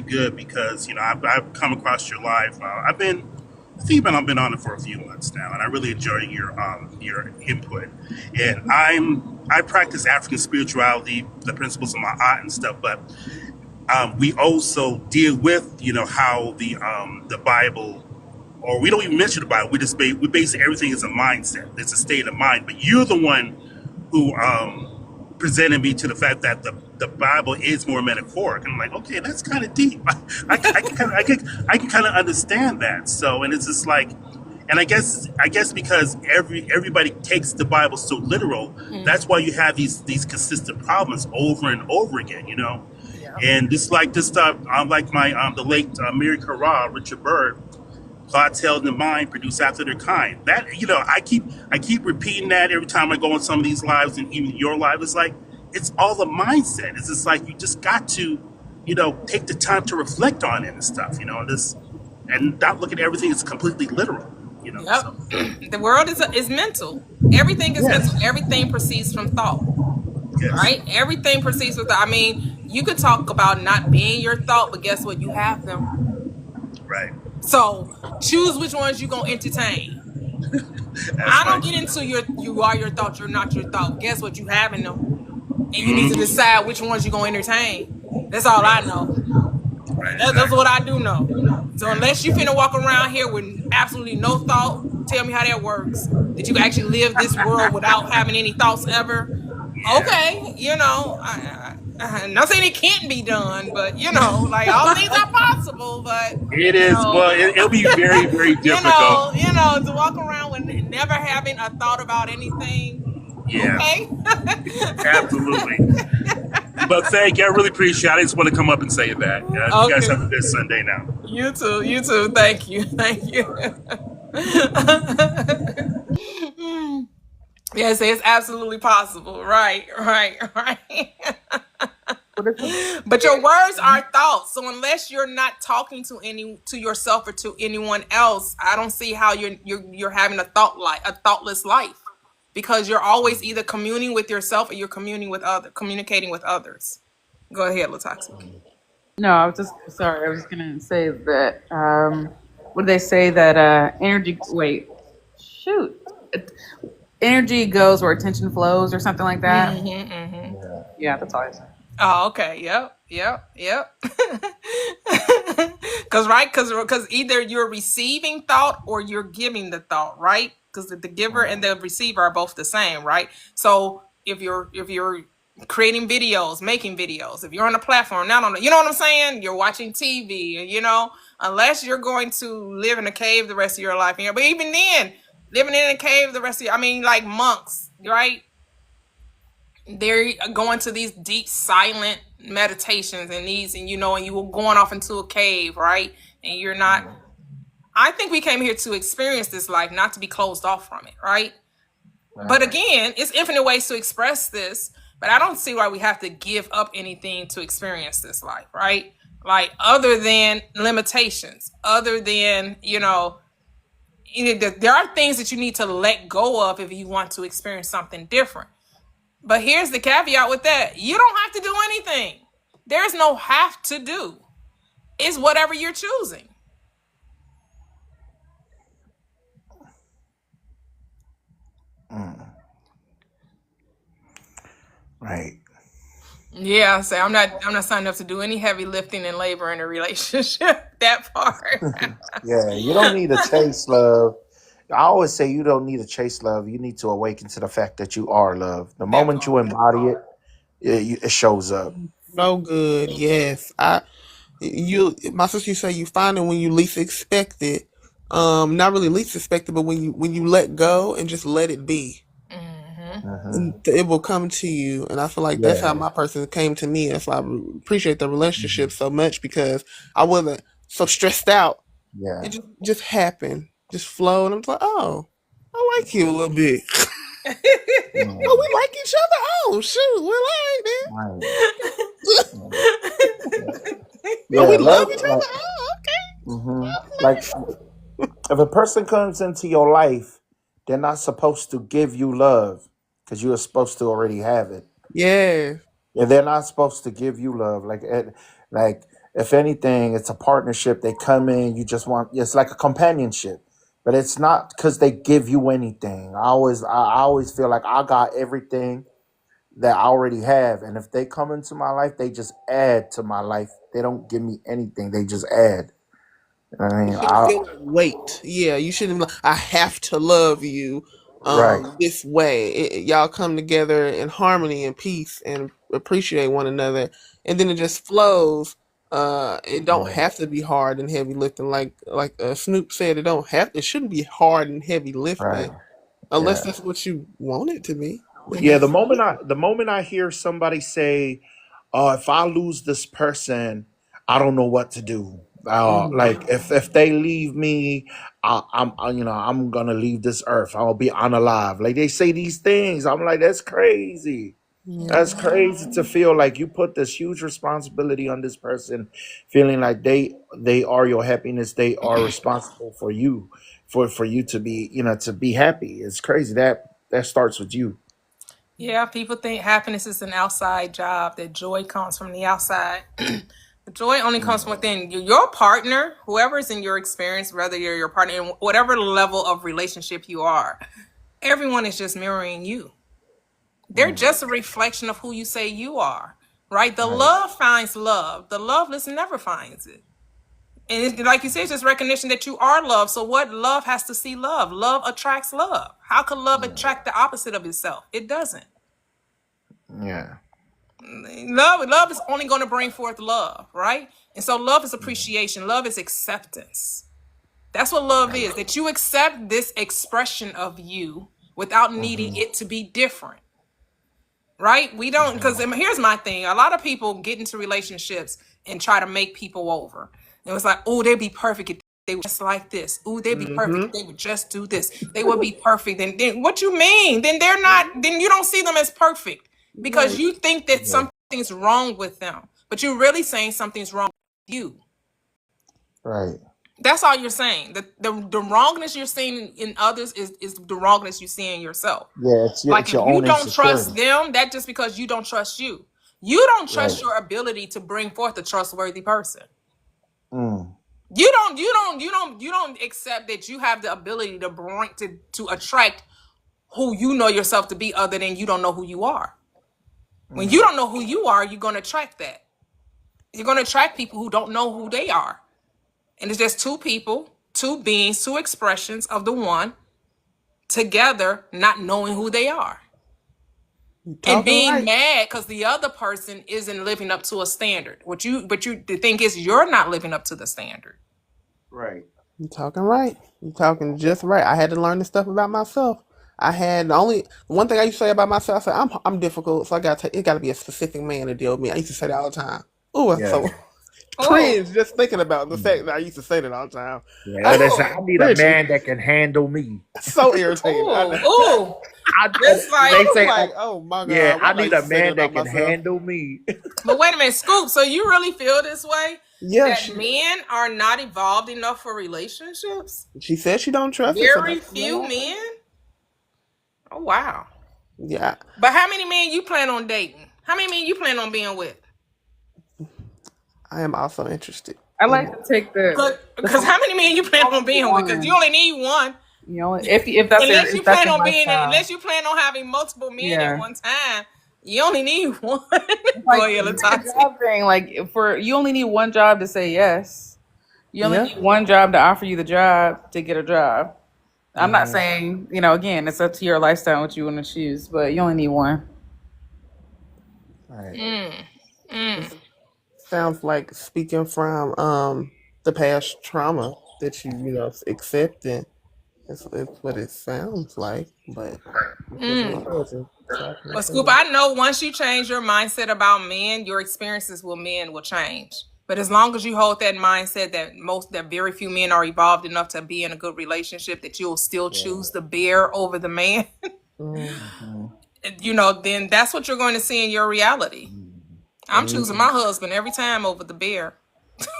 good because I've come across your live. I've been on it for a few months now, and I really enjoy your input. And I practice African spirituality, the principles of my art and stuff, but we also deal with how the Bible, or we don't even mention the Bible. We base everything as a mindset. It's a state of mind. But you're the one who presented me to the fact that the Bible is more metaphoric. And I'm like, okay, that's kind of deep. I can kind of understand that. So, and it's just like, and I guess because everybody takes the Bible so literal, that's why you have these consistent problems over and over again. Yeah. And just like this stuff, like the late Mary Carrara, Richard Byrd, thoughts held in mind produce after their kind. That I keep repeating that every time I go on some of these lives, and even your live. It's like it's all the mindset. It's just like you just got to, take the time to reflect on it and stuff, and not look at everything as completely literal, Yep. So The world is mental. Everything is mental. yes, Everything proceeds from thought. yes, Right? Everything proceeds with thought. I mean, you could talk about not being your thought, but guess what? You have them. right. So choose which ones you're gonna entertain. That's I right. don't get into you are your thought, you're not your thought. Guess what? You having them. And you need to Mm-hmm. decide which ones you're gonna entertain. That's all I Right, know. right, That's what exactly. I do know. So unless you finna walk around here with absolutely no thought, tell me how that works. That you can actually live this world without having any thoughts ever. Yeah, Okay, I'm not saying it can't be done, but like all things are possible. But it you is. know, Well, it'll be very, very difficult. to walk around with never having a thought about anything. Yeah, Okay. absolutely. But thank you. I really appreciate it. I just want to come up and say that. You guys Okay. have a good Sunday now. You too. You too. Thank you. Thank you. Yes, it's absolutely possible. Right. Right. Right. But it's a, But your words are thoughts. So unless you're not talking to yourself or to anyone else, I don't see how you're having a thoughtless life, because you're always either communing with yourself or you're communicating with others. Go ahead, Latoxic. no, I was just sorry. I was just gonna say that. What do they say that energy? Wait, shoot, energy goes where attention flows, or something like that. Yeah, that's all I said. Oh, okay. Yep. Yep. Yep. Because either you're receiving thought or you're giving the thought, right? Because the giver and the receiver are both the same, right? So if you're creating videos, making videos, if you're on a platform, not on, you know what I'm saying? You're watching TV, unless you're going to live in a cave the rest of your life, but even then, living in a cave the rest of your, I mean, like monks, right? They're going to these deep silent meditations and and you were going off into a cave, right? And you're not, I think we came here to experience this life, not to be closed off from it, right? But again, it's infinite ways to express this, but I don't see why we have to give up anything to experience this life, right? Like, other than limitations, other than, there are things that you need to let go of if you want to experience something different. But here's the caveat with that. You don't have to do anything. There's no have to do. It's whatever you're choosing. Right. Yeah, so I'm not signing up to do any heavy lifting and labor in a relationship. That part. Yeah, you don't need to chase love. I always say you don't need to chase love. You need to awaken to the fact that you are love. The That moment part. you embody it, it shows up. So good. Yes. My sister used to say you find it when you least expect it. Not really least expect it, but when you let go and just let it be, Hmm. and it will come to you. And I feel like that's how Yeah. my person came to me. That's why I appreciate the relationship Hmm. so much, because I wasn't so stressed out. Yeah. It just happened, just flowed. And I was like, oh, I like you a little bit. Oh, Mm. we like each other. Oh, shoot, we're like that. Right. Yeah. Oh, Yeah. we love Love. each Like. other. Oh, Like, if a person comes into your life, they're not supposed to give you love because you are supposed to already have it. yeah. Yeah, they're not supposed to give you love. Like, if anything, it's a partnership. They come in, you just want. It's like a companionship, but it's not because they give you anything. I always feel like I got everything that I already have, and if they come into my life, they just add to my life. They don't give me anything. They just add. I You mean, shouldn't feel that weight. Yeah, you shouldn't be like, I have to love you right, this way. Y'all come together in harmony and peace and appreciate one another, and then it just flows. It don't yeah, have to be hard and heavy lifting, like Snoop said. It shouldn't be hard and heavy right, lifting unless yeah. that's what you want it to be. Then Yeah, the that's moment I hear somebody say, "Oh, if I lose this person, I don't know what to do." mm, Like, if they leave me, I'm gonna leave this earth. I'll be unalive. Like, they say these things. I'm like, that's crazy. Yeah. That's crazy to feel like you put this huge responsibility on this person, feeling like they are your happiness. They are responsible for you, for you to be, to be happy. It's crazy that starts with you. Yeah, people think happiness is an outside job, that joy comes from the outside. The joy only comes from within. Your partner, whoever is in your experience, whether you're your partner in whatever level of relationship you are, everyone is just mirroring you. They're just a reflection of who you say you are, right? The Right. love finds love. The loveless never finds it. And it's, like you said, it's just recognition that you are love. So what love has to see love? Love attracts love. How could love attract the opposite of itself? It doesn't. Yeah. Love is only going to bring forth love, right? And so love is appreciation. Love is acceptance. That's what love is. That you accept this expression of you without needing it to be different. Right? We don't, because here's my thing. A lot of people get into relationships and try to make people over. And it's like, oh, they'd be perfect if they were just like this. Oh, they'd be perfect Mm-hmm. if they would just do this. They would be perfect. Then what you mean? Then they're not, then you don't see them as perfect because Right. you think that Yeah. something's wrong with them. But you're really saying something's wrong with you. Right. That's all you're saying. The wrongness you're seeing in others is the wrongness you see in yourself. Yeah. Like It's if your you own don't trust insecurity. them, that's just because you don't trust you. You don't Right. trust your ability to bring forth a trustworthy person. Mm. You don't accept that you have the ability to bring to attract who you know yourself to be, other than you don't know who you are. When you don't know who you are, you're gonna attract that. You're gonna attract people who don't know who they are. And it's just two people, two beings, two expressions of the one together, not knowing who they are. You And talking being right. mad because the other person isn't living up to a standard. The thing is, you're not living up to the standard. Right. You talking right. You talking just right. I had to learn this stuff about myself. I had the only one thing I used to say about myself. I said I'm difficult, so I got to it. Got to be a specific man to deal with me. I used to say that all the time. Oh, it's Yeah. so Oh, cringe just thinking about the fact that I used to say that all the time. Yeah. They say I oh, need a Cringy. man that can handle me. So irritating. I know. oh, oh. I, Just they like, I'm say, like, oh my yeah, god, why I did I need used a to say that man that about can myself? handle me. but wait a minute, Scoop. So you really feel this way? Yeah, That men are not evolved enough for relationships? she said she don't trust it, so Very that's few what men? Oh, wow. yeah. But how many men you plan on dating? How many men you plan on being with? I am also interested I in like to take the Because how many men you plan on being with? Because you one. only need one. You know, if that's your Unless you if that's plan your on being, lifestyle, unless you plan on having multiple men at yeah. one time, you only need one. It's Go like ahead, it's like a Latati. job thing. Like for you only need one job to say yes. You only yeah. need one job to offer you the job to get a job. I'm not Hmm. saying, again, it's up to your lifestyle what you want to choose, but you only need one. Right. This sounds like speaking from the past trauma that you accepting. It's what it sounds like, but it's just encouraging. So I can But Scoop, say I know once you change your mindset about men, your experiences with men will change. But as long as you hold that mindset that very few men are evolved enough to be in a good relationship, that you'll still choose the bear over the man, mm, Mhm. then that's what you're going to see in your reality. I'm choosing my husband every time over the bear.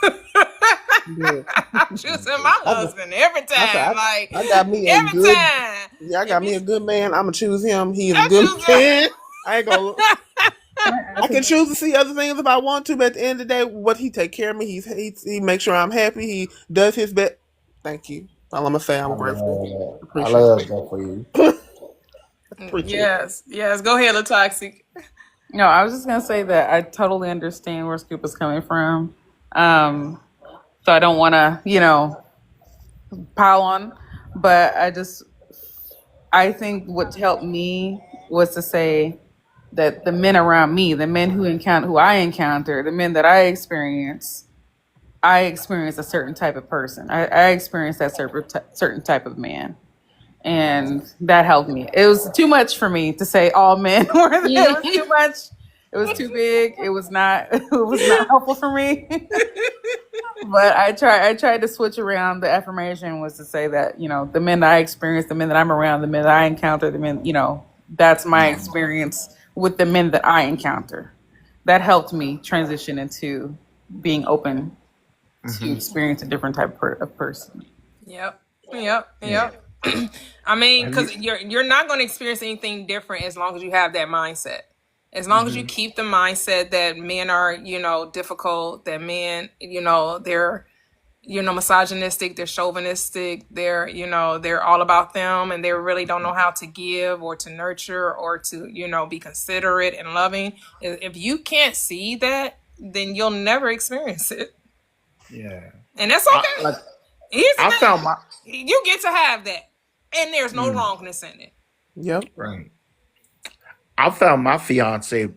yeah. I'm choosing my I, just- husband every I said time. Like I got me a every good time. yeah, I If got me a he's good man. I'm gonna choose him. He is a I'm good choosing man. I ain't gonna. Can I I ask can a choose to see other things if I want to, but at the end of the day, what he take care of me, he makes sure I'm happy. He does his best. Thank you. All I'm gonna say, I I'm grateful. love that. I Appreciate love that for you. appreciate it. yes. Go ahead, Latoxic. No, I was just gonna say that I totally understand where Scoop is coming from. Um, so I don't want to, pile on, but I think what helped me was to say that the men around me, the men who I encounter, the men that I experience a certain type of person. I experience that certain type of man, and that helped me. It was too much for me to say all men were. It was too much. It was too big. It was not. It was not helpful for me. But I tried to switch around. The affirmation was to say that the men that I experience, the men that I'm around, the men that I encounter, the men that's my experience with the men that I encounter. That helped me transition into being open to Hmm. experience a different type of person. Yep. Yep. Yeah. Yep. I mean, Have you? because you're not going to experience anything different as long as you have that mindset. As long as you Hmm. keep the mindset that men are, difficult, that men, they're, misogynistic, they're chauvinistic, they're all about them, and they really don't know how to give or to nurture or to, be considerate and loving. If you can't see that, then you'll never experience it. Yeah. And that's I okay. like. Here's the I found thing. my. You get to have that. And there's no Mm, wrongness in it. Yep. right. I found my fiance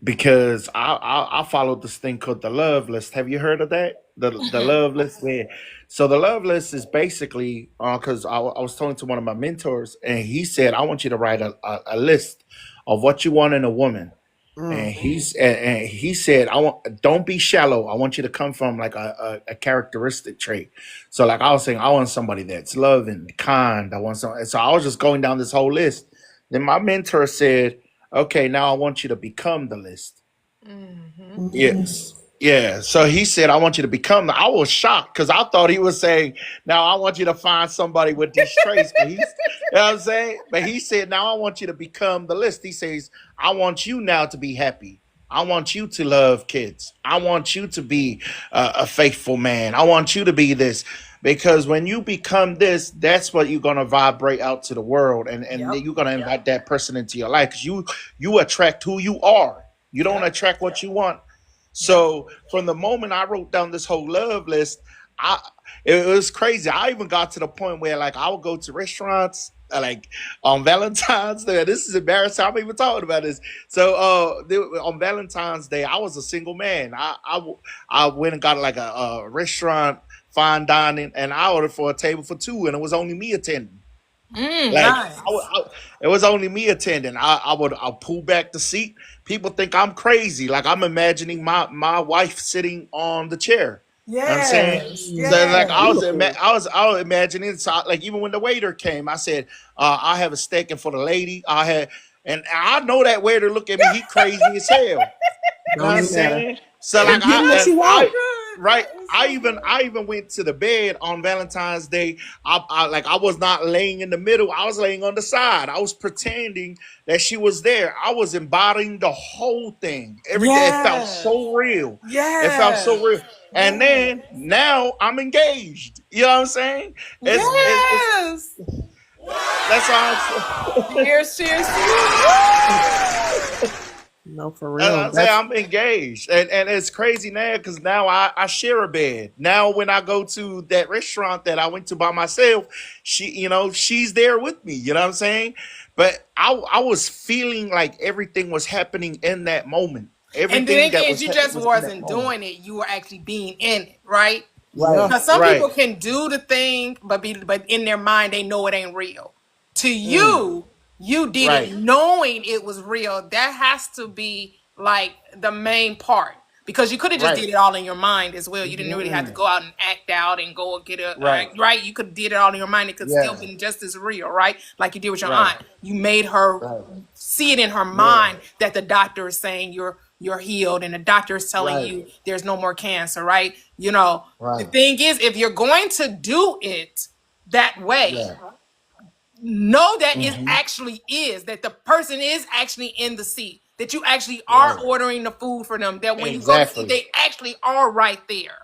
because I followed this thing called the love list. Have you heard of that? The love list. Where, so the love list is basically because I was talking to one of my mentors and he said I want you to write a list of what you want in a woman. Mm. And he said, "I want don't be shallow. I want you to come from like a characteristic trait. So like I was saying, I want somebody that's loving, kind. I want some. So I was just going down this whole list. Then my mentor said, "Okay, now I want you to become the list." Mm-hmm. Mm. Yes. Yeah. So he said, I want you to become. I was shocked because I thought he was saying, now I want you to find somebody with these traits. But he's, you know what I'm saying? But he said, now I want you to become the list. He says, I want you now to be happy. I want you to love kids. I want you to be a faithful man. I want you to be this. Because when you become this, that's what you're gonna vibrate out to the world, and Yep. then you're gonna invite that person into your life because you attract who you are. You don't Yep. attract what you want. Yep. So from the moment I wrote down this whole love list, I it was crazy. I even got to the point where like I would go to restaurants like on Valentine's Day. This is embarrassing. I'm even talking about this. So on Valentine's Day, I was a single man. I went and got like a restaurant fine dining, and I ordered for a table for two, and it was only me attending. Like Nice. it was only me attending. I'll pull back the seat. People think I'm crazy. Like I'm imagining my wife sitting on the chair. You know what I'm saying? Yes. Mm. So like Yes. Beautiful. I was imagining. So like even when the waiter came, I said, I have a steak, and for the lady, I had, and I know that waiter look at me. He crazy as hell. You know what Don't I'm even matter. saying? So You like getting what That's you so I want. good. right. That is so I good. even went to the bed on Valentine's Day. I like I was not laying in the middle. I was laying on the side. I was pretending that she was there. I was embodying the whole thing. Everything. It felt Yes. so real. It felt Yes. so real. And Yes. then now I'm engaged. You know what I'm saying? It's Yes. that's all. Cheers, cheers, cheers. No, for As real. I say, That's I'm engaged, and it's crazy now because now I share a bed. Now when I go to that restaurant that I went to by myself, she's there with me. You know what I'm saying? But I was feeling like everything was happening in that moment. And the Everything thing that is, you just was in that wasn't moment. doing it. You were actually being in it, right? Right, yeah. Because some right, people can do the thing, but in their mind they know it ain't real. To mm, you, you did it right, knowing it was real. That has to be like the main part. Because you could have just right, did it all in your mind as well. You didn't really have to mm, go out and act out and go and get a right, right. You could have did it all in your mind. It could still yeah, been just as real, right? Like you did with your right, aunt. You made her right, see it in her yeah, mind that the doctor is saying you're healed and the doctor is telling right, you there's no more cancer, right? The right, thing is, if you're going to do it that way, yeah, know that it hmm, actually is, that the person is actually in the seat, that you actually are right, ordering the food for them, that when you go to eat, exactly. they actually are right there.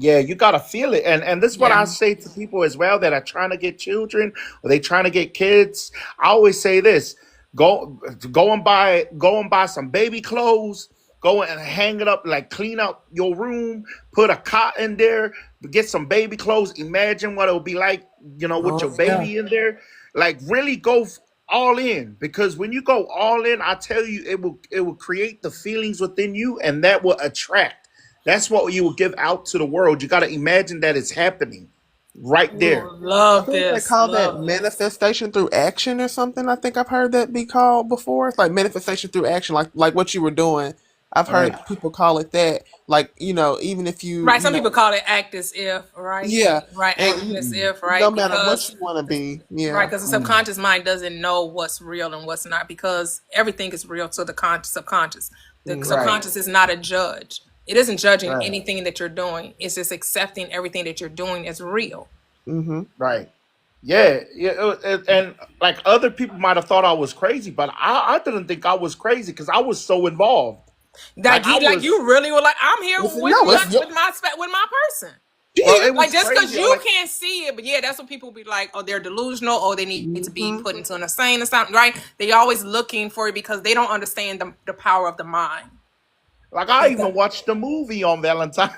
Yeah, you gotta feel it, and this is what Yeah. I say to people as well that are trying to get children or they trying to get kids. I always say this: go, go and buy some baby clothes. Go and hang it up, like clean up your room, put a cot in there, get some baby clothes. Imagine what it would be like, with your Oh yeah. baby in there. Like really go all in because when you go all in, I tell you, it will create the feelings within you, and that will attract. That's what you will give out to the world. You got to imagine that it's happening right there. Ooh, I love think they this. call that Love this. manifestation through action or something. I think I've heard that be called before. It's like manifestation through action, like what you were doing. I've heard Right. people call it that. Like, even if Right. Some people call it act as if, right? yeah, Right. Acting as and Mm. if, no right? matter what Because you want to be, right, yeah. because the Mm. subconscious mind doesn't know what's real and what's not because everything is real to the subconscious. The Hmm. Right. subconscious is not a judge. It isn't judging Right. anything that you're doing. It's just accepting everything that you're doing as real. Hmm. Right. Yeah. Yeah. And like other people might have thought I was crazy, but I didn't think I was crazy because I was so involved. Like I Like was. you really were like, I'm here Listen, with no, it's with my person. Well, it Like was just because crazy. you Like can't see it, but yeah, that's what people be like. Oh, they're delusional. Oh, they need to be hmm put into an insane or something, right? They always looking for it because they don't understand the power of the mind. Like I even watched the movie on Valentine's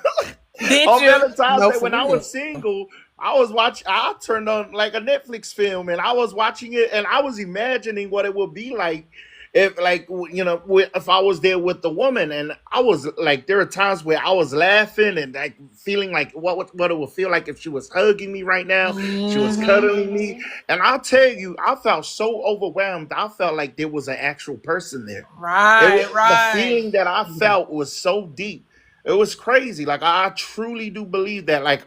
Did on you? Valentine's no, Day for when I real. was single. I was watching. I turned on like a Netflix film, and I was watching it, and I was imagining what it would be like if, like, if I was there with the woman, and I was like, there are times where I was laughing and like feeling like what it would feel like if she was hugging me right now, she was cuddling me, and I'll tell you, I felt so overwhelmed. I felt like there was an actual person there. Right, The right. feeling that I Yeah. felt was so deep. It was crazy. Like I truly do believe that. Like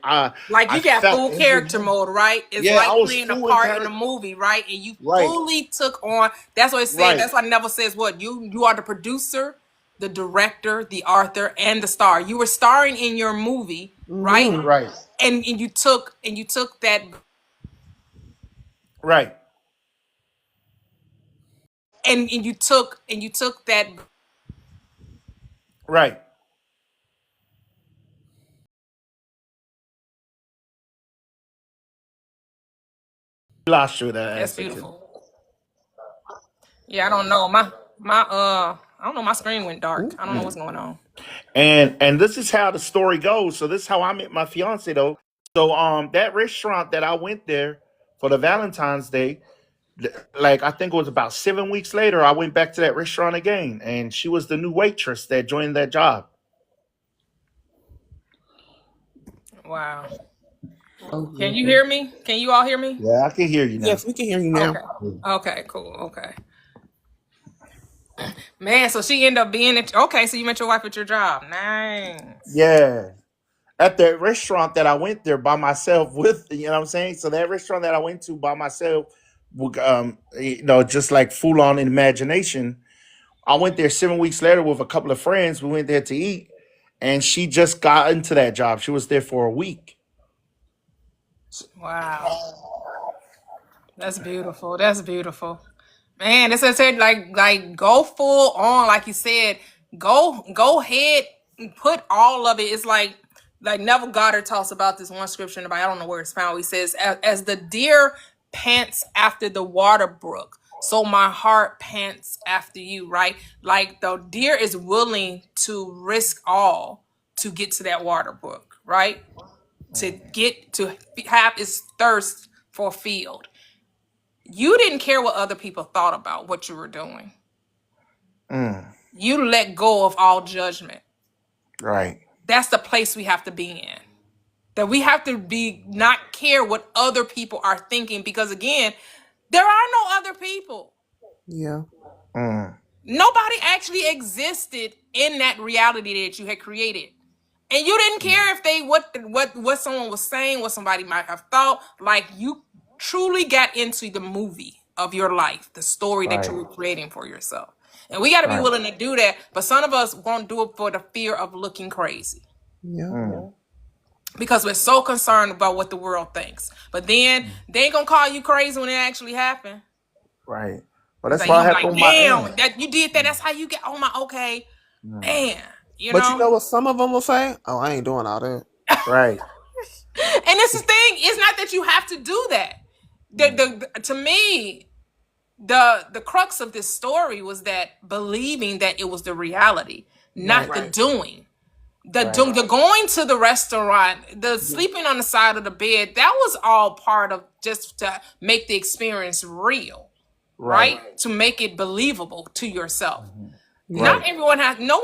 Like I you got felt full every character moment. mode, right? It's Yeah, I like was playing a full in part in a character. movie, right? And you Right, fully took on. That's what it said. right, That's why it never says what you are the producer, the director, the author, and the star. You were starring in your movie, right? Hmm. right, And you took that right, and you took that right. Lost you that that's answer too. beautiful. Yeah, I don't know. I don't know, my screen went dark. I don't know what's going on. And this is how the story goes. So this is how I met my fiance though. So that restaurant that I went there for the Valentine's Day, like I think it was about 7 weeks later, I went back to that restaurant again, and she was the new waitress that joined that job. Wow. So Can you beautiful. hear me? Can you all hear me? Yeah, I can hear you now. Yes, we can hear you now. Okay. Okay, cool. Okay. Man, so she ended up being at okay, so you met your wife at your job. Nice. Yeah. At that restaurant that I went there by myself with, you know what I'm saying? So that restaurant that I went to by myself, just like full on imagination. I went there 7 weeks later with a couple of friends. We went there to eat, and she just got into that job. She was there for a week. Wow. That's beautiful. That's beautiful. Man, that's what I said. Like go full on, like you said. Go ahead and put all of it. It's like Neville Goddard talks about this one scripture in the Bible. I don't know where it's found. He says, as the deer pants after the water brook, so my heart pants after you, right? Like the deer is willing to risk all to get to that water brook, right? To get to have its thirst for a field. You didn't care what other people thought about what you were doing. Mm, You let go of all judgment. right, That's the place we have to be in. That we have to be not care what other people are thinking because again, there are no other people. Yeah. mm, Nobody actually existed in that reality that you had created. And you didn't care if they what someone was saying, what somebody might have thought. Like you truly got into the movie of your life, the story that you right, were creating for yourself. And we got to be right, willing to do that. But some of us won't do it for the fear of looking crazy Yeah. mm, because we're so concerned about what the world thinks. But then they ain't gonna call you crazy when it actually happened. right. But It's that's like why I you be had to like, on my end. damn, that you did that. That's how you get. Oh my, okay, Mm, man. You But you know know. what some of them will say? Oh, I ain't doing all that. right. And this is the thing. It's not that you have to do that. To me, the crux of this story was that believing that it was the reality, not Right. the doing. Right. The going to the restaurant, the Yeah. sleeping on the side of the bed, that was all part of just to make the experience real, Right. right? To make it believable to yourself. Mhm. Yeah. Right.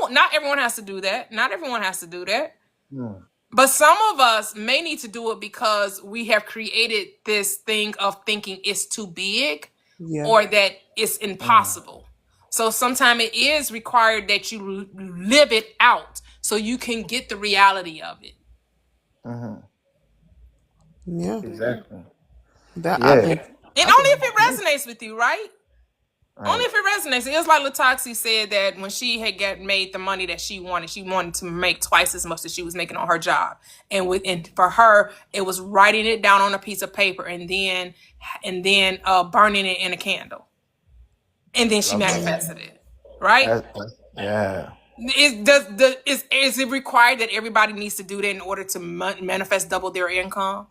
Not everyone has to do that. Not everyone has to do that. Mm, But some of us may need to do it because we have created this thing of thinking it's too big Yeah. or that it's mm, impossible So sometimes it is required that you live it out so you can get the reality of it. Mm-hmm. Yeah. Exactly. That Yeah. And I only think if it resonates with you, right? Only Right. if it resonates. It was like Latoxi said that when she had made the money that she wanted to make twice as much as she was making on her job. And for her, it was writing it down on a piece of paper and then burning it in a candle. And then she Love that. manifested it. Right? Yeah. Is it required that everybody needs to do that in order to manifest double their income?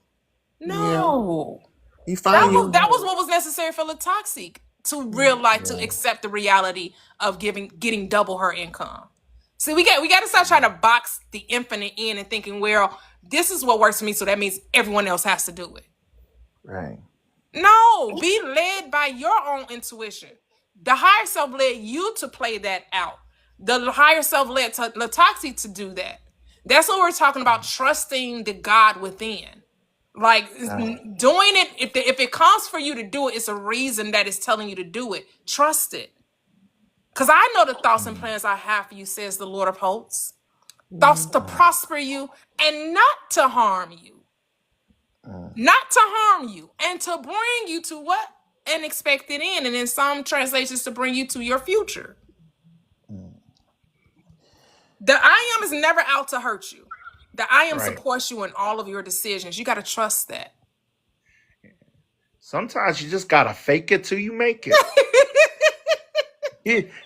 yeah. No. You That find was you. what was necessary for Latoxic to realize, to accept the reality of getting double her income. See, we got to start trying to box the infinite in and thinking, well, this is what works for me, so that means everyone else has to do it. Right. No, be led by your own intuition. The higher self led you to play that out. The higher self led Latoxic to do that. That's what we're talking about, trusting the God within. Like doing it, if it comes for you to do it, it's a reason that it's telling you to do it. Trust it. Because I know the thoughts and plans I have for you, says the Lord of hosts. Thoughts to prosper you and not to harm you. Not to harm you. And to bring you to what? An expected end. And in some translations, to bring you to your future. The I am is never out to hurt you. The I am Right. supports you in all of your decisions. You got to trust that. Sometimes you just gotta fake it till you make it.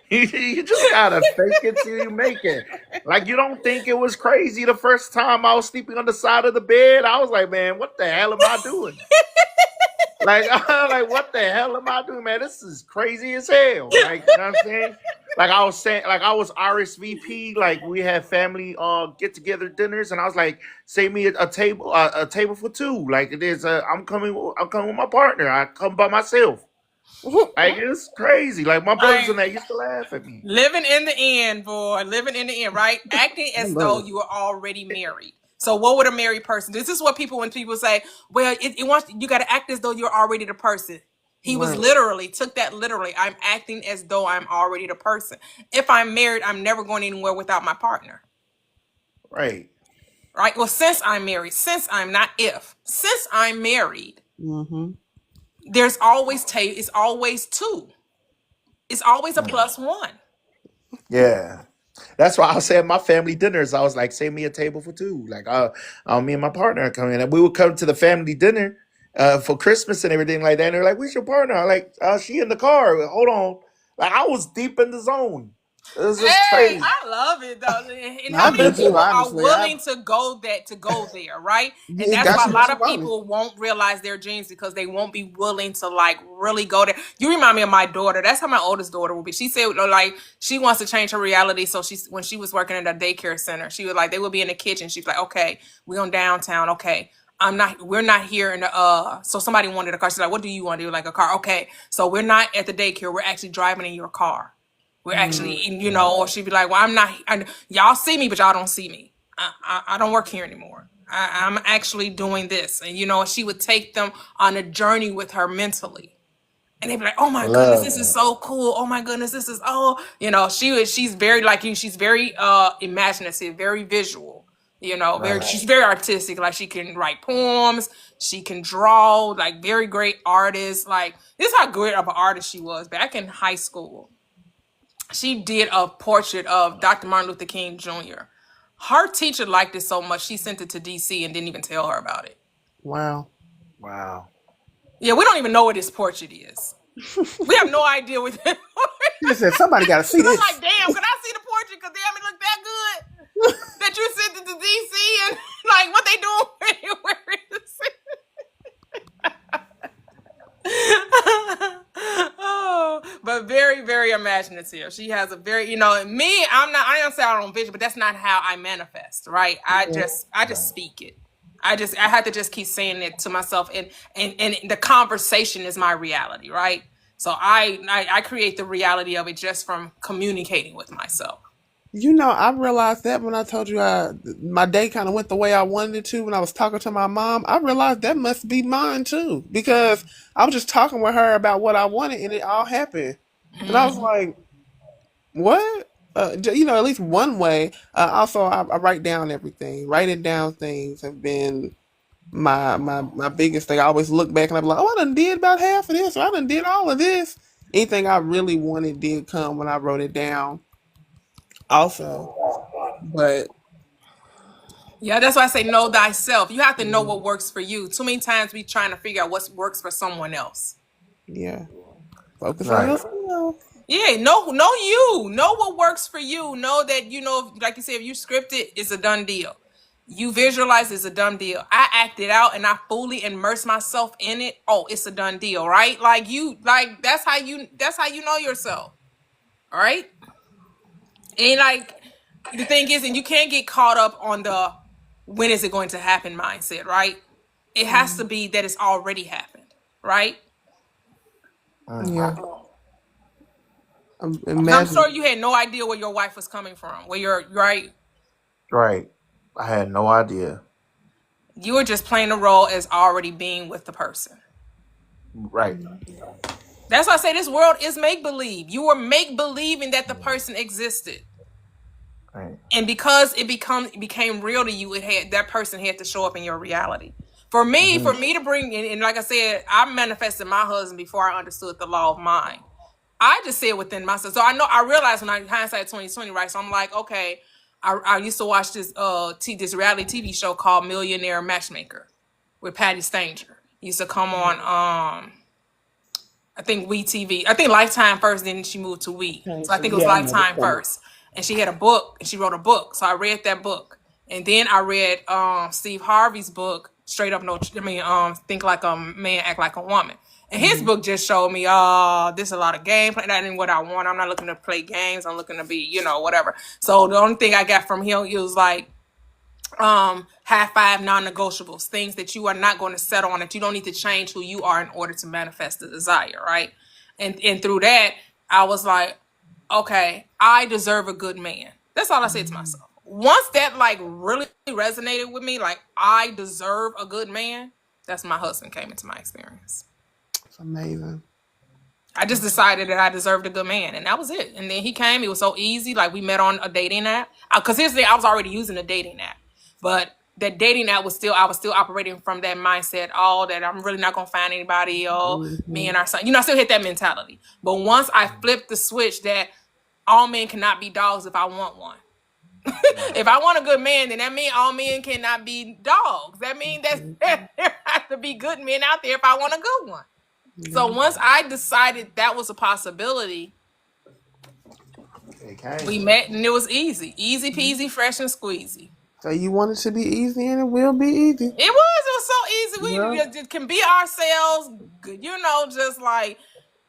You just gotta fake it till you make it. Like you don't think it was crazy the first time I was sleeping on the side of the bed. I was like, man, what the hell am I doing? Like, like what the hell am I doing, man? This is crazy as hell. Like, you know what I'm saying? Like I was saying, like I was RSVP. Like we had family get together dinners, and I was like, save me a table for two. Like it is. I'm coming with my partner. I come by myself. Like it's crazy. Like my brothers I and that used to laugh at me. living in the end, boy. Living in the end, right? Acting I as love though it. you are already married. So what would a married person? This is what when people say, well, it wants you got to act as though you're already the person. He was Right. literally took that literally. I'm acting as though I'm already the person. If I'm married, I'm never going anywhere without my partner. Right. Right? Well, since I'm married, since I'm married, Mm-hmm. there's always it's always two. It's always a plus one. Yeah. That's why I said at my family dinners, I was like, save me a table for two. Like, me and my partner are coming, and we would come to the family dinner for Christmas and everything like that. And they're like, "Where's your partner?" I'm like, she in the car. Hold on. Like, I was deep in the zone. It was just Hey, crazy. I love it though. And how I many do too. people are Honestly, willing to go there, right? And it that's got why a you what lot you of wanted. people won't realize their dreams because they won't be willing to like really go there. You remind me of my daughter. That's how my oldest daughter will be. She said like she wants to change her reality. So when she was working at a daycare center, she was like they would be in the kitchen. She's like, okay, we're on downtown. Okay. We're not here in the so somebody wanted a car. She's like, what do you want to do? Like a car. Okay. So we're not at the daycare. We're actually driving in your car. We're actually, or she'd be like, well, y'all see me, but y'all don't see me. I don't work here anymore. I'm actually doing this. And, she would take them on a journey with her mentally. And they'd be like, oh my goodness, Love this is that. so cool. Oh my goodness, this is, she's very like you. She's very imaginative, very visual, Right. she's very artistic. Like she can write poems. She can draw, like very great artist. Like this is how great of an artist she was back in high school. She did a portrait of Dr. Martin Luther King Jr. Her teacher liked it so much, she sent it to DC and didn't even tell her about it. Wow. Wow. Yeah, we don't even know what this portrait is. We have no idea what it She said somebody got to see I'm this. like, damn, can I see the portrait? Because damn, it look that good that you sent it to DC and like what they doing? Where is it? Oh, but very, very imaginative. She has a very, me, I don't say I don't vision, but that's not how I manifest, right? I just speak it. I had to just keep saying it to myself, and the conversation is my reality, right? So I create the reality of it just from communicating with myself. I realized that when I told you my day kind of went the way I wanted it to when I was talking to my mom. I realized that must be mine too because I was just talking with her about what I wanted and it all happened. And I was like, What? At least one way. Also, I write down everything. Writing down things have been my biggest thing. I always look back and I'm like, oh, I done did about half of this, or I done did all of this. Anything I really wanted did come when I wrote it down. Also, but Yeah, that's why I say know thyself. You have to know what works for you. Too many times we trying to figure out what works for someone else. yeah, focus on Right. yourself. Yeah, know you. Know what works for you. Know that, like you said, if you script it, it's a done deal. You visualize, it's a done deal. I act it out and I fully immerse myself in it. Oh, it's a done deal, right? That's how you know yourself. All right. And like the thing is, and you can't get caught up on the when is it going to happen mindset, right? It has to be that it's already happened, right? Yeah, I'm imagine. sure you had no idea where your wife was coming from, where you're right. Right. I had no idea. You were just playing the role as already being with the person. Right. That's why I say this world is make believe. You were make believing that the person existed. Right. And because it became real to you, that person had to show up in your reality. For me to bring in, and like I said, I manifested my husband before I understood the law of mind. I just said within myself. So I realized when hindsight 2020, right? So I'm like, okay, I used to watch this this reality TV show called Millionaire Matchmaker with Patty Stanger. It used to come on I think WeTV. I think Lifetime first, then she moved to We. Okay, So I so think it was yeah, I know this Lifetime one. first. And she had a book, and she wrote a book. So I read that book. And then I read Steve Harvey's book, Straight Up No, Think Like a Man, Act Like a Woman. And his book just showed me, this is a lot of gameplay. That ain't what I want. I'm not looking to play games. I'm looking to be, whatever. So the only thing I got from him, it was like, high five non-negotiables, things that you are not going to settle on, that you don't need to change who you are in order to manifest the desire, right? And through that, I was like, okay, I deserve a good man. That's all I said to myself. Once that like really resonated with me, like I deserve a good man, that's when my husband came into my experience. It's amazing. I just decided that I deserved a good man, and that was it. And then he came. It was so easy. Like we met on a dating app. Because here's the thing, I was already using a dating app, but that dating app I was still operating from that mindset. All that I'm really not gonna find anybody. Me and our son. I still hit that mentality. But once I flipped the switch that all men cannot be dogs if I want one. If I want a good man, then that means all men cannot be dogs. That means that there has to be good men out there if I want a good one. So once I decided that was a possibility, we met and it was easy. Easy peasy, fresh and squeezy. So you want it to be easy, and it will be easy. It was so easy. Yeah. We just can be ourselves, just like.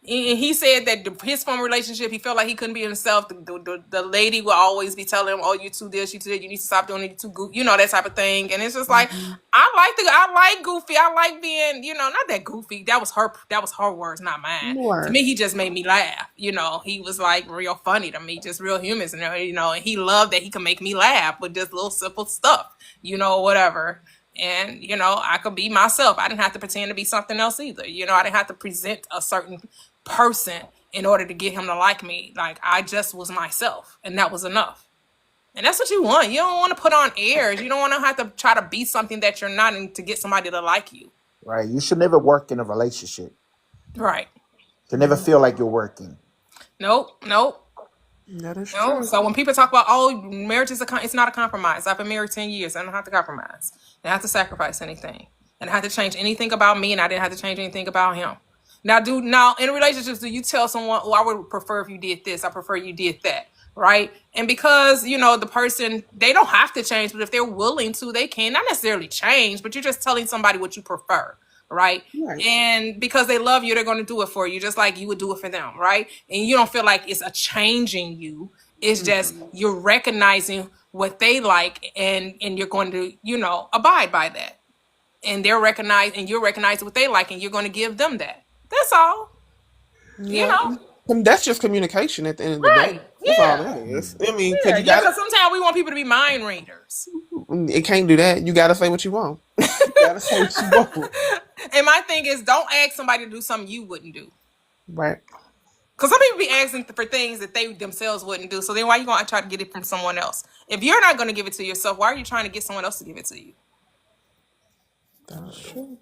And he said that his former relationship, he felt like he couldn't be himself. The lady will always be telling him, "Oh, you too this, you too that. You need to stop doing it. You too goofy," that type of thing. And it's just like I like goofy. I like being, not that goofy. That was her words, not mine. To More. me, he just made me laugh. He was like real funny to me, just real humorous, and and he loved that he could make me laugh with just little simple stuff, whatever. And, I could be myself. I didn't have to pretend to be something else either. I didn't have to present a certain person in order to get him to like me. Like, I just was myself, and that was enough. And that's what you want. You don't want to put on airs. You don't want to have to try to be something that you're not and to get somebody to like you. Right. You should never work in a relationship. Right. You should never feel like you're working. Nope. That is No. true. So when people talk about, marriage is it's not a compromise. I've been married 10 years. I don't have to compromise. I don't have to sacrifice anything. I didn't have to change anything about me, and I didn't have to change anything about him. Now in relationships, do you tell someone, I would prefer if you did this, I prefer you did that, right? And because, the person, they don't have to change, but if they're willing to, they can. Not necessarily change, but you're just telling somebody what you prefer, right? Right. And because they love you, they're going to do it for you, just like you would do it for them, right? And you don't feel like it's a changing you. It's just you're recognizing what they like, and you're going to, abide by that. And you're recognizing what they like, and you're going to give them that. That's all. Yeah. And that's just communication at the end of the Right. day. That's all Yeah. that is. I mean, Yeah, because because sometimes we want people to be mind readers. it can't do that. You got to say what you want. You got to say what you want. And my thing is, don't ask somebody to do something you wouldn't do. Right. Because some people be asking for things that they themselves wouldn't do. So then why you going to try to get it from someone else? If you're not going to give it to yourself, why are you trying to get someone else to give it to you? That's true.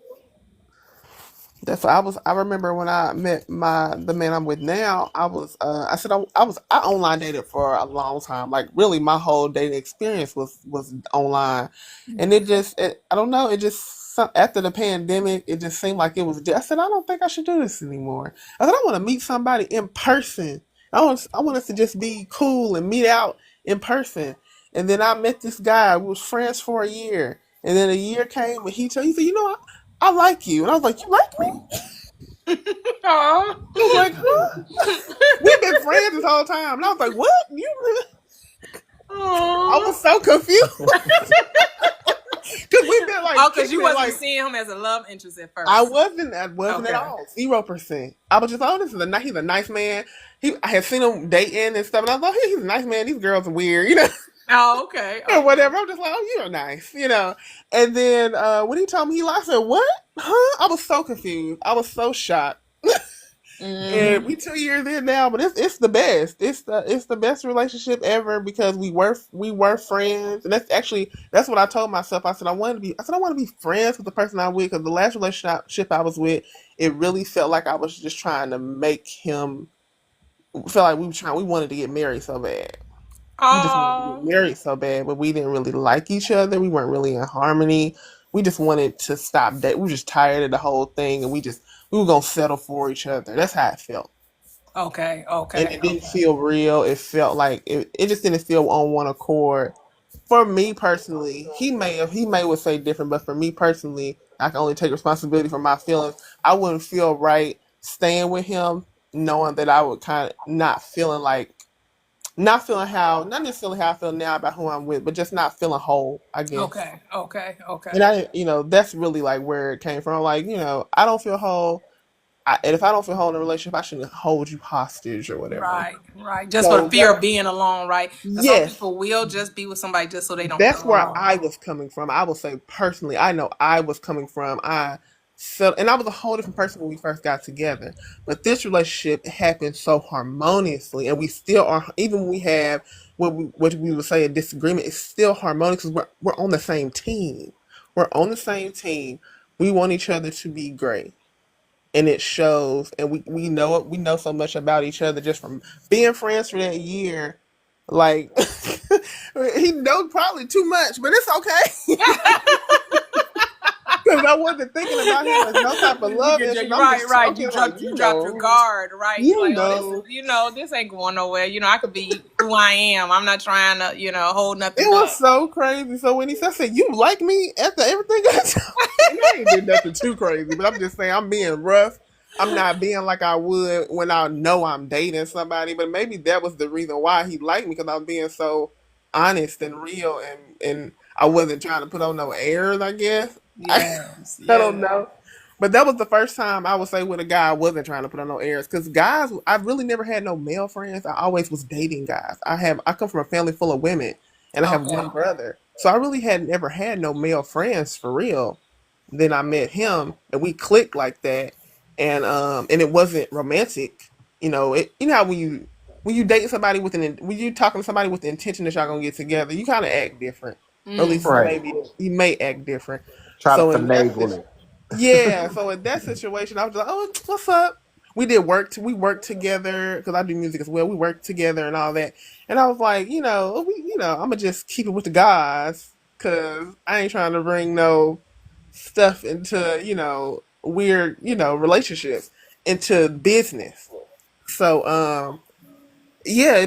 That's what I was. I remember when I met the man I'm with now. I was. I said I online dated for a long time. Like really, my whole dating experience was online, and I don't know. It just after the pandemic, it just seemed like it was. I said I don't think I should do this anymore. I said I want to meet somebody in person. I want us to just be cool and meet out in person. And then I met this guy. We was friends for a year, and then a year came, and he said, I like you. And I was like, you like me? Aw. I was like, huh? We've been friends this whole time. And I was like, what? You really? I Aw. was so confused. Because we've been like Oh, because kicking you it wasn't like seeing him as a love interest at I first. wasn't at Okay. all. 0%. I was just, this is he's a nice man. I had seen him dating and stuff, and I was like, hey, he's a nice man. These girls are weird, Oh, okay. or Okay. whatever. I'm just like, oh, you're nice. And then when he told me he lied, I said, what? Huh? I was so confused. I was so shocked. And we 2 years in now, but it's the best. It's the best relationship ever because we were friends, and that's what I told myself. I want to be friends with the person I'm with because the last relationship I was with, it really felt like I was just trying to make him feel like we wanted to get married so bad. We just wanted to get Oh, married so bad, but we didn't really like each other. We weren't really in harmony. We just wanted to stop that. We were just tired of the whole thing, and we were gonna settle for each other. That's how it felt, okay. and Okay. it didn't feel real. It felt like it just didn't feel on one accord. For me personally, he may would say different, but for me personally, I can only take responsibility for my feelings. I wouldn't feel right staying with him, knowing that I would kind of not feeling not necessarily how I feel now about who I'm with, but just not feeling whole, I guess. Okay. Okay. Okay. And that's really like where it came from. Like, I don't feel whole. And if I don't feel whole in a relationship, I shouldn't hold you hostage or whatever. Right. Right. Just for the So fear of being alone, right? Because some yes, people will just be with somebody just so they don't feel that's where alone. I was coming from. I will say personally, I know I was coming from. And I was a whole different person when we first got together. But this relationship happened so harmoniously, and we still are. Even when we have what we would say a disagreement, it's still harmonious because we're on the same team. We're on the same team. We want each other to be great, and it shows. And we know it. We know so much about each other just from being friends for that year. Like he knows probably too much, but it's okay. Because I wasn't thinking about him as no type of love issue. You're I'm right, just right. talking like, You dropped your guard, right? You you like, oh, this is, know. this ain't going nowhere. I could be who I am. I'm not trying to, hold It nothing was back. so crazy. So when he said, I said, you like me after everything I told you? And I ain't did nothing too crazy, but I'm just saying I'm being rough. I'm not being like I would when I know I'm dating somebody, but maybe that was the reason why he liked me because I was being so honest and real and I wasn't trying to put on no airs, I guess. Yes, I don't yes. know. But that was the first time I would say with a guy I wasn't trying to put on no airs. Because guys, I've really never had no male friends. I always was dating guys. I come from a family full of women and I have Okay. one brother. So I really had never had no male friends for real. Then I met him and we clicked like that. And it wasn't romantic. You know how when you date somebody when you talking to somebody with the intention that y'all gonna get together, you kind of act different. Or at least Right. maybe you may act different. Try to So in that finagle it. yeah, so in that situation, I was like, "Oh, what's up?" We did work. We worked together because I do music as well. We worked together and all that. And I was like, I'm gonna just keep it with the guys because I ain't trying to bring no stuff into weird relationships into business. So yeah,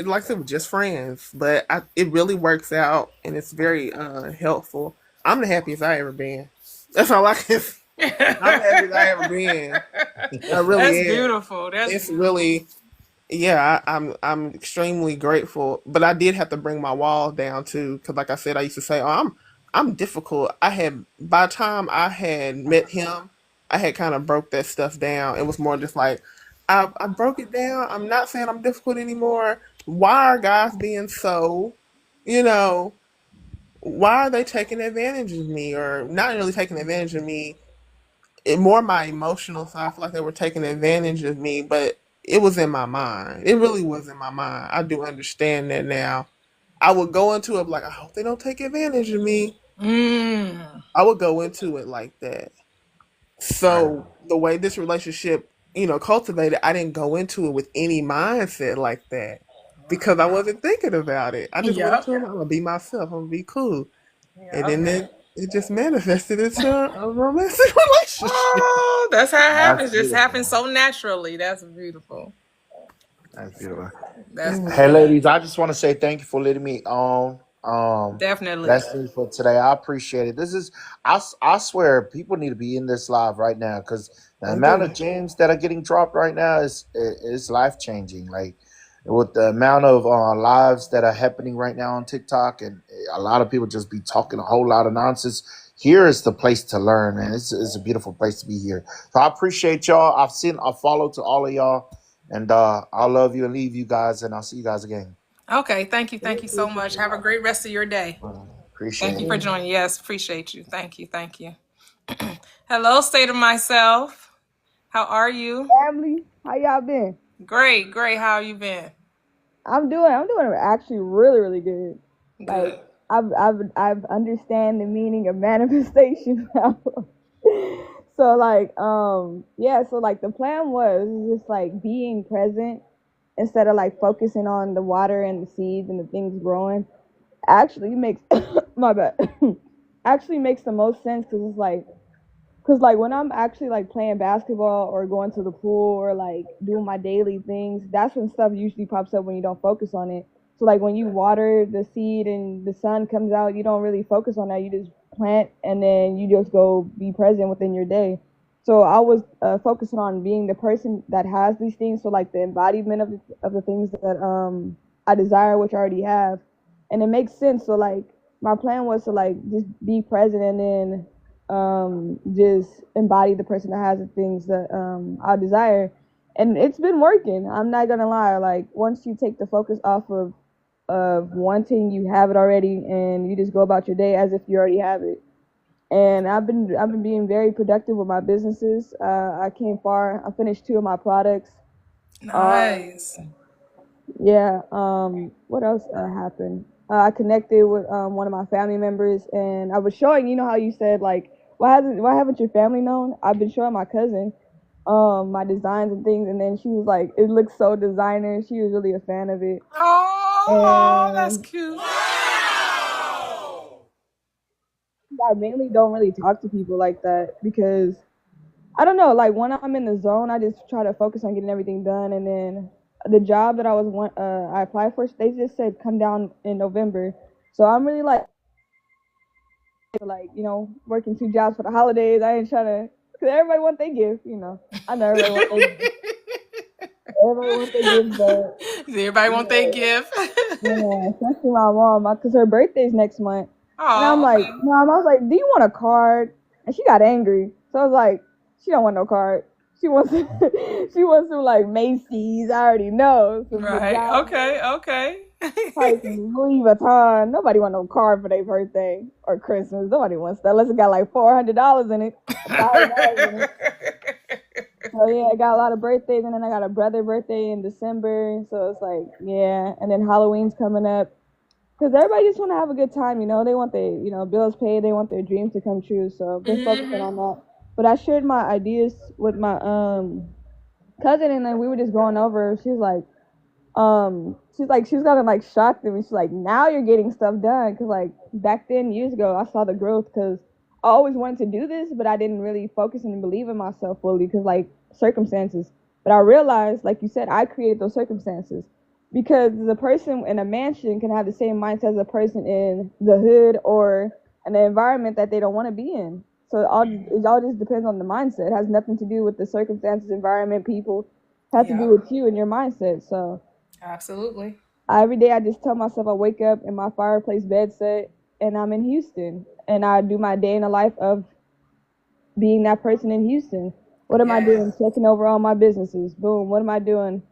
like I said, we're just friends, but it really works out and it's very helpful. I'm the happiest I ever been. That's all I can. I'm the happiest I ever been. I really That's am. beautiful. That's It's beautiful. really, yeah. I'm extremely grateful, but I did have to bring my wall down too, because like I said, I used to say, "Oh, I'm difficult." By the time I had met him, I had kind of broke that stuff down. It was more just like I broke it down. I'm not saying I'm difficult anymore. Why are guys being so, you know, why are they taking advantage of me or not really taking advantage of me? More my emotional side. I feel like they were taking advantage of me, but it was in my mind. It really was in my mind. I do understand that now. I would go into it like, I hope they don't take advantage of me. Mm. I would go into it like that. Right. So the way this relationship, cultivated, I didn't go into it with any mindset like that because I wasn't thinking about it. I just went Yep. into it. I'm gonna be myself. I'm gonna be cool, and Yep. then it just manifested into a romantic relationship. Oh, that's how it That's happens. Just beautiful. happens so naturally. That's beautiful. That's beautiful. That's Hey, beautiful. ladies, I just want to say thank you for letting me on. Definitely. That's it for today. I appreciate it. This is, I swear, people need to be in this live right now because the They amount do. of gems that are getting dropped right now is life changing. Like with the amount of lives that are happening right now on TikTok, and a lot of people just be talking a whole lot of nonsense. Here is the place to learn, man. It's a beautiful place to be here. So I appreciate y'all. I follow to all of y'all. And I love you and leave you guys, and I'll see you guys again. Okay. Thank you. Thank you so much. Have a great rest of your day. Appreciate Thank you it. for joining. Yes, appreciate you. Thank you. Thank you. Hello, state of myself. How are you? Family, how y'all been? Great, great. How you been? I'm doing actually really, really good. Like Good. I've understand the meaning of manifestation now. So like, yeah, so like the plan was just like being present instead of like focusing on the water and the seeds and the things growing. Actually makes my bad. Actually makes the most sense because it's like cause like when I'm actually like playing basketball or going to the pool or like doing my daily things, that's when stuff usually pops up when you don't focus on it. So like when you water the seed and the sun comes out, you don't really focus on that. You just plant and then you just go be present within your day. So I was focusing on being the person that has these things. So like the embodiment of the things that I desire, which I already have, and it makes sense. So like my plan was to like just be present and then just embody the person that has the things that I desire. And it's been working. I'm not gonna lie. Like once you take the focus off of wanting, you have it already, and you just go about your day as if you already have it. And I've been being very productive with my businesses. I came far. I finished 2 of my products. Um, Nice. yeah. What else happened? I connected with one of my family members, and I was showing. You know how you said like, why haven't your family known? I've been showing my cousin my designs and things, and then she was like, it looks so designer. She was really a fan of it, Oh, that's and cute. I mainly don't really talk to people like that because I don't know. Like when I'm in the zone, I just try to focus on getting everything done, and then the job that I applied for, they just said come down in November. So I'm really like working 2 jobs for the holidays. I ain't trying to, cause everybody want their gift. I know everybody want their gift, but Does everybody want their yeah, gift? yeah, especially my mom, cause her birthday's next month, and I'm Oh, like, okay. mom, I was like, do you want a card? And she got angry, so I was like, she don't want no card. She wants she wants some like Macy's. I already know some Right. pajamas, Okay. Okay. probably some Louis Vuitton. Nobody want no card for their birthday or Christmas. Nobody wants that unless it got like $400 in it, $1,000 in it. So yeah, I got a lot of birthdays, and then I got a brother birthday in December. So it's like, yeah, and then Halloween's coming up because everybody just want to have a good time. They want their bills paid. They want their dreams to come true. So I've been focusing Hmm. on that. But I shared my ideas with my cousin, and then we were just going over. She's kind of like shocked at me. She's like, now you're getting stuff done, because like back then years ago I saw the growth, because I always wanted to do this, but I didn't really focus and believe in myself fully because like circumstances. But I realized, like you said, I created those circumstances, because the person in a mansion can have the same mindset as a person in the hood or in an environment that they don't want to be in. So it all just depends on the mindset. It has nothing to do with the circumstances, environment, people. It has to do Yep. with you and your mindset. So Absolutely. every day I just tell myself, I wake up in my fireplace bed set and I'm in Houston, and I do my day in the life of being that person in Houston. What am I doing? Yes. Taking over all my businesses. Boom. What am I doing?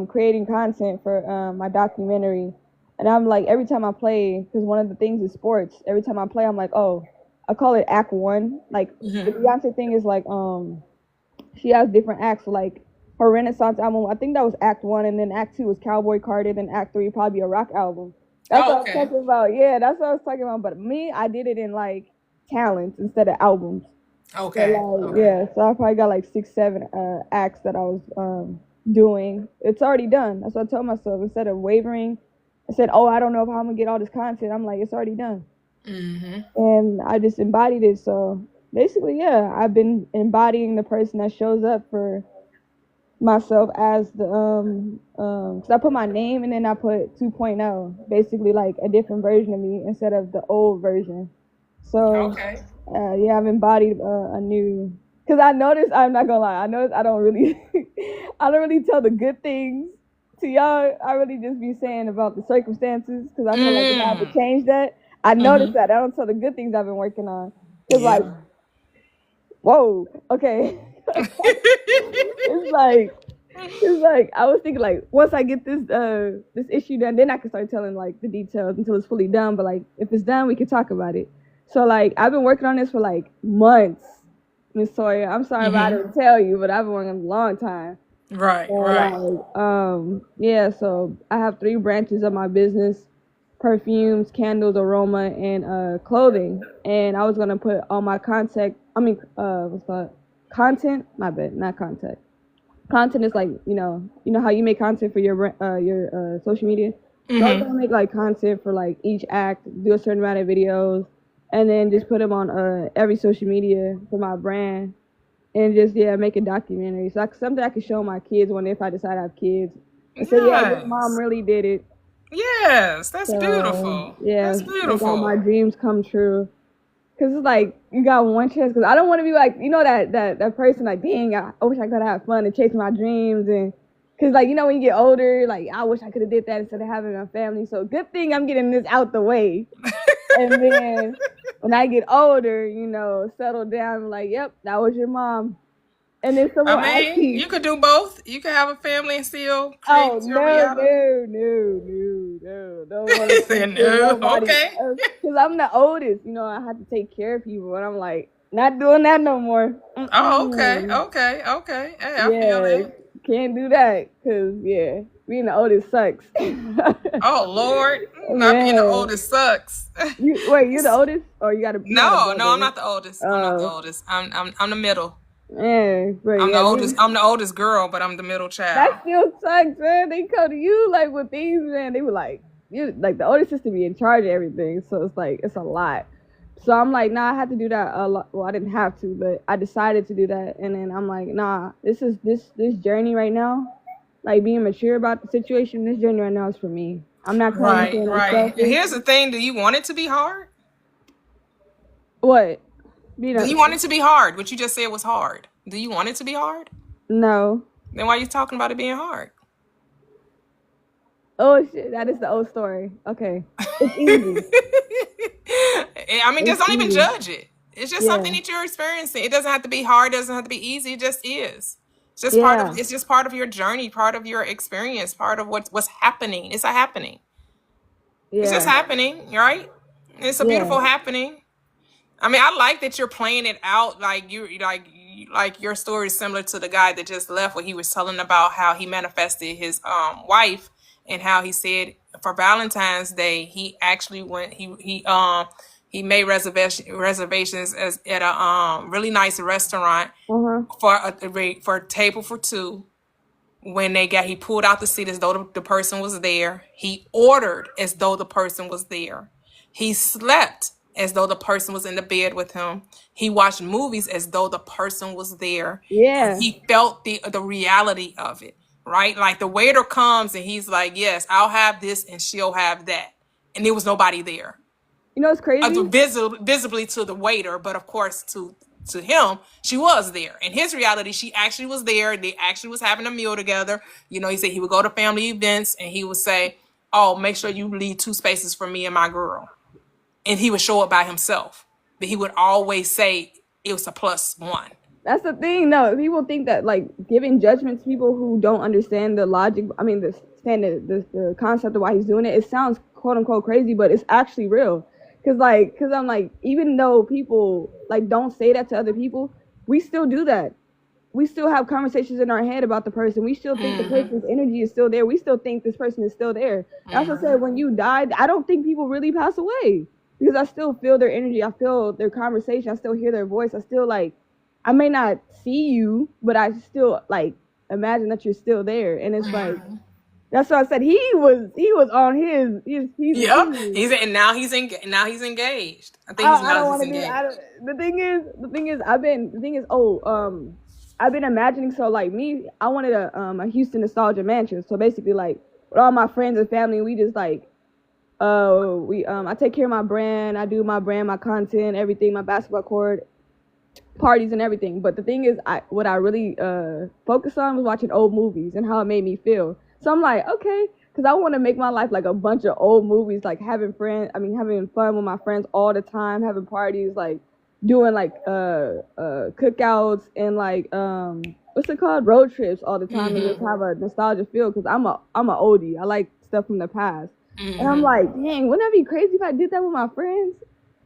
Creating content for my documentary. And I'm like, every time I play, because one of the things is sports. Every time I play, I'm like, oh, I call it Act One. Like the Hmm. Beyonce thing is like, she has different acts. So like her Renaissance album. I think that was Act 1, and then Act 2 was Cowboy Carter, then Act 3 probably a rock album. That's what I was talking about. Yeah, that's what I was talking about. But me, I did it in like talents instead of albums. Okay. So like, yeah, so I probably got like 6, 7 acts that I was doing. It's already done. That's what I told myself. Instead of wavering, I said, "Oh, I don't know if I'm gonna get all this content." I'm like, it's already done. And I just embodied it. So basically, yeah, I've been embodying the person that shows up for myself as the because I put my name and then I put 2.0, basically like a different version of me instead of the old version. So yeah, I've embodied a new, because I noticed, I'm not gonna lie, I noticed I don't really I don't really tell the good things to y'all. I really just be saying about the circumstances, because I feel like if I have to change that, I noticed that I don't tell the good things I've been working on. Because like, whoa, okay. It's like I was thinking like, once I get this issue done, then I can start telling like the details until it's fully done. But like, if it's done, we can talk about it. So like, I've been working on this for like months, Miss Toyia. I'm sorry if I didn't tell you, but I've been working on it a long time. Right. Like, yeah. So I have 3 branches of my business: perfumes, candles, aroma, and clothing. And I was gonna put all my content. What's called content? My bad, not content. Content is like, you know how you make content for your social media. So I was gonna make like content for like each act, do a certain amount of videos, and then just put them on every social media for my brand, and just make a documentary. So something I can show my kids if I decide to have kids, and say, yeah, this mom really did it. Yes, that's beautiful. Yeah, that's beautiful. Make all my dreams come true. Cause it's like, you got one chance. Cause I don't want to be like, that person like, dang, I wish I could have fun and chase my dreams. And cause like, when you get older, like, I wish I could have did that instead of having a family. So good thing I'm getting this out the way. And then when I get older, settle down, like, yep, that was your mom. And then someone asks me, you could do both. You could have a family and still create your reality. No. No. Okay. Because I'm the oldest, I have to take care of people, and I'm like, not doing that no more. Oh, okay. Hey, I feel that. Can't do that, because being the oldest sucks. Oh Lord, not being the oldest sucks. You're the oldest, or you got to? No, I'm not the oldest. I'm not the oldest. I'm the middle. Yeah, I'm the oldest. I'm the oldest girl, but I'm the middle child. That still sucks, man. They come to you like with things, man. They were like, you like the oldest sister be in charge of everything, so it's like it's a lot. So I'm like, nah, I had to do that a lot. Well, I didn't have to, but I decided to do that, and then I'm like, nah, this journey right now, like being mature about the situation. This journey right now is for me. I'm not right. And here's the thing: do you want it to be hard? What? Do you want it to be hard? What you just said was hard. Do you want it to be hard? No. Then why are you talking about it being hard? Oh shit, that is the old story. Okay. It's easy. Just don't even judge it. It's just something that you're experiencing. It doesn't have to be hard, it doesn't have to be easy, it just is. It's just part of your journey, part of your experience, part of what's happening. It's a happening. It's just happening, right? It's a beautiful happening. I mean, I like that you're playing it out like your story is similar to the guy that just left, where he was telling about how he manifested his wife, and how he said for Valentine's Day he actually went he made reservations at a really nice restaurant for a table for 2. When he pulled out the seat as though the person was there. He ordered as though the person was there. He slept as though the person was in the bed with him. He watched movies as though the person was there. Yeah. And he felt the reality of it, right? Like the waiter comes and he's like, yes, I'll have this and she'll have that. And there was nobody there. You know what's crazy? Visibly to the waiter, but of course to him, she was there. In his reality, she actually was there. They actually was having a meal together. He said he would go to family events and he would say, oh, make sure you leave 2 spaces for me and my girl. And he would show up by himself. But he would always say it was a +1. That's the thing. No, people think that like giving judgments to people who don't understand the logic. I mean, the concept of why he's doing it. It sounds quote unquote crazy, but it's actually real. Cause I'm like, even though people like don't say that to other people, we still do that. we still have conversations in our head about the person. We still think the person's energy is still there. We still think this person is still there. That's what I said, when you died, I don't think people really pass away, because I still feel their energy. I feel their conversation. I still hear their voice. I still like, I may not see you, but I still like imagine that you're still there. And it's like, that's why I said he was on his Yep. Now he's engaged. I think I don't he's want to do. engaged. The thing is, I've been imagining. So like me, I wanted a Houston nostalgia mansion. So basically, like with all my friends and family, we just like, I take care of my brand. I do my brand, my content, everything, my basketball court, parties and everything. But the thing is, what I really focused on was watching old movies and how it made me feel. So I'm like, okay, because I want to make my life like a bunch of old movies, like having fun with my friends all the time, having parties, like doing like cookouts and like what's it called, road trips all the time, and just have a nostalgia feel. Because I'm a oldie. I like stuff from the past, and I'm like, dang, wouldn't that be crazy if I did that with my friends?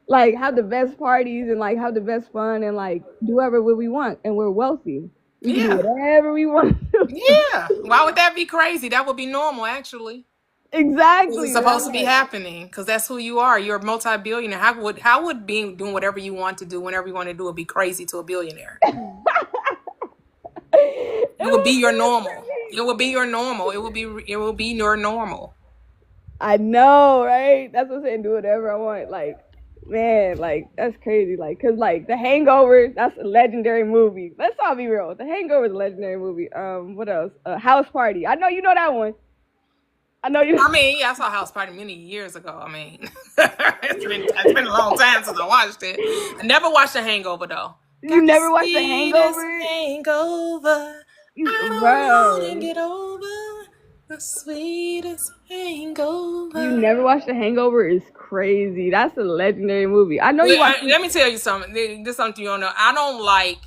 Like have the best parties and like have the best fun and like do whatever we want, and we're wealthy. We can do whatever we want. Yeah. Why would that be crazy? That would be normal, actually. Exactly. It's supposed to be happening because that's who you are. You're a multi-billionaire. How would being doing whatever you want to do whenever you want to do it be crazy to a billionaire? It would be your normal. It would be your normal. It will be your normal. I know, right? That's what I'm saying. Do whatever I want. Like, man, like that's crazy. Like, cause like The Hangover, that's a legendary movie. Let's all be real. The Hangover is a legendary movie. What else? House Party. I know you know that one. I know you. I mean, yeah, I saw House Party many years ago. I mean, it's been a long time since I watched it. I never watched The Hangover though. You never watched The Hangover? Hangover. I don't wanna get over the sweetest hangover. You never watched The Hangover? Is crazy. That's a legendary movie. I know you watched. Let me tell you something. This is something you don't know. I don't like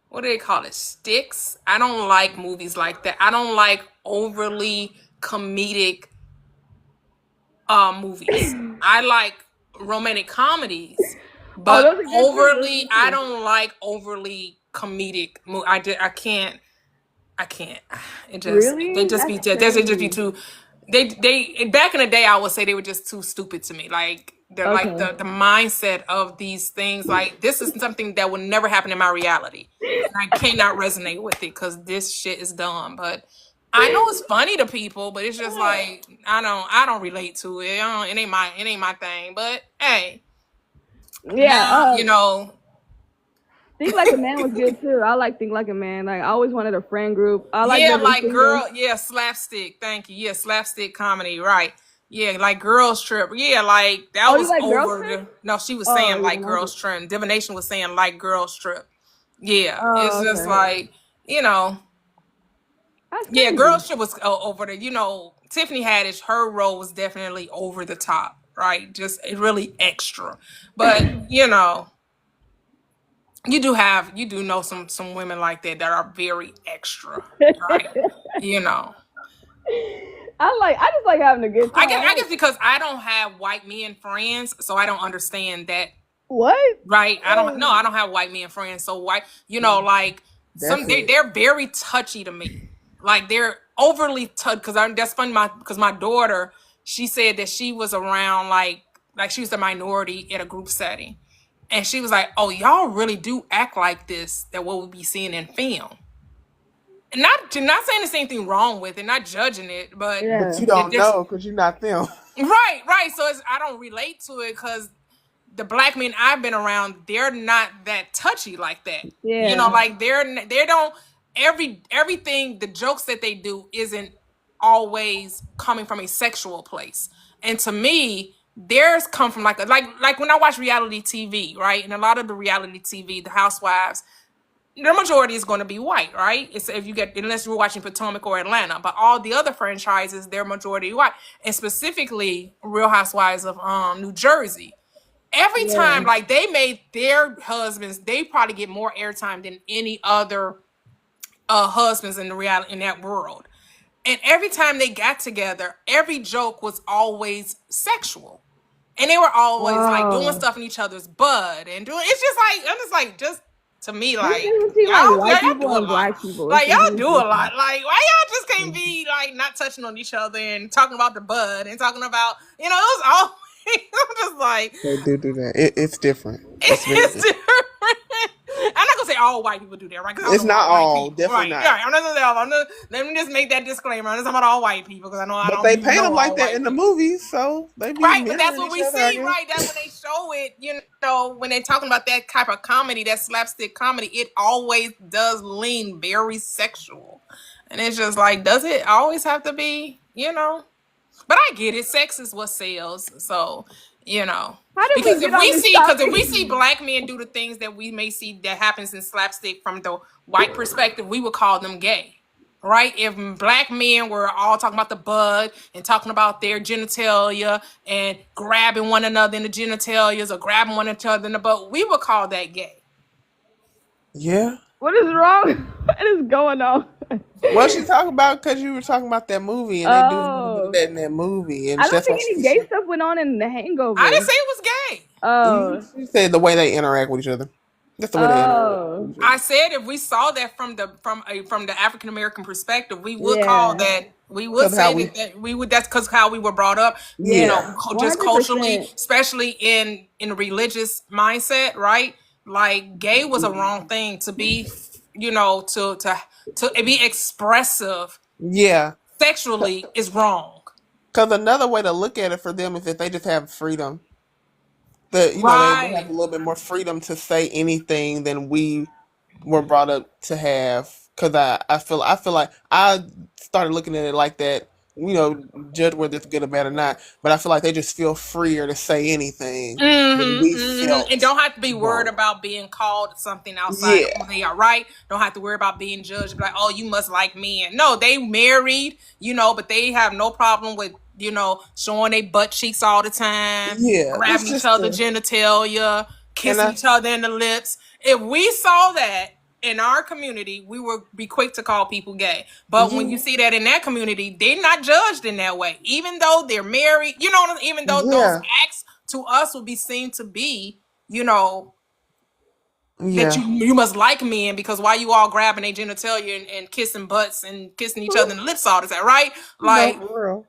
what do they call it? Sticks. I don't like movies like that. I don't like overly comedic movies. I like romantic comedies, but overly. I don't like overly comedic. I can't. It just Really? they just be too. They back in the day, I would say they were just too stupid to me. Like they're like the mindset of these things. Like this is something that would never happen in my reality, and I cannot resonate with it because this shit is dumb. But I know it's funny to people, but it's just like I don't relate to it. It ain't my thing. But hey, you know. Think Like a Man was good too. I like Think Like a Man. Like I always wanted a friend group. I like slapstick. Thank you. Yeah, slapstick comedy. Right. Yeah, like Girls Trip. Yeah, like that was like over. No, she was saying like Girls Trip. Divination was saying like Girls Trip. Yeah, it's just like yeah, Girls Trip was over the. Tiffany Haddish. Her role was definitely over the top. Right, just really extra. But you do know some women like that are very extra, right? I just like having a good time. I guess because I don't have white men friends, so I don't understand that. What? Right? I don't have white men friends, so like they're very touchy to me. Like they're overly touchy that's funny. Because my daughter, she said that she was around like she was a minority in a group setting. And she was like, "Oh, y'all really do act like this, that what we be seeing in film." And not saying there's anything wrong with it, not judging it, but you don't know because you're not them. Right. So I don't relate to it because the black men I've been around, they're not that touchy like that. Yeah. Like they don't everything. The jokes that they do isn't always coming from a sexual place, and to me. Theirs come from like when I watch reality TV, right? And a lot of the reality TV, the housewives, the majority is going to be white, right? It's unless you're watching Potomac or Atlanta, but all the other franchises, they're majority white, and specifically Real Housewives of New Jersey. Every time, like they made their husbands, they probably get more airtime than any other husbands in that world. And every time they got together, every joke was always sexual. And they were always like doing stuff in each other's butt and doing. It's just like I'm just like just to me, This like difference between like white y'all do people a and lot. black people is Like y'all completely do a lot. different. Like why y'all just can't be like not touching on each other and talking about the bud and talking about it was all. I'm just like They do that. It's different. It's very it's different. different. I'm not gonna say all white people do that, right? Because I It's don't know not all white all, people, definitely right? not. Yeah, I'm not gonna say all. Let me just make that disclaimer. I'm not talking about all white people because I know I But they don't paint know them like all that white in the people. movies, so they be Right, but that's mirroring what each we other, I see, guess. right? That when they show it, when they're talking about that type of comedy, that slapstick comedy, it always does lean very sexual. And it's just like, does it always have to be, But I get it. Sex is what sells. So, you know. How did we Because get on this if topic? we see black men do the things that we may see that happens in slapstick from the white perspective, we would call them gay. Right? If black men were all talking about the bud and talking about their genitalia and grabbing one another in the genitalias or grabbing one another in the butt, we would call that gay. Yeah. What is wrong? What is going on? Well, she talking about because you were talking about that movie, and they do a little bit of Oh, that in that movie, and I don't that's why think she any gay said, stuff went on in The I didn't Hangover. say it was gay. Oh, she said the way they interact with each other. That's the way they interact oh, with each I other. said if we saw that from the African American perspective, we would call yeah, that we would Because how say we, that we would that's because how we were brought up, yeah, yeah, just culturally, 100%. especially in a religious mindset, right? Like gay was a wrong thing to be, to be expressive yeah. sexually is wrong. Because another way to look at it for them is that they just have freedom. They have Right. a little bit more freedom to say anything than we were brought up to have. Because I feel like I started looking at it like that. Judge whether it's good or bad or not. But I feel like they just feel freer to say anything than we And felt don't have to be worried growing up. about being called something outside of who Yeah, they are, right? Don't have to worry about being judged, like, oh, you must like men. No, they married, but they have no problem with, showing their butt cheeks all the time, yeah. grabbing It's each just other the genitalia, and kissing I each other in the lips. If we saw that in our community, we would be quick to call people gay. But when you yeah, see that in that community, they're not judged in that way. Even though they're married, even though those yeah, acts to us will be seen to be, you know, that yeah. you must like men because why you all grabbing their genitalia and kissing butts and kissing each other in the lips all the time, right? Like, For real.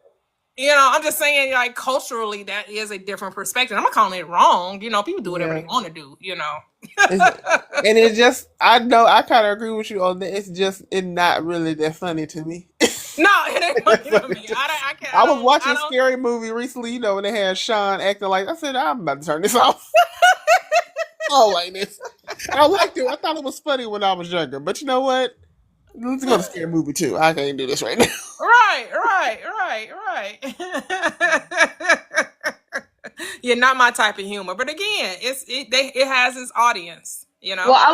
I'm just saying, like, culturally, that is a different perspective. I'm not calling it wrong. People do whatever Yeah. they want to do. And it just, I know, I kind of agree with you on that. It's just, it's not really that funny to me. No, it ain't funny to me. I was I watching a don't. scary movie recently, when they had Sean acting like, I said, I'm about to turn this off. I don't like this. I liked it. I thought it was funny when I was younger. But you know what? Let's go to scary movie too. I can't do this right now. Right. You're not my type of humor, but again, it has its audience. Well, I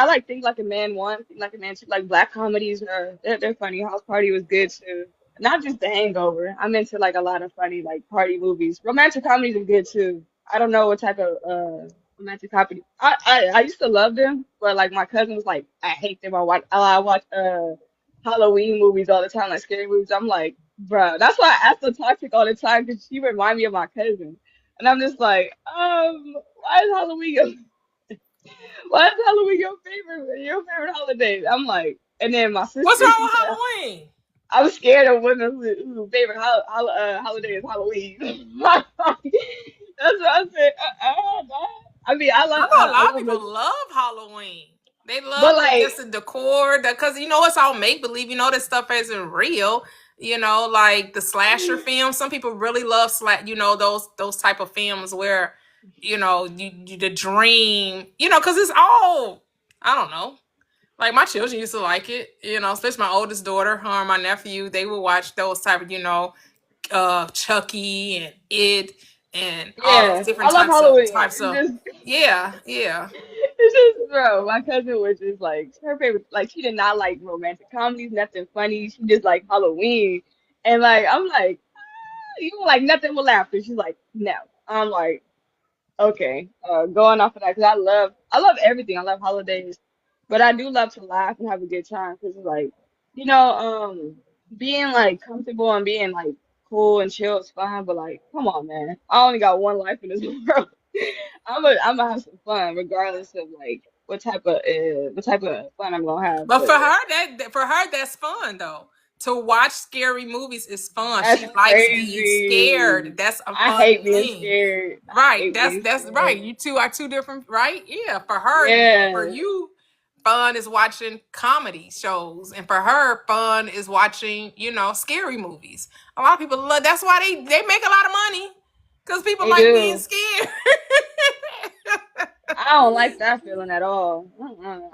like Think Like a Man one, Think Like a Man two, like black comedies are they're funny. House Party was good too. Not just The Hangover. I'm into like a lot of funny like party movies. Romantic comedies are good too. I don't know what type of romantic comedy. I used to love them, but like my cousin was like, I hate them. I watch Halloween movies all the time, like scary movies. I'm like, bruh, that's why I ask the toxic all the time because she remind me of my cousin, and I'm just like, why is Halloween? Why is Halloween your favorite holiday? I'm like, and then my What's sister, wrong she with said, Halloween? I'm scared of women who favorite holiday is Halloween. That's what I said. Nah. I mean, I know a I lot of love people it, love Halloween. They but love like, the decor, because it's all make believe. This stuff isn't real. Like the slasher films. Some people really love those type of films where the dream. Because it's all, I don't know. Like my children used to like it. Especially my oldest daughter, her and my nephew. They would watch those type of Chucky and It and all those yeah, different I love types of Halloween. types It's of just, yeah, yeah. it's just, bro. My cousin was just like her favorite. Like, she did not like romantic comedies, nothing funny. She just like Halloween, and like I'm like, you don't like nothing with laughter. She's like, no. I'm like, okay, going off of that, because I love everything. I love holidays, but I do love to laugh and have a good time because it's like, you know, being like comfortable and being like cool and chill is fine, but like, come on, man, I only got one life in this world. I'm gonna have some fun regardless of like. what type of fun I'm gonna have. But But for her that's fun though. To watch scary movies is fun. that's She likes being crazy. scared. That's a I fun hate being thing. scared. I Right. hate being That's right. scared. You two are two different, right? Yeah. For her, for Yeah, you, fun is watching comedy shows. And for her, fun is watching, scary movies. A lot of people love that's why they make a lot of money. Because people they like being do. scared. I don't like that feeling at all.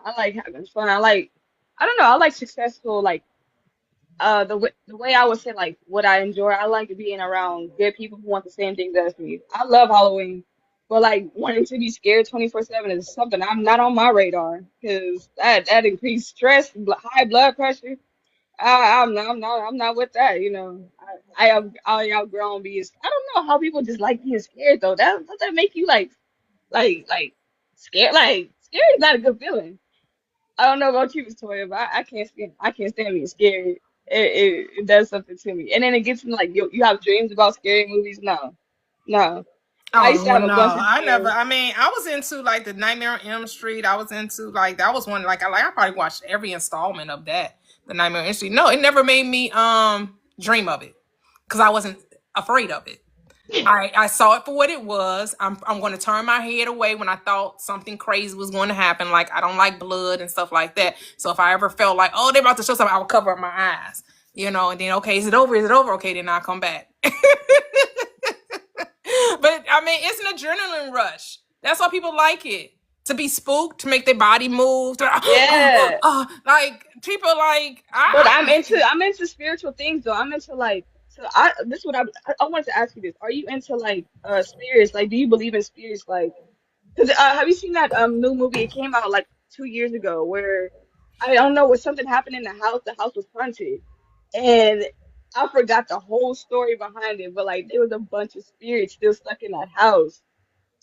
I like having fun. I don't know. I like successful, like the way I would say like what I enjoy. I like being around good people who want the same things as me. I love Halloween, but like wanting to be scared 24/7 is something I'm not on my radar because that increased stress, high blood pressure. I'm not with that. You know, I outgrown being. I don't know how people just like being scared though. Does that make you like scared? Like scared is not a good feeling. I don't know about you, Toya, but I can't stand being scared. It does something to me, and then it gets me like you have dreams about scary movies. No, no. I used Oh to well, have a no, bunch of I never. dreams. I mean, I was into like the Nightmare on Elm Street. I was into like that was one I probably watched every installment of that. The Nightmare on Elm Street. No, it never made me dream of it because I wasn't afraid of it. I saw it for what it was. I'm going to turn my head away when I thought something crazy was going to happen. Like I don't like blood and stuff like that. So if I ever felt like they're about to show something, I would cover up my eyes. And then okay, is it over? Is it over? Okay, then I'll come back. But I mean, it's an adrenaline rush. That's why people like it. To be spooked, to make their body move. Yeah, Like people like but I I'm into spiritual things though. I'm into like this is what I wanted to ask you this. Are you into like spirits? Like, do you believe in spirits? Like, cause have you seen that new movie? It came out like 2 years ago where I don't know, was something happened in the house. The house was haunted, and I forgot the whole story behind it. But like, there was a bunch of spirits still stuck in that house,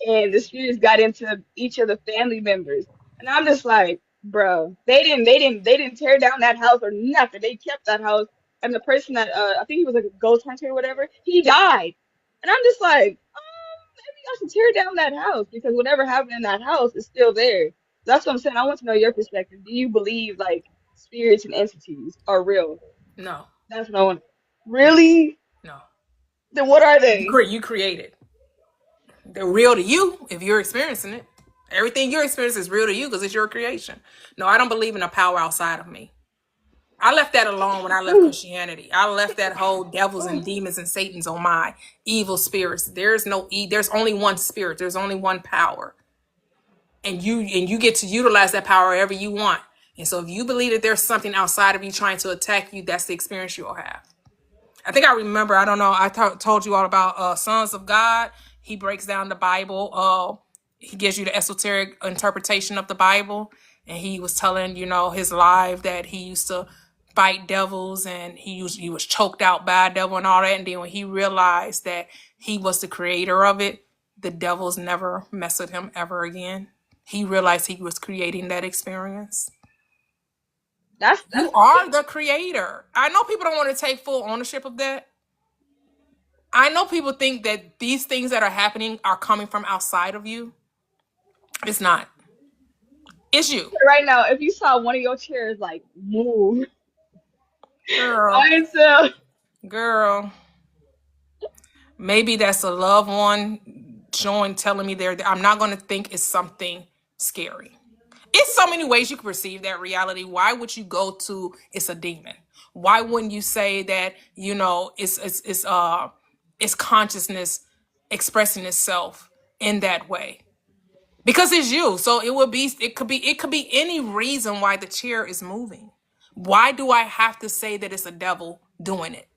and the spirits got into each of the family members. And I'm just like, bro, they didn't tear down that house or nothing. They kept that house, and the person that I think he was like a ghost hunter or whatever, he died. And I'm just like, maybe I should tear down that house because whatever happened in that house is still there. That's what I'm saying. I want to know your perspective. Do you believe like spirits and entities are real? no, That's what I want. Really? no. Then what are they? You created. They're real to you if you're experiencing it. Everything you're experiencing is real to you because it's your creation. No, I don't believe in a power outside of me. I left that alone when I left Christianity. I left that whole devils and demons and Satan's on my evil spirits. There's only one spirit. There's only one power. And you get to utilize that power wherever you want. And so if you believe that there's something outside of you trying to attack you, that's the experience you'll have. I think I remember, I don't know, told you all about Sons of God. He breaks down the Bible. He gives you the esoteric interpretation of the Bible. And he was telling, his life that he used to fight devils and he was choked out by a devil and all that. And then when he realized that he was the creator of it, the devils never messed with him ever again. He realized he was creating that experience. You That's are the creator. I know people don't want to take full ownership of that. I know people think that these things that are happening are coming from outside of you. It's not. It's you. right now. If you saw one of your chairs like move, Girl, I so girl. Maybe that's a loved one telling me I'm not going to think it's something scary. It's so many ways you can perceive that reality. Why would you go to it's a demon? Why wouldn't you say that, it's consciousness expressing itself in that way? Because it's you. So it could be any reason why the chair is moving. Why do I have to say that it's a devil doing it?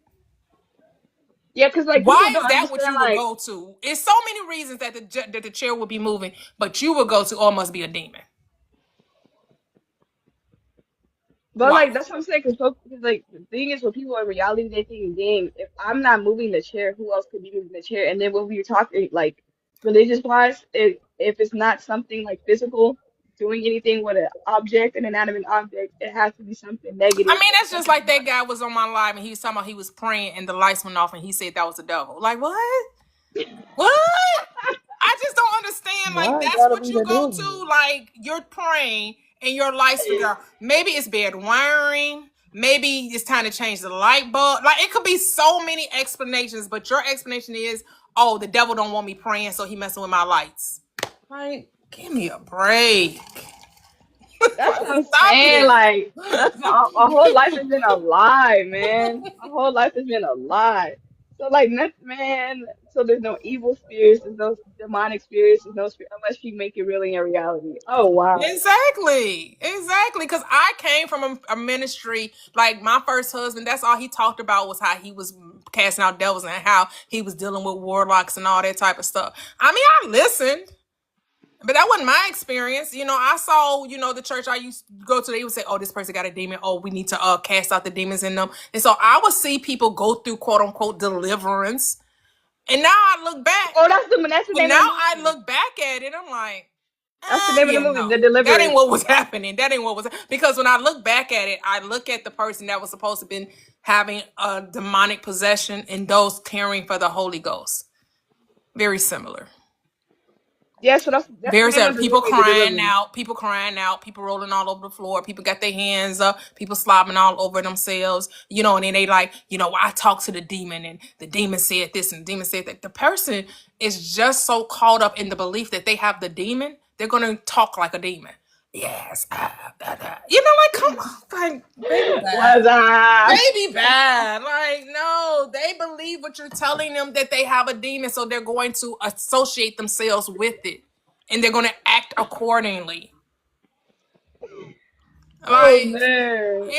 yeah, because like people Why don't is that what understand you would like, go to? It's so many reasons that the chair would be moving, but you would go to, oh, it must be a demon. but Why? like that's what I'm saying. Because like the thing is, when people in reality they think in game, if I'm not moving the chair, who else could be moving the chair? And then when we were talking like religious wise, if it's not something like physical, doing anything with an object, an inanimate object, it has to be something I negative mean, or that's just something like that demonic. guy was on my live and he was talking about he was praying and the lights went off and he said that was the devil. Like, what? What? I just don't understand, like, Why it that's gotta what be you the go devil? to, like, you're praying and your lights figure out. Maybe it's bad wiring. Maybe it's time to change the light bulb. Like, it could be so many explanations, but your explanation is, oh, the devil don't want me praying, so he messing with my lights. Like, give me a break. That's what I'm Stop saying. it. Like, my whole life has been a lie, man. My whole life has been a lie. So like, man. So there's no evil spirits, there's no demonic spirits, there's no spirit unless you make it really in reality. Oh wow. Exactly. Because I came from a ministry, like my first husband, that's all he talked about was how he was casting out devils and how he was dealing with warlocks and all that type of stuff. I mean, I listened, but that wasn't my experience. I saw, the church I used to go to, they would say, oh, this person got a demon. Oh, we need to cast out the demons in them. And so I would see people go through quote unquote deliverance. And now I look back, Oh, that's the but name of the now I movie. look back at it, I'm like, That's the name of the yeah, movie, The no, that ain't Deliverance. what was happening. That ain't what was, because when I look back at it, I look at the person that was supposed to been having a demonic possession and those caring for the Holy Ghost. Very similar. Yeah, so that's the Very name similar. of the movie, The Deliverance. People crying out, people rolling all over the floor, people got their hands up, people slobbing all over themselves, and then they like, I talked to the demon and the demon said this and the demon said that. The person is just so caught up in the belief that they have the demon, they're gonna talk like a demon. Yes. Like, come on, like, baby bad. Was I? Baby bad. Like, no, they believe what you're telling them that they have a demon, so they're going to associate themselves with it. And they're going to act accordingly. Oh Like, man.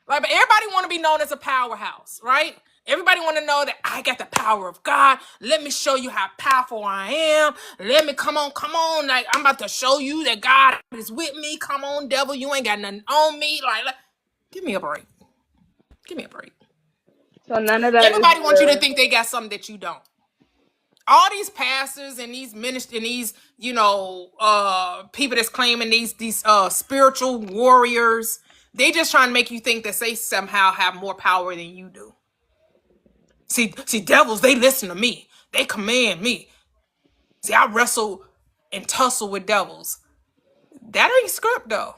but everybody want to be known as a powerhouse, right? Everybody want to know that I got the power of God. Let me show you how powerful I am. Let me, come on. Like, I'm about to show you that God is with me. Come on, devil. You ain't got nothing on me. Like give me a break. Give me a break. So none of that is Everybody wants you to real. think they got something that you don't. All these pastors and these ministers and these, people that's claiming these spiritual warriors, they just trying to make you think that they somehow have more power than you do. See, devils, they listen to me. They command me. See, I wrestle and tussle with devils. That ain't script though.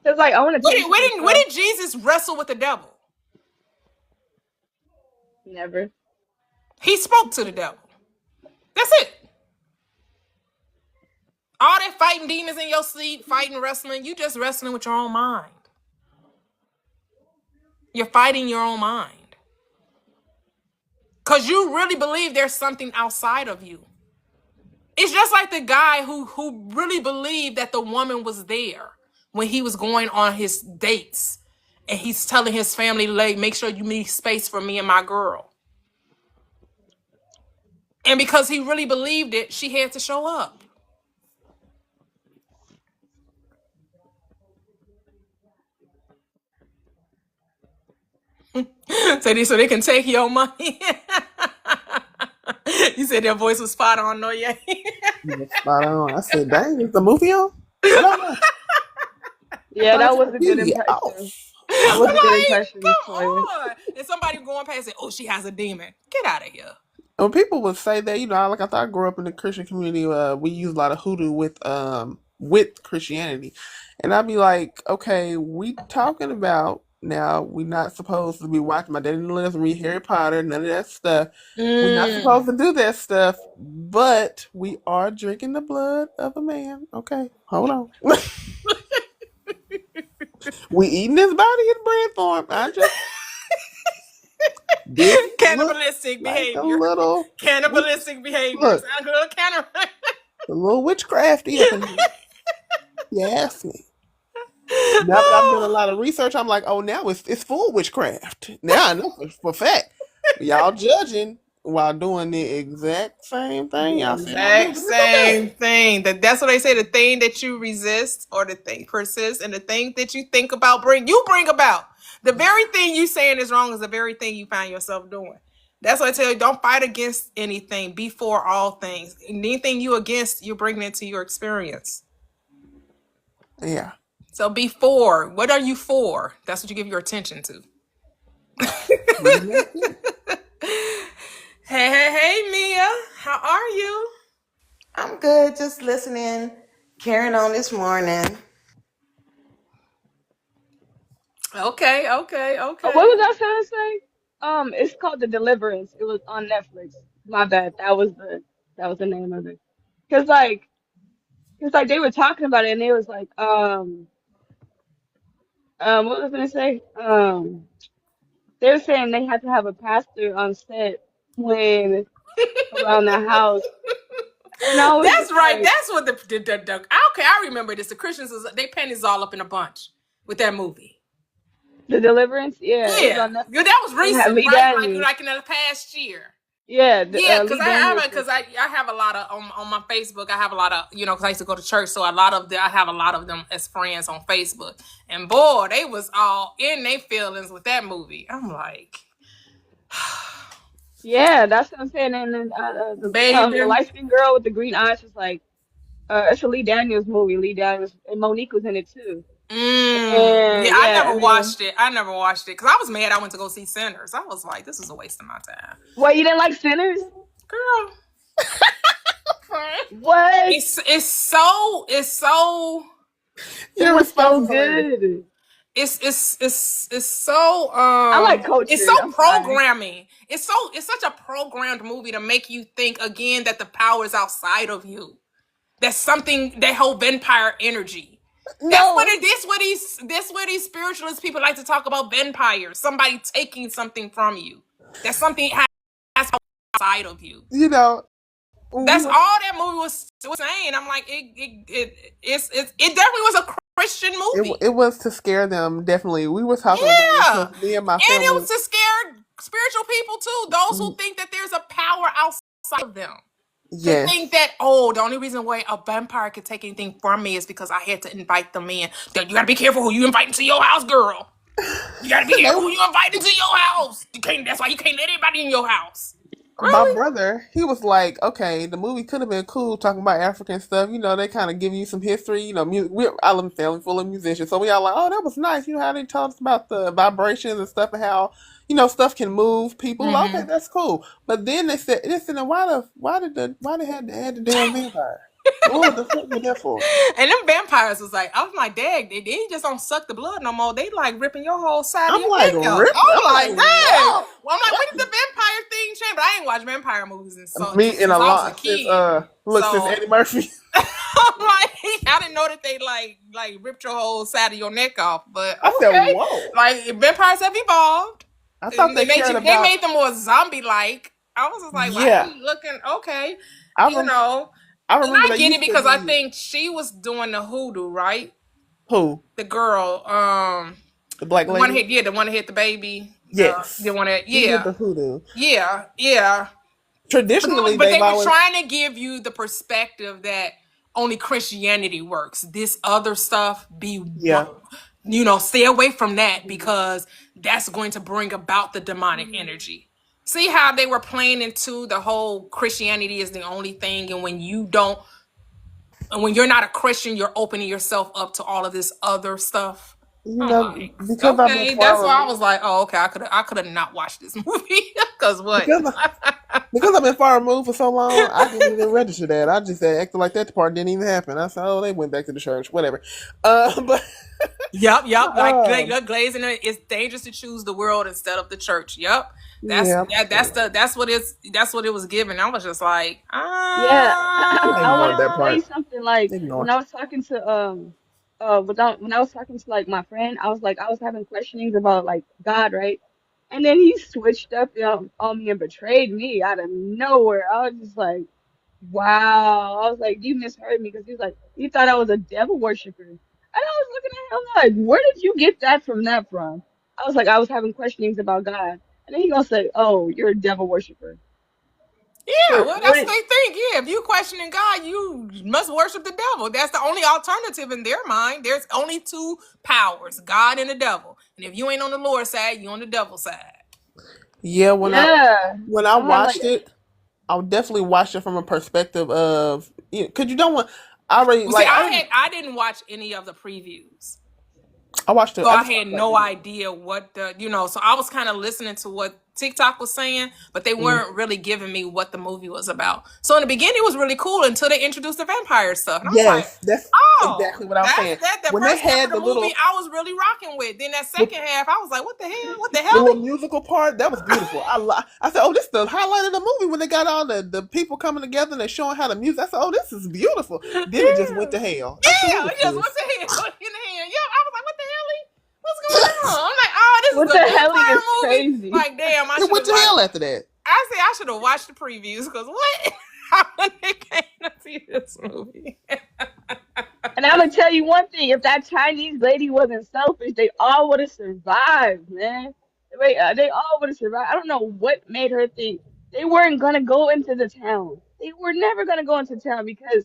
It's like I want to taste some Where stuff. did Jesus wrestle with the devil? Never. He spoke to the devil. That's it. All that fighting demons in your sleep, fighting, wrestling, you just wrestling with your own mind. You're fighting your own mind. Because you really believe there's something outside of you. It's just like the guy who really believed that the woman was there when he was going on his dates. And he's telling his family, make sure you leave space for me and my girl. And because he really believed it, she had to show up. So they can take your money. You said their voice was spot on, no, yeah. Spot on. I said, dang, is the movie on? No. Yeah, that was a good Beauty impression. off. That was a good Like, impression, come Toyia. on. And somebody going past and say, oh, she has a demon. Get out of here. When people would say that, like I thought I grew up in the Christian community, we use a lot of hoodoo with Christianity. And I'd be like, okay, we talking about now we're not supposed to be watching my daddy let us read Harry Potter, none of that stuff. We're not supposed to do that stuff, but we are drinking the blood of a man. Okay, hold on. We eating his body in bread form. I just did Cannibalistic like a behavior. little Cannibalistic behavior. look, Sound a little cannibal. a little witchcrafty up in here. You ask me. Now that I've done a lot of research, I'm like, oh, now it's full witchcraft. Now I know for a fact. Y'all judging while doing the exact same thing y'all said don't do. Exact same thing. That's what they say. The thing that you resist or the thing persists, and the thing that you think about bring about. The very thing you saying is wrong is the very thing you find yourself doing. That's why I tell you, don't fight against anything. Be for all things. Anything you against, you're bringing into your experience. Yeah. So be for. What are you for? That's what you give your attention to. Hey, Mia. How are you? good. Just listening, carrying on this morning. Okay, okay, What okay. was I trying to say? It's called The Deliverance. It was on Netflix. My bad. That was the name of it. Cause like, cause like they were talking about it and they was like, what was I gonna say? They were saying they had to have a pastor on set when around the house, and I was That's just right. like, That's what the okay. I remember this. The Christians was they panties all up in a bunch with that movie. The Deliverance. Yeah, it was Yeah, on yeah, Netflix. that was It had recent, Lee right? Daniels. Like in the past year. Yeah, Yeah, because Lee Daniels was because in it. I have a lot of on my Facebook. I have a lot of because I used to go to church, so I have a lot of them as friends on Facebook. And boy, they was all in their feelings with that movie. I'm like, Yeah, that's what I'm saying. And then the baby. light skinned girl with the green eyes was like, it's a Lee Daniels movie. Lee Daniels and Monique was in it too. Yeah, And I yeah, never and then watched it. I never watched it because I was mad. I went to go see Sinners. I was like, this is a waste of my time, what, you didn't like Sinners? girl. What? It's so It Your was response so is hilarious. good. it's so I like it's so cultured. I'm sorry. programming. It's such a programmed movie to make you think again that the power is outside of you. That's something that whole vampire energy. That's what No, it this what these spiritualist people like to talk about vampires. Somebody taking something from you. That something has outside of you. you know, when we That's all were that movie was saying. I'm like, it definitely was a Christian movie. it was to scare them. Definitely, we were talking about it Yeah. because me and my And it family. was to scare spiritual people too. Those who think that there's a power outside of them. To think Yes, that, oh, the only reason why a vampire could take anything from me is because I had to invite them in. That you gotta be careful who you invite into your house, girl. You gotta be they careful who you invite into your house. That's why you can't let anybody in your house. my Really? brother, he was like, okay, the movie could have been cool talking about African stuff. You know, they kind of give you some history. You know, I live in a family full of musicians. So we all like, oh, that was nice. You know, how they taught us about the vibrations and stuff and how, stuff can move people. Like, okay, Mm-hmm. that's cool. But then they said, listen, why they had to add the damn vampire? What the fuck was that for? And them vampires was like, I was like, dang, they just don't suck the blood no more. They like ripping your whole side of I'm your like, neck out. rip. I'm I'm like, like, dang. whoa. Well, I'm like, when did the vampire thing change? But I ain't watched vampire movies Me in a since I was a lot since kid. since So Eddie Murphy. I'm like, I didn't know that they like ripped your whole side of your neck off. But I said, okay, whoa. like vampires have evolved. I thought And they cared they about. made them more zombie like. I was just like, why are Yeah, you looking okay? I You rem- know. I And remember I they get it used to because I be think she was doing the hoodoo, right? who The girl, the black lady. the one that hit the baby, the Yes, one that, she did the yeah, hoodoo. yeah. Traditionally, But they've they were always trying to give you the perspective that only Christianity works. This other stuff, yeah. stay away from that because that's going to bring about the demonic energy. See how they were playing into the whole Christianity is the only thing, and when you're not a Christian, you're opening yourself up to all of this other stuff. I'm like, Because I've been okay, that's far why I removed. was like, oh, okay, I could have not watched this movie because what? Because because I've been far removed for so long, I didn't even register that. I just said acting like that part didn't even happen. I said, oh, they went back to the church, whatever. But Yep. Like um, glazing it. It's dangerous to choose the world instead of the church. Yep. yeah, That's what it was given. I was just like, Yeah, I I ignored wanted that to say part. something like Ignore. when I was talking to when I was talking to like my friend, I was like I was having questionings about like God, right? And then he switched up on me and betrayed me out of nowhere. I was just like, wow. I was like, you misheard me because he was like, you thought I was a devil worshiper. And I was looking at him like, where did you get that from? I was like, I was having questionings about God. And then he gonna say, oh, you're a devil worshiper. yeah, Where well, where that's what did they think. Yeah, if you questioning God, you must worship the devil. That's the only alternative in their mind. There's only two powers, God and the devil. And if you ain't on the Lord's side, you on the devil's side. Yeah, yeah. when I I'm like, watched it, I would definitely watch it from a perspective of because you don't want. I already Well, see, like I. I didn't watch any of the previews. I watched it. So I I just had watched that no video. idea what so I was kind of listening to what TikTok was saying, but they Mm. weren't really giving me what the movie was about. So in the beginning, it was really cool until they introduced the vampire stuff. And I was like, Yes, that's oh, exactly what I was that's saying. that. The When they first half had of the the movie, little I was really rocking with. Then that the, second half, I was like, what the hell? What the the hell? little musical part, that was beautiful. I said, oh, this is the highlight of the movie when they got all the people coming together and they're showing how the music. I said, oh, this is beautiful. Then it just went to hell. I said, what Yeah, is yes, what this? the hell in the hand? Yeah, I was like, what the hell? What's going on? I'm like, oh, this What is a the hell vampire is movie. crazy? Like, damn, I It should went have to watched. hell after that. I say I should have watched the previews because what? When they came to see this movie. And I'm gonna tell you one thing: if that Chinese lady wasn't selfish, they all would have survived, man. Wait, they all would have survived. I don't know what made her think they weren't gonna go into the town. They were never gonna go into town because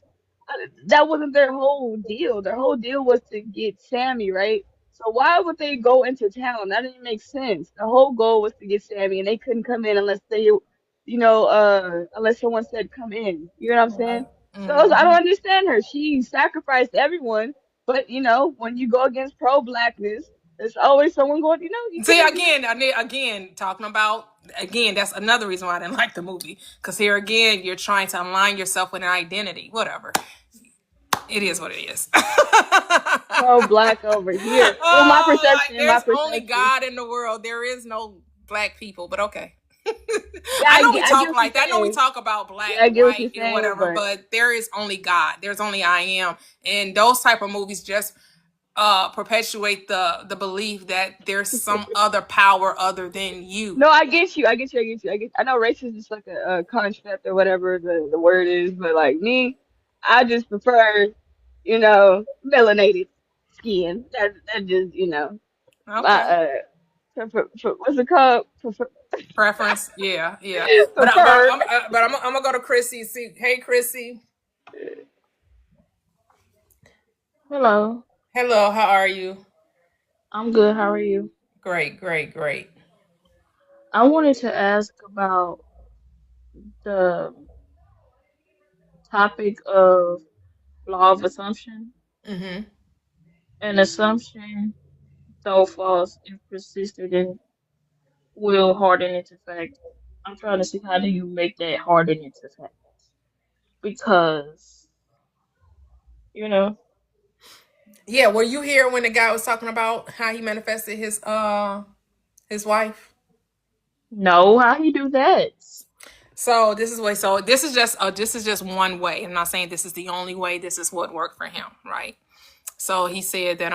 that wasn't their whole deal. Their whole deal was to get Sammy, right? So why would they go into town? That didn't make sense. The whole goal was to get Sammy, and they couldn't come in unless unless someone said come in. You know what I'm saying? So I don't understand her. She sacrificed everyone, but when you go against pro-blackness, there's always someone going. You See, can't. again, talking about, again, that's another reason why I didn't like the movie. Because here again, you're trying to align yourself with an identity. Whatever. It is what it is. Pro-black over here. Well, my Oh, like perception, my there's only perception. God in the world. There is no black people, but okay. Yeah, I know we I get talk what you're like that. I know we saying. talk about black, Yeah, I get what white, you're and saying, whatever, but but there is only God. There's only I am. And those type of movies just perpetuate the belief that there's some other power other than you. no, I get you. I get you. I get you. I know race is just like a construct or whatever the word is, but like me, I just prefer, melanated skin. That just, my Okay. what's it called? Preference. Yeah, yeah. Preferred. I'm gonna go to Chrissy. See, hey Chrissy. Hello, Hello, how are you? I'm good. How are you? Great, great, great. I wanted to ask about the topic of law of assumption. Mm-hmm. An assumption, though false, if persisted in, will harden into fact. I'm trying to see how do you make that harden into fact? Because, you know, Yeah, were you here when the guy was talking about how he manifested his wife? no, how he do that? So this is just one way. I'm not saying this is the only way. This is what worked for him, right? So he said that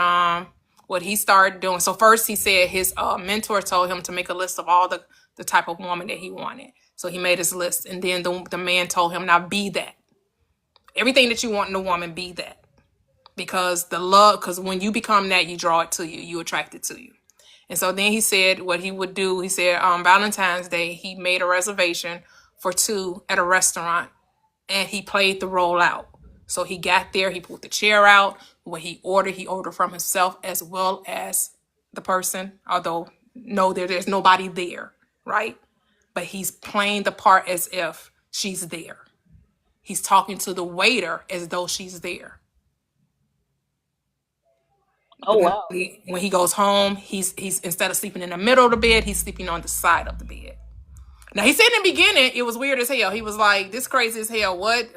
what he started doing. So first he said his mentor told him to make a list of all the type of woman that he wanted. So he made his list, and then the man told him, now be that. Everything that you want in a woman, be that. Because when you become that, you draw it to you. You attract it to you. And so then he said what he would do. He said on Valentine's Day, he made a reservation for two at a restaurant, and he played the role out. So he got there, he pulled the chair out. What he ordered from himself as well as the person, although no, there's nobody there, right? But he's playing the part as if she's there. He's talking to the waiter as though she's there. Oh, wow. When he goes home, he's instead of sleeping in the middle of the bed, he's sleeping on the side of the bed. Now he said in the beginning it was weird as hell. He was like, "This crazy as hell." What?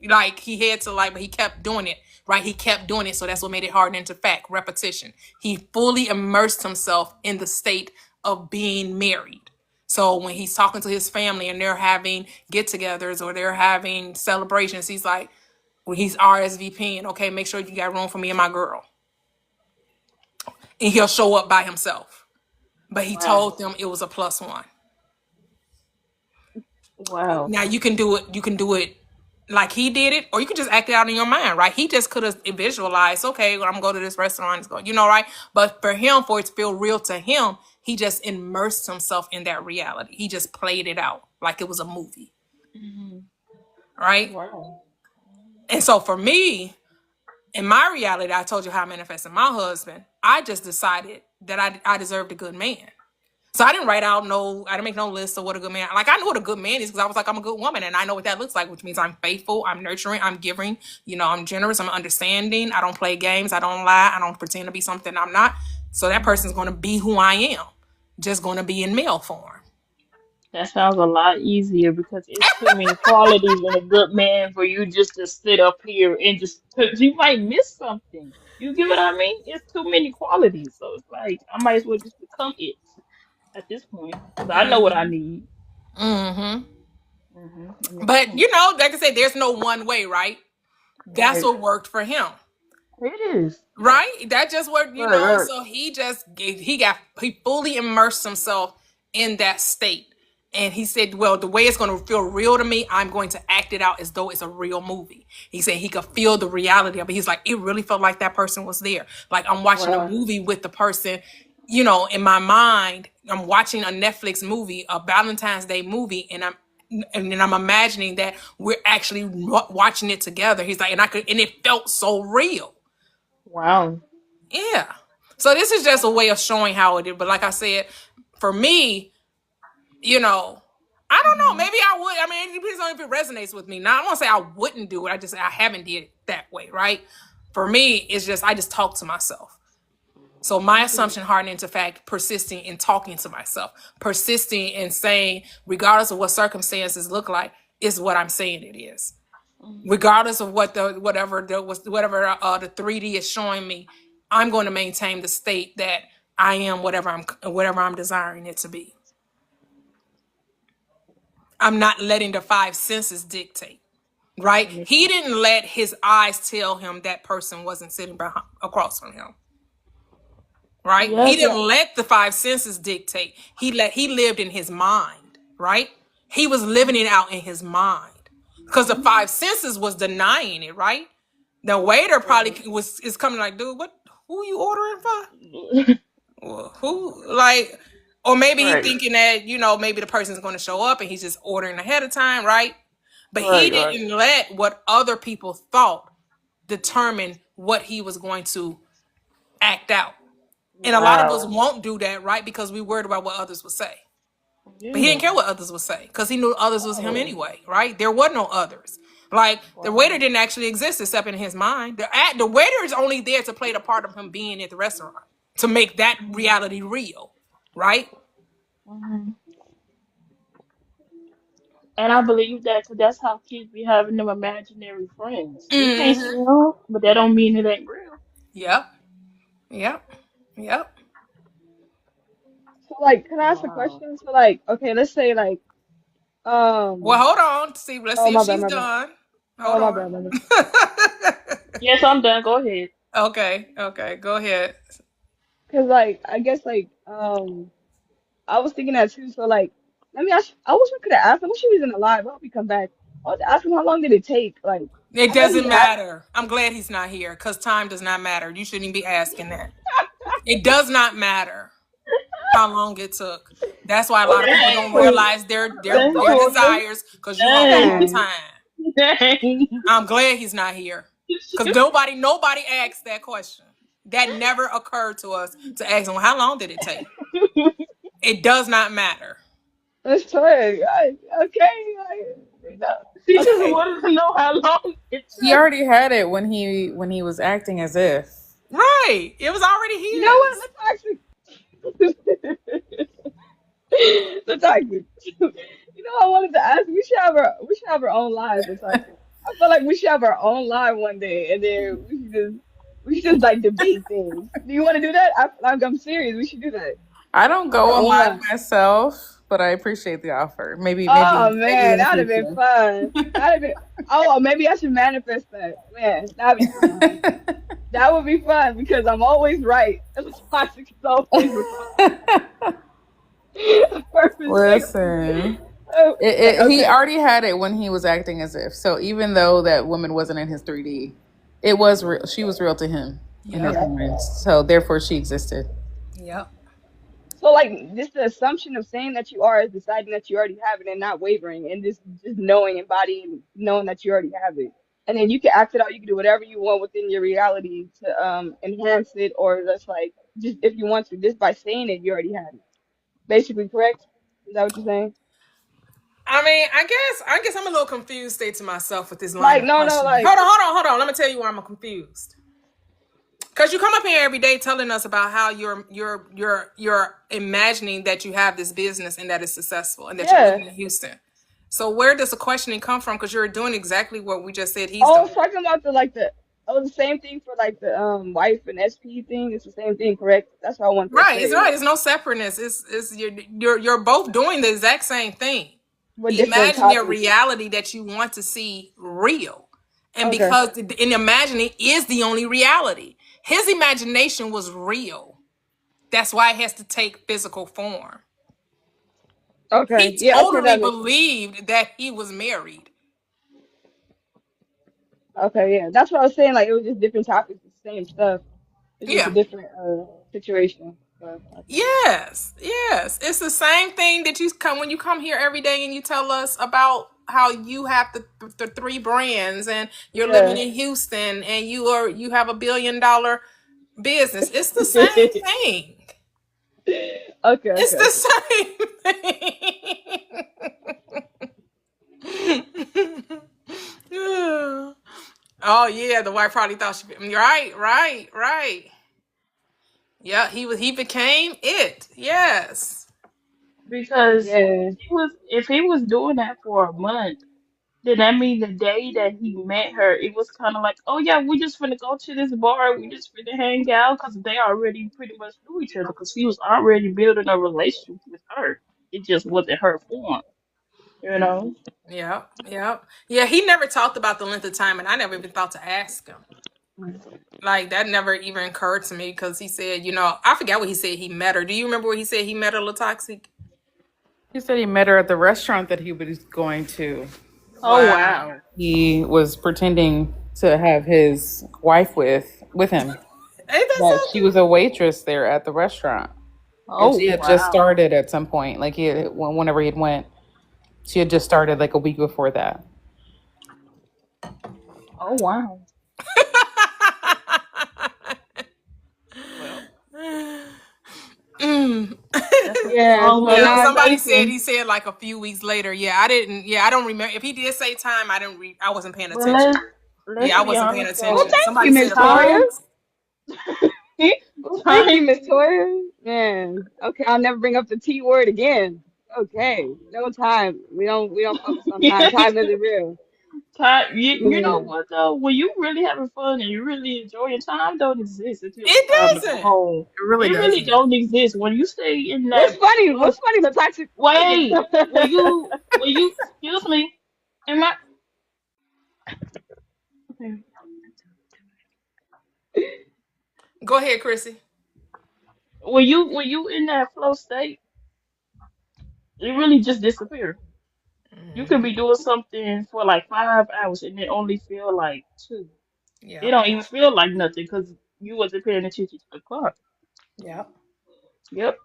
Like he had to but he kept doing it. Right? He kept doing it, so that's what made it hard into fact. Repetition. He fully immersed himself in the state of being married. So when he's talking to his family and they're having get-togethers or they're having celebrations, he's like, when he's RSVPing, okay, make sure you got room for me and my girl, and he'll show up by himself. But he Wow. told them it was a plus one. Wow. Now you can do it. You can do it like he did it, or you can just act it out in your mind, right? He just could have visualized, okay, well, I'm gonna go to this restaurant. It's going, right? But for him, for it to feel real to him, he just immersed himself in that reality. He just played it out like it was a movie, Hmm. right? Wow. And so for me, in my reality, I told you how I manifested my husband. I just decided that I deserved a good man. So I didn't write out no, I didn't make no list of what a good man. Like I know what a good man is because I was like, I'm a good woman, and I know what that looks like, which means I'm faithful, I'm nurturing, I'm giving. I'm generous, I'm understanding. I don't play games, I don't lie, I don't pretend to be something I'm not. So that person's going to be who I am, just going to be in male form. That sounds a lot easier because it's too many qualities in a good man for you just to sit up here and just, cause you might miss something. You get what I mean? It's too many qualities. So it's like, I might as well just become it at this point because I know what I need. Mm-hmm. That makes But sense. like I said, there's no one way, right? That's Right. what worked for him. It is. Right? That just what Right, right. so he fully immersed himself in that state. And he said, well, the way it's going to feel real to me, I'm going to act it out as though it's a real movie. He said he could feel the reality of it. He's like, it really felt like that person was there. Like I'm watching a Wow. movie with the person, in my mind, I'm watching a Netflix movie, a Valentine's Day movie, and then I'm imagining that we're actually watching it together. He's like, and it felt so real. Wow. Yeah. So this is just a way of showing how it is. But like I said, for me, I don't know. Hmm. Maybe I would. I mean, it depends on if it resonates with me. Now, I won't say I wouldn't do it. I haven't did it that way, right? For me, it's just I just talk to myself. So my I get it. assumption hardened into fact, persisting in talking to myself, persisting in saying, regardless of what circumstances look like, is what I'm saying it is. Mhm. Regardless of what the 3D is showing me, I'm going to maintain the state that I am whatever I'm desiring it to be. I'm not letting the five senses dictate, right? That makes He sense. didn't let his eyes tell him that person wasn't sitting across from him, right? Yeah, He 'cause didn't let the five senses dictate. He lived in his mind, right? He was living it out in his mind because the mhm. five senses was denying it, right? The waiter probably Right. is coming like, dude, who you ordering for? Well, who like, or maybe he Right. thinking that maybe the person's going to show up and he's just ordering ahead of time, right? But he Right. Right. didn't let what other people thought determine what he was going to act out. And a lot of us Wow. won't do that, right? Because we worried about what others would say. But he didn't Yeah. care what others would say because he knew others was him Oh. anyway, right? There were no others. Like the waiter Wow. didn't actually exist except in his mind. The waiter is only there to play the part of him being at the restaurant to make that Mhm. reality real, right? Mhm. And I believe that 'cause that's how kids be having them imaginary friends. They can't see Mm-hmm. them, but that don't mean it ain't real. Yep. Yep. Yep. So like, can I ask a Wow. question? So like, okay, let's say like, Well, um, hold on. See, let's oh see if my bad, she's my bad. done. Oh Hold my on. bad, my bad. Yes, I'm done. Go ahead. Okay. Okay. Go ahead. Cause like, I guess like, I was thinking that too. So like, let me ask. I wish we could have asked him. I wish he was in alive. I hope he come back. I was asking how long did it take? Like, It I know doesn't he asked. matter. I'm glad he's not here because time does not matter. You shouldn't be asking that. It does not matter how long it took. That's why a lot of people don't Dang. So, realize their their Dang, their Toya. desires because you hold on to Dang. dang. time. Dang. I'm glad he's not here because nobody asked that question. That never occurred to us to ask him, how long did it take? It does not matter. Let's try it. Okay. You know, She just okay. wanted to know how long it He took. already had it when he was acting as if. Right. It was already You know what? his. Let's actually. Latasha, you know, I wanted to ask. We should have our own live, Latasha. I feel like we should have our own live one day, and then we should just like debate things. Do you want to do that? I'm serious. We should do that. I don't Have our go on own live live. myself, but I appreciate the offer. Oh Maybe man, in the that'd have been future. fun. That'd have been. Oh, maybe I should manifest that. Man, that'd be fun. That would be fun because I'm always right. Latasha is always wrong. Perspective. Listen, Oh, he okay. already had it when he was acting as if. So even though that woman wasn't in his 3D, it was real. She was real to him in his Yep. Yeah. mind. So therefore, she existed. Yep. So like just the assumption of saying that you are is deciding that you already have it and not wavering and just knowing embodying knowing that you already have it. And then you can act it out, you can do whatever you want within your reality to enhance it or just like just if you want to, just by saying it you already have it. basically correct. Is that what you're saying? I mean, I guess I'm a little confused, state to myself, with this line Like, of no, no, questioning. like, Hold on. Let me tell you why I'm confused. Because you come up here every day telling us about how you're imagining that you have this business and that it's successful and that you're yeah. living in Houston. So where does the questioning come from? Because you're doing exactly what we just said he's Oh, I doing. was talking about the same thing for like the wife and SP thing. It's the same thing, correct? That's what I wanted to Right. It's say. right. It's no separateness. It's you're both doing the exact same thing. With different Imagine your topics. reality that you want to see real. And Okay. because in imagining is the only reality. His imagination was real. That's why it has to take physical form. Okay. He Yeah, okay, totally that makes sense. believed that he was married. Okay, yeah. That's what I was saying. Like, it was just different topics, the same stuff. It's just a Yeah. different situation. So, okay. Yes. It's the same thing that you come when you come here every day and you tell us about how you have the three brands and you're living Yeah. in Houston and you have $1 billion business. It's the same thing. Okay, It's okay, okay. the same thing. Oh yeah, the wife probably thought she. Right. Yeah, he became it. Yes. Because Yeah. if he was doing that for a month, then that means the day that he met her, it was kind of like, oh yeah, we just finna go to this bar, we just finna hang out, because they already pretty much knew each other, because he was already building a relationship with her. It just wasn't her form, you know. Yep. Yeah, he never talked about the length of time, and I never even thought to ask him. Like that never even occurred to me because he said, I forgot what he said. He met her. Do you remember what he said? He met her, Latoxic. He said he met her at the restaurant that he was going to. Oh Wow. wow. He was pretending to have his wife with him. Ain't that That she something? was a waitress there at the restaurant, and Oh she had just wow. started at some point. Like whenever he went, she had just started like a week before that. Oh wow. Well, Mm. that's a Yeah, strong so Yeah, now it's somebody said Houston. he said like a few weeks later. Yeah, I didn't. Yeah, I don't remember if he did say time. I didn't. I wasn't paying but attention. let's Yeah, I be wasn't paying honest Well, though. attention. thank you, Somebody Miss said a few Toya. Time weeks. Well, thank you, time Miss Toya. Man. Okay, I'll never bring up the T word again. Okay. No time. We don't focus on time. Time isn't real. Time, you know Yeah. what though? When you really having fun and you really enjoying, time don't exist until it's It time to go doesn't. home. It really It really doesn't. don't exist when you stay in What's that funny? flow. What's funny? The toxic. Wait, when you excuse me, am I? Okay. Go ahead, Chrissy. When you in that flow state, it really just disappears. You could be doing something for like 5 hours and it only feel like two. It Yep. don't even feel like nothing because you wasn't paying attention to the clock. Yep. Yep.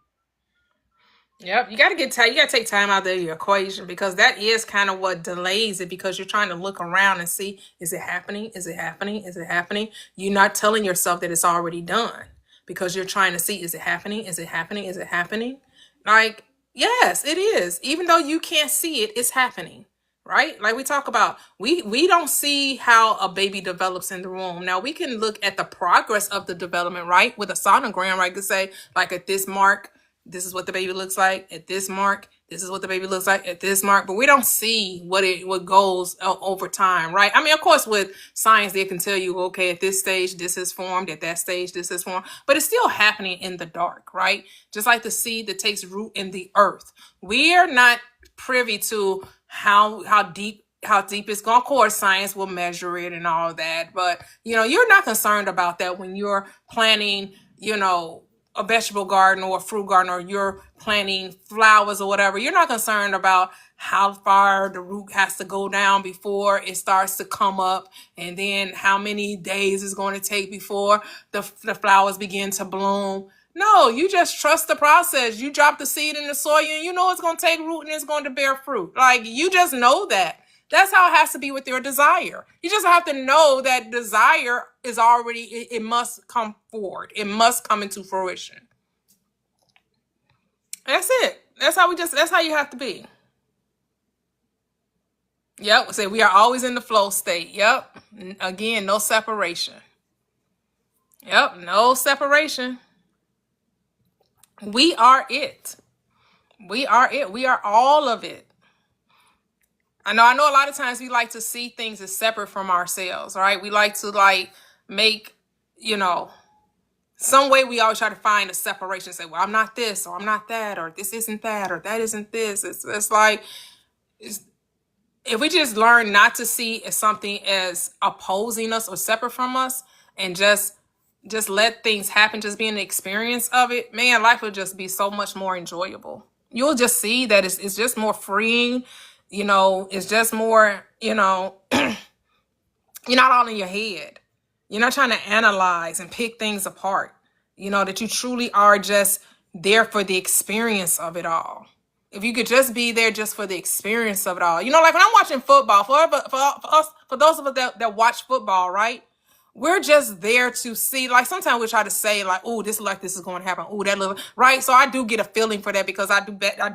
Yep, you got to get time. You got to take time out of your equation because that is kind of what delays it because you're trying to look around and see is it happening? Is it happening? Is it happening? You're not telling yourself that it's already done because you're trying to see is it happening? Is it happening? Is it happening? Like, yes, it is. Even though you can't see it, it's happening. Right? Like we talk about, we don't see how a baby develops in the womb. Now we can look at the progress of the development, right? With a sonogram, right? To say like at this mark this is what the baby looks like at this mark. This is what the baby looks like at this mark. But we don't see what goes over time, right? I mean, of course, with science, they can tell you, okay, at this stage, this is formed. At that stage, this is formed. But it's still happening in the dark, right? Just like the seed that takes root in the earth. We are not privy to how deep it's going. Of course, science will measure it and all that. But, you're not concerned about that when you're planning, a vegetable garden or a fruit garden or you're planting flowers or whatever, you're not concerned about how far the root has to go down before it starts to come up and then how many days it's going to take before the flowers begin to bloom. No, you just trust the process. You drop the seed in the soil and you know it's going to take root and it's going to bear fruit. Like you just know that. That's how it has to be with your desire. You just have to know that desire is already, it must come forward. It must come into fruition. That's it. That's how you have to be. Yep. Say we are always in the flow state. Yep. Again, no separation. Yep. No separation. We are it. We are it. We are all of it. I know a lot of times we like to see things as separate from ourselves, right? We like to like make, you know, some way we always try to find a separation. Say, well, I'm not this, or I'm not that, or this isn't that, or that isn't this. It's like, if we just learn not to see as something as opposing us or separate from us, and just let things happen, just be an experience of it, man, life will just be so much more enjoyable. You'll just see that it's just more freeing. It's just more, you're not all in your head. You're not trying to analyze and pick things apart. That you truly are just there for the experience of it all. If you could just be there just for the experience of it all. Like when I'm watching football, for those of us that watch football, right? We're just there to see. Like sometimes we try to say like, oh, this look like this is going to happen. Oh, that little right. So I do get a feeling for that because I do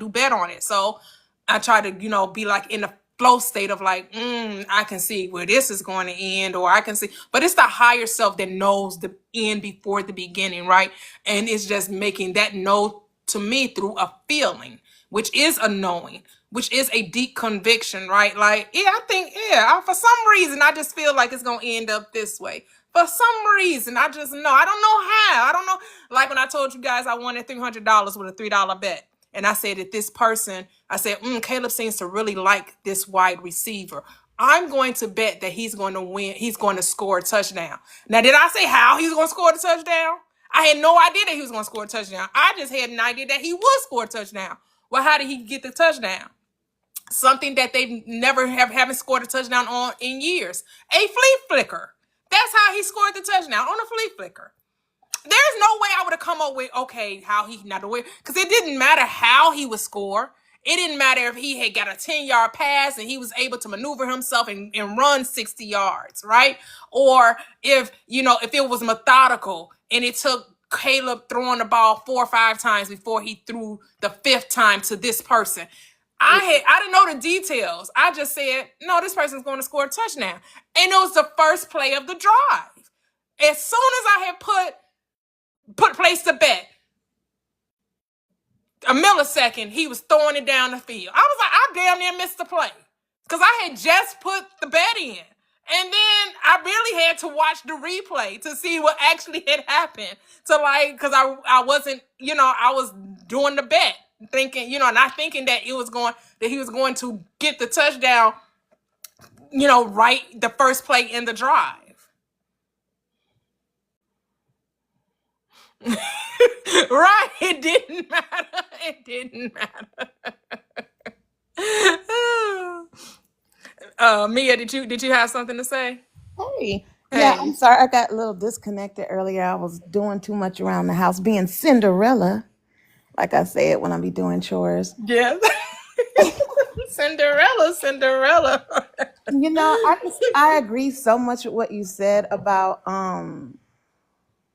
bet on it. So I try to, be like in the flow state of like, I can see where this is going to end, or I can see, but it's the higher self that knows the end before the beginning, right? And it's just making that know to me through a feeling, which is a knowing, which is a deep conviction, right? Like, for some reason, I just feel like it's going to end up this way. For some reason, I just know. I don't know how. I don't know. Like when I told you guys I wanted $300 with a $3 bet. And I said that this person, I said, Caleb seems to really like this wide receiver. I'm going to bet that he's going to win. He's going to score a touchdown. Now, did I say how he's going to score the touchdown? I had no idea that he was going to score a touchdown. I just had an idea that he would score a touchdown. Well, how did he get the touchdown? Something that they never haven't scored a touchdown on in years. A flea flicker. That's how he scored the touchdown, on a flea flicker. There's no way I would have come up with, okay, how he, not the way, because it didn't matter how he would score. It didn't matter if he had got a 10-yard pass and he was able to maneuver himself and run 60 yards, right? Or if it was methodical and it took Caleb throwing the ball 4 or 5 times before he threw the 5th time to this person. I didn't know the details. I just said, no, this person's going to score a touchdown. And it was the first play of the drive. As soon as I had placed the bet, a millisecond, he was throwing it down the field. I was like, I damn near missed the play because I had just put the bet in. And then I really had to watch the replay to see what actually had happened. Because I wasn't, I was doing the bet, thinking, not thinking that he was going to get the touchdown, right the first play in the drive. Right, it didn't matter. It didn't matter. Mia, did you have something to say? Hey. Yeah, I'm sorry. I got a little disconnected earlier. I was doing too much around the house, being Cinderella, like I said when I be doing chores. Yeah. Cinderella. I agree so much with what you said about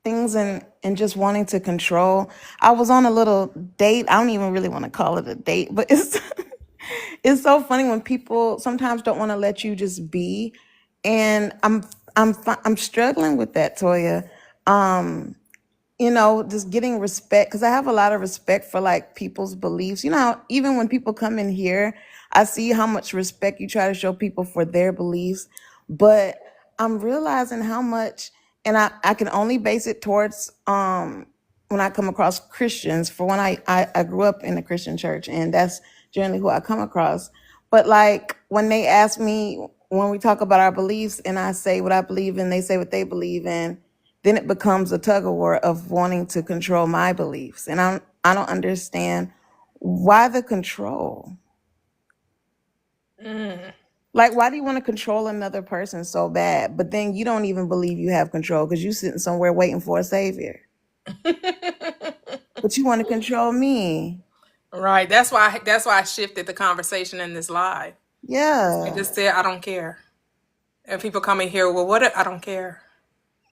things and just wanting to control. I was on a little date. I don't even really want to call it a date, but it's so funny when people sometimes don't want to let you just be, and I'm struggling with that, Toya. Just getting respect, because I have a lot of respect for like people's beliefs. How even when people come in here, I see how much respect you try to show people for their beliefs, but I'm realizing how much, and I can only base it towards when I come across Christians. For when I grew up in a Christian church, and that's generally who I come across. But like when they ask me, when we talk about our beliefs and I say what I believe in, they say what they believe in, then it becomes a tug of war of wanting to control my beliefs. And I don't understand why the control. Like, why do you want to control another person so bad? But then you don't even believe you have control because you're sitting somewhere waiting for a savior. But you want to control me. Right. That's why I shifted the conversation in this live. Yeah. I just said I don't care. And people come in here, well, I don't care.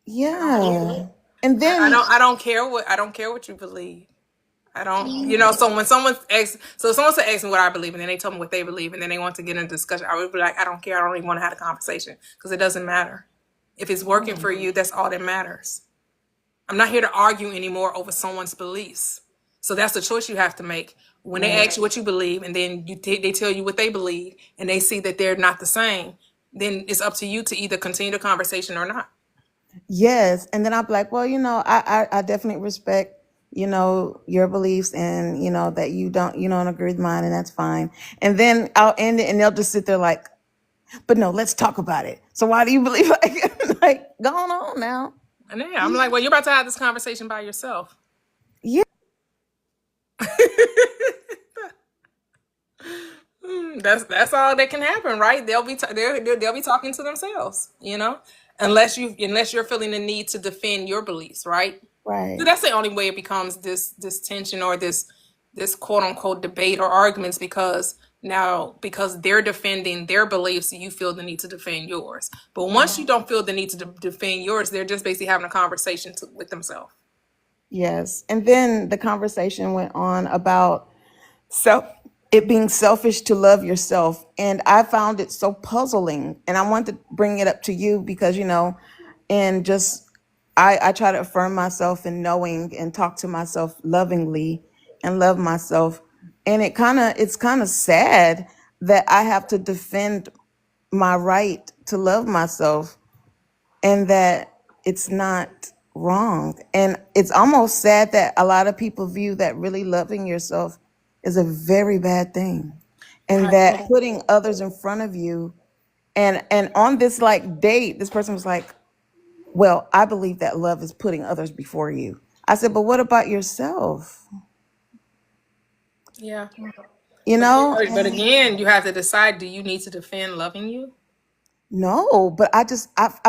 Yeah. And then I don't care what you believe. I don't, you know, so when someone asks, so someone said, ask me what I believe, and then they told me what they believe, and then they want to get in a discussion, I would be like, I don't care. I don't even want to have a conversation because it doesn't matter. If it's working for you, that's all that matters. I'm not here to argue anymore over someone's beliefs. So that's the choice you have to make. When they ask you what you believe, and then they tell you what they believe, and they see that they're not the same, then it's up to you to either continue the conversation or not. Yes. And then I'll be like, well, I definitely respect, your beliefs, and, that you don't agree with mine, and that's fine. And then I'll end it, and they'll just sit there like, but no, let's talk about it. So why do you believe like going on now? And then I'm like, well, you're about to have this conversation by yourself. Yeah. That's all that can happen, right? They'll be they'll be talking to themselves, unless you're feeling the need to defend your beliefs, right? Right. So that's the only way it becomes this tension or this quote unquote debate or arguments, because they're defending their beliefs, you feel the need to defend yours. But once you don't feel the need to defend yours, they're just basically having a conversation with themselves. Yes. And then the conversation went on about it being selfish to love yourself. And I found it so puzzling. And I wanted to bring it up to you because, and just I try to affirm myself in knowing and talk to myself lovingly and love myself. And it's kind of sad that I have to defend my right to love myself, and that it's not wrong. And it's almost sad that a lot of people view that really loving yourself is a very bad thing, and that putting others in front of you, and on this like date, this person was like, well, I believe that love is putting others before you. I said, but what about yourself? Yeah. But again, you have to decide, do you need to defend loving you? No, but I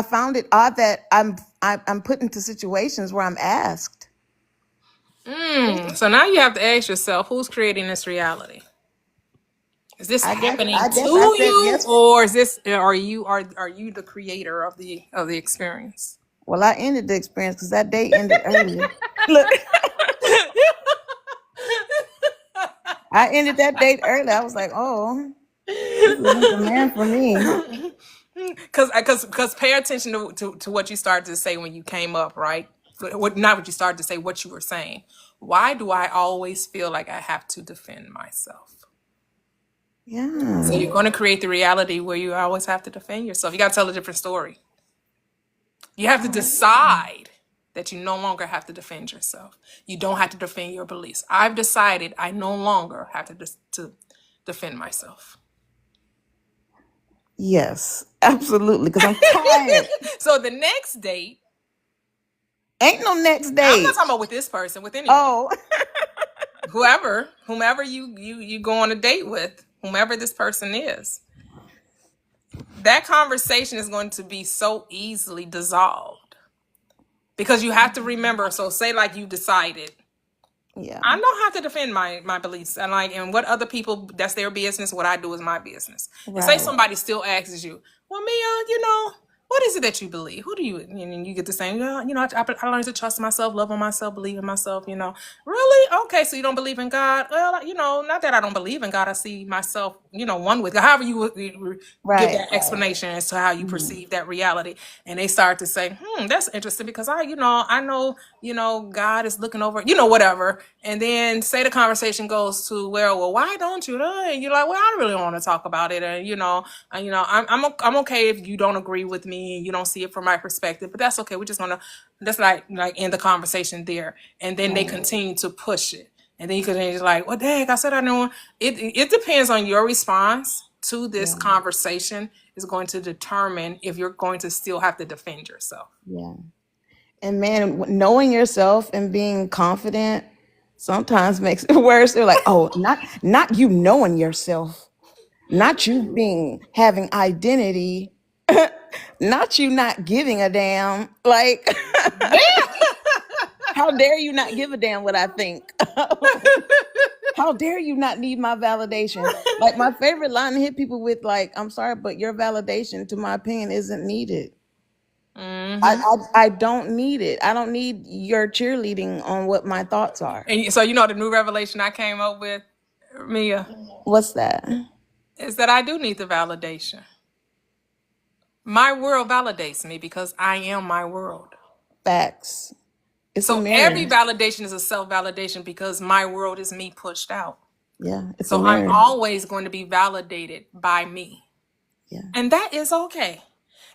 found it odd that I'm put into situations where I'm asked. So now you have to ask yourself, who's creating this reality? Is this happening to you, yes, or is this are you the creator of the experience? Well, I ended the experience because that day ended early. Look, I ended that date early. I was like, oh, this isn't the man for me. Because pay attention to what you started to say when you came up, right? Not what you started to say, what you were saying. Why do I always feel like I have to defend myself? Yeah. So you're going to create the reality where you always have to defend yourself. You got to tell a different story. You have to decide that you no longer have to defend yourself. You don't have to defend your beliefs. I've decided I no longer have to defend myself. Yes, absolutely. Because I'm tired. So the next date. Ain't no next date. I'm not talking about with this person, with anyone. Oh. whomever you go on a date with, whomever this person is. That conversation is going to be so easily dissolved. Because you have to remember, so say like you decided, yeah, I don't have to defend my beliefs, and what other people, that's their business. What I do is my business. Right. And say somebody still asks you, well, Mia, what is it that you believe? Who do you? And you get the same. I learned to trust myself, love on myself, believe in myself. Really? Okay, so you don't believe in God? Well, not that I don't believe in God. I see myself, one with God. However you give that explanation as to how you perceive that reality. And they start to say, that's interesting because I know, God is looking over, whatever. And then say the conversation goes to, well, why don't you? And you're like, well, I really don't want to talk about it. And, I'm okay if you don't agree with me and you don't see it from my perspective, but that's okay. We're just gonna, that's like end the conversation there. And then they continue to push it. And then you can just like, well, dang, I said I know. It depends on your response to this conversation is going to determine if you're going to still have to defend yourself. Yeah. And man, knowing yourself and being confident sometimes makes it worse. They're like, oh, not you knowing yourself, not you having identity, not you not giving a damn. Like, how dare you not give a damn what I think? How dare you not need my validation? Like my favorite line to hit people with, like, I'm sorry, but your validation, to my opinion, isn't needed. I, Mm-hmm. I don't need it. I don't need your cheerleading on what my thoughts are. And so you know the new revelation I came up with, Mia, What's that? is that I do need the validation. My world validates me because I am my world. Facts. It's a So mirror. every validation is a self-validation because my world is me pushed out. Yeah, it's a So I'm mirror. always going to be validated by me. Yeah. And that is okay.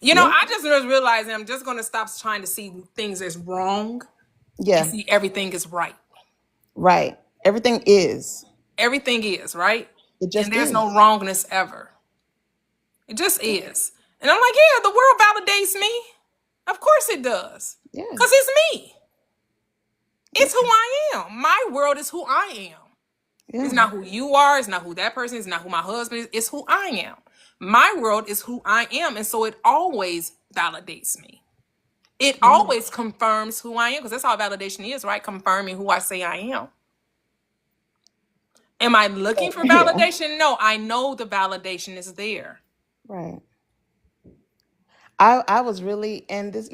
You know, Yeah. I just was realizing I'm just going to stop trying to see things as wrong and Yeah. see everything is right. Right. Everything is. Everything is, right? It And just there's is. no wrongness ever. It just is. And I'm like, yeah, the world validates me. Of course it does. Yeah. Because it's me. It's who Yeah. I am. My world is who I am. It's Yeah. not who you are. It's not who that person is. It's not who my husband is. It's who I am. My world is who I am. And so it always validates me. It Yeah. always confirms who I am because that's all validation is, right? Confirming who I say I am. Am I looking for Yeah. validation? No, I know the validation is there. Right. I was really, and this,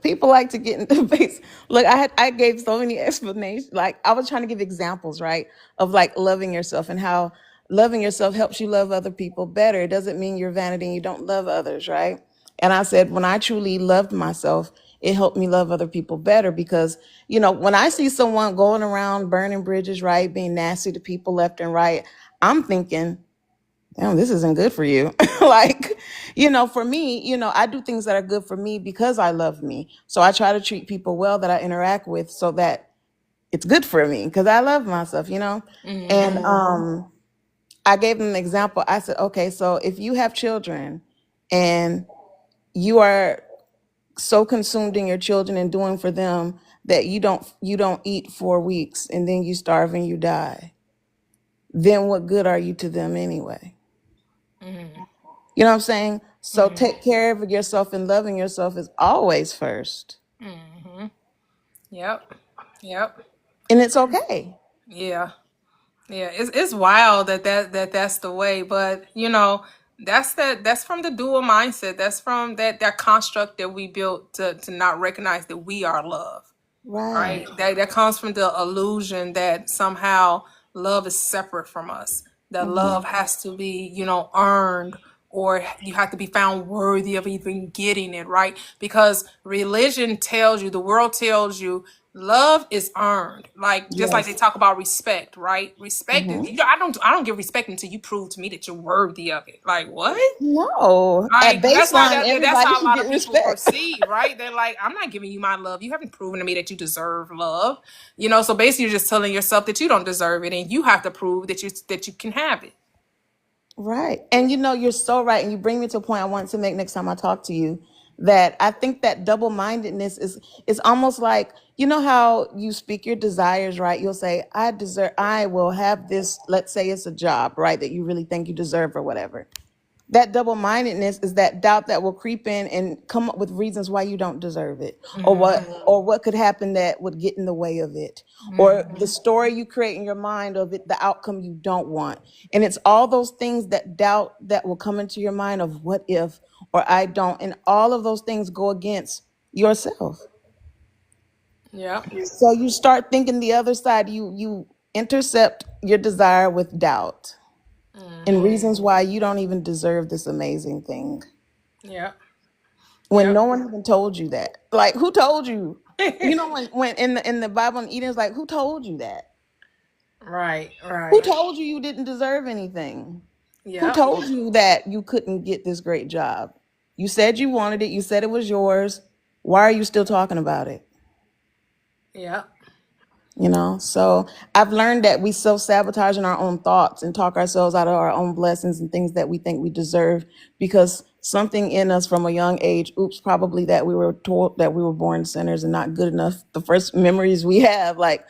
people like to get in debates. Look, I gave so many explanations. Like I was trying to give examples, right, of like loving yourself and how loving yourself helps you love other people better. It doesn't mean you're vanity and you don't love others, right? And I said when I truly loved myself, it helped me love other people better because, when I see someone going around burning bridges, right, being nasty to people left and right, I'm thinking, damn, this isn't good for you. Like, for me, I do things that are good for me because I love me. So I try to treat people well that I interact with so that it's good for me because I love myself. And Mm-hmm. I gave them an example. I said, okay, so if you have children and you are so consumed in your children and doing for them that you don't eat 4 weeks and then you starve and you die, then what good are you to them anyway? Mm-hmm. You know what I'm saying? So Mm-hmm. take care of yourself and loving yourself is always first. Mm-hmm. Yep. Yep. And it's okay. Yeah. Yeah. It's wild that's the way, but that's from the dual mindset. That's from that construct that we built to not recognize that we are love. Right. Right? That comes from the illusion that somehow love is separate from us. That Hmm. love has to be, earned or you have to be found worthy of even getting it, right? Because religion tells you, the world tells you, love is earned. Like just like they Yes. talk about respect, right? Respect is, Hmm. I don't give respect until you prove to me that you're worthy of it. Like what? No. At Like baseline, that's everybody how a should lot get of people respect. perceive, right? They're like, I'm not giving you my love. You haven't proven to me that you deserve love. So basically you're just telling yourself that you don't deserve it and you have to prove that you can have it. Right. And you're so right. And you bring me to a point I want to make next time I talk to you that I think that double-mindedness is almost like, how you speak your desires, right? You'll say, I will have this, let's say it's a job, right, that you really think you deserve or whatever. That double-mindedness is that doubt that will creep in and come up with reasons why you don't deserve it or what could happen that would get in the way of it or the Mm-hmm. story you create in your mind of it, the outcome you don't want. And it's all those things that doubt that will come into your mind of what if or I don't, and all of those things go against yourself. Yeah. So you start thinking the other side, you intercept your desire with doubt and Mm-hmm. reasons why you don't even deserve this amazing thing Yeah. when Yep. no one even told you that. Like, who told you? When in the Bible in Eden, it's like, who told you that? Right. Who Right. told you didn't deserve anything? Who Yep. told you that you couldn't get this great job? You said you wanted it. You said it was yours. Why are you still talking about it? Yep. So I've learned that we self-sabotage in our own thoughts and talk ourselves out of our own blessings and things that we think we deserve because something in us from a young age, oops, probably that we were told that we were born sinners and not good enough. The first memories we have, like,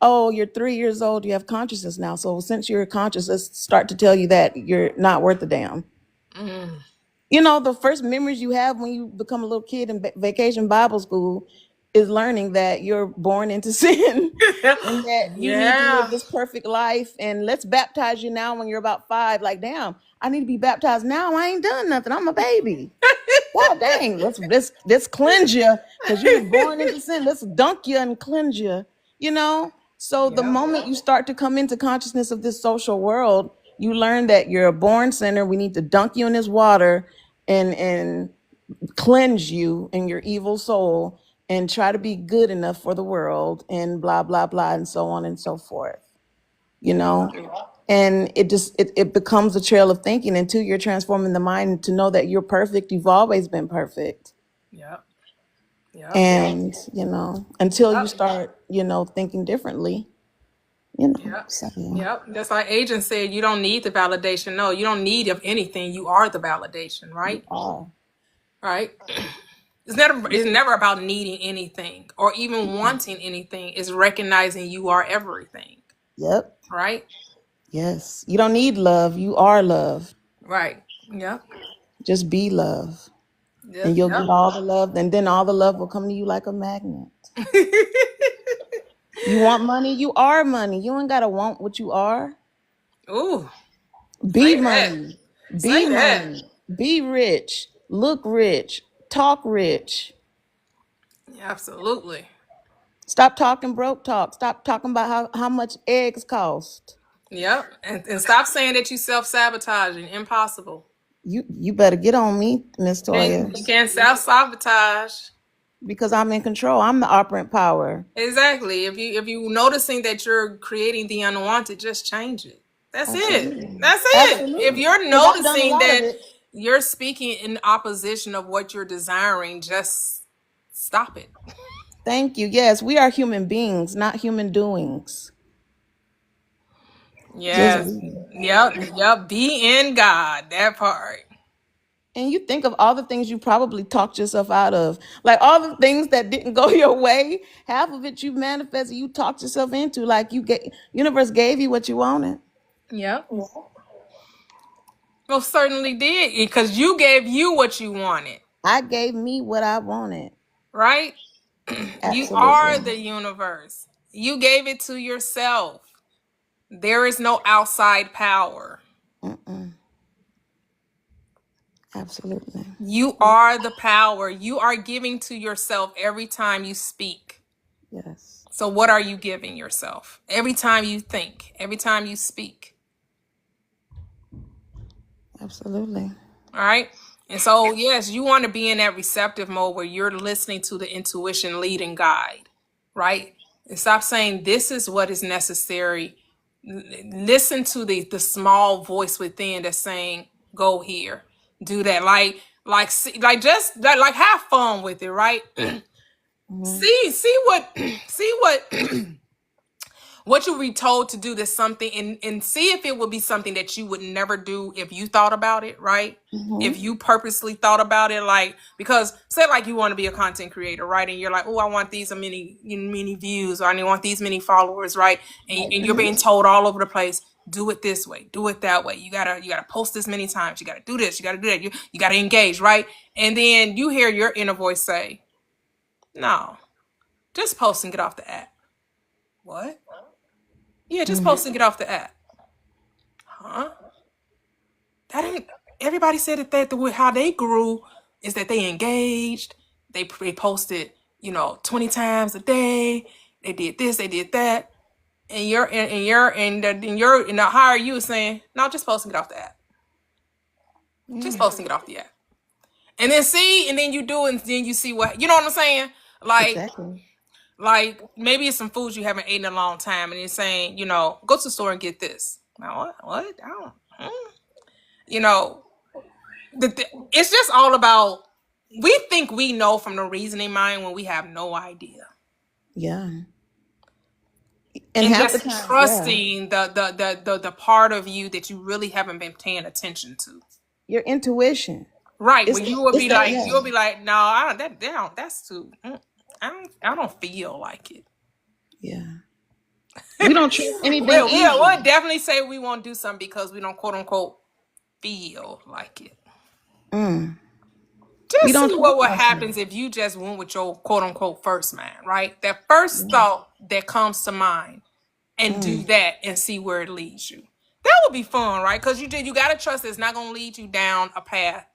oh, you're 3 years old, you have consciousness now. So since you're conscious, let's start to tell you that you're not worth a damn. Mm. The first memories you have when you become a little kid in vacation Bible school is learning that you're born into sin and that you need to live Yeah. this perfect life. And let's baptize you now when you're about 5. Like, damn, I need to be baptized now. I ain't done nothing. I'm a baby. God dang, let's cleanse you because you was born into sin. Let's dunk you and cleanse you. You know. So the Yep. moment you start to come into consciousness of this social world, you learn that you're a born sinner. We need to dunk you in this water and cleanse you and your evil soul and try to be good enough for the world and blah blah blah and so on and so forth. You know, and it becomes a trail of thinking until you're transforming the mind to know that you're perfect. You've always been perfect. Yep. Yep. And you know, until you Yep. start, you know, thinking differently, you know. Yep. So yeah, Yep. That's like Agent said, you don't need the validation. No, you don't need of anything. You are the validation, you right? are. Right. It's never about needing anything or even wanting anything. It's recognizing you are everything. Yep. Right? Yes. You don't need love. You are love. Right. Yep. Just be love. And Yep. you'll Yep. get all the love, and then all the love will come to you like a magnet. You want money? You are money. You ain't gotta want what you are. Ooh, Be say that. money. Be Say that. money. Be rich. Look rich. Talk rich. Absolutely. Stop talking broke talk. Stop talking about how much eggs cost. Yep. And stop saying that you self-sabotaging. Impossible. You better get on me, Miss Toya, You can't self-sabotage. because I'm in control. I'm the operant power. Exactly. If you noticing that you're creating the unwanted, just change it. That's it. Absolutely. That's it. If Absolutely. you're Because I've done a noticing lot of that it. you're speaking in opposition of what you're desiring, just stop it. Thank you. Yes, we are human beings, not human doings. Just Yes. be. Yep. Yep. Be in God. That part. And you think of all the things you probably talked yourself out of, like all the things that didn't go your way. Half of it you manifested, you talked yourself into. Like you get, universe gave you what you wanted. Yep. Most certainly did, because you gave you what you wanted, I gave me what I wanted. right? You are Absolutely. the universe. You gave it to yourself. There is no outside power. Mm-mm. Absolutely. You are the power. You are giving to yourself every time you speak. Yes. So, what are you giving yourself? Every time you think, every time you speak. Absolutely. All right. And so, yes, you want to be in that receptive mode where you're listening to the intuition lead and guide, right? And stop saying this is what is necessary. Listen to the small voice within that's saying, go here, do that. Like have fun with it, right? Hmm. See what what you be told to do, that's something, and see if it would be something that you would never do if you thought about it, right? Hmm. If you purposely thought about it, like, because say like you want to be a content creator, right? And you're like, oh, I want these many views, or I want these many followers, right? And you're being told all over the place, do it this way, do it that way. You gotta post this many times. You gotta do this. You gotta do that. You gotta engage, right? And then you hear your inner voice say, no, just post and get off the app. What? Yeah, just post and get off the app. Huh? That ain't. Everybody said that how they grew is that they engaged. They posted, 20 times a day. They did this, they did that, and the higher you is saying, no, just post and get off the app. Just Yeah. post and get off the app, and then you do, and then you see what, you know what I'm saying? Like, Exactly. maybe it's some foods you haven't eaten in a long time, and it's saying, go to the store and get this. Now what? What? I don't. You know, it's just all about, we think we know from the reasoning mind when we have no idea, Yeah. And and half the just time, yeah, trusting the part of you that you really haven't been paying attention to, your intuition. right? It's When you will it's be that, like, yeah. no, I don't, that don't, that's too, I don't feel like it. Yeah. We don't trust anything We'll easy. definitely say we won't do something because we don't, quote unquote, feel like it. Mm. We Just don't see what trust happens ourselves. if you just went with your, quote unquote, first mind, right? That first thought that comes to mind, and do Mm. that and see where it leads you. That would be fun, right? Because you got to trust it's not going to lead you down a path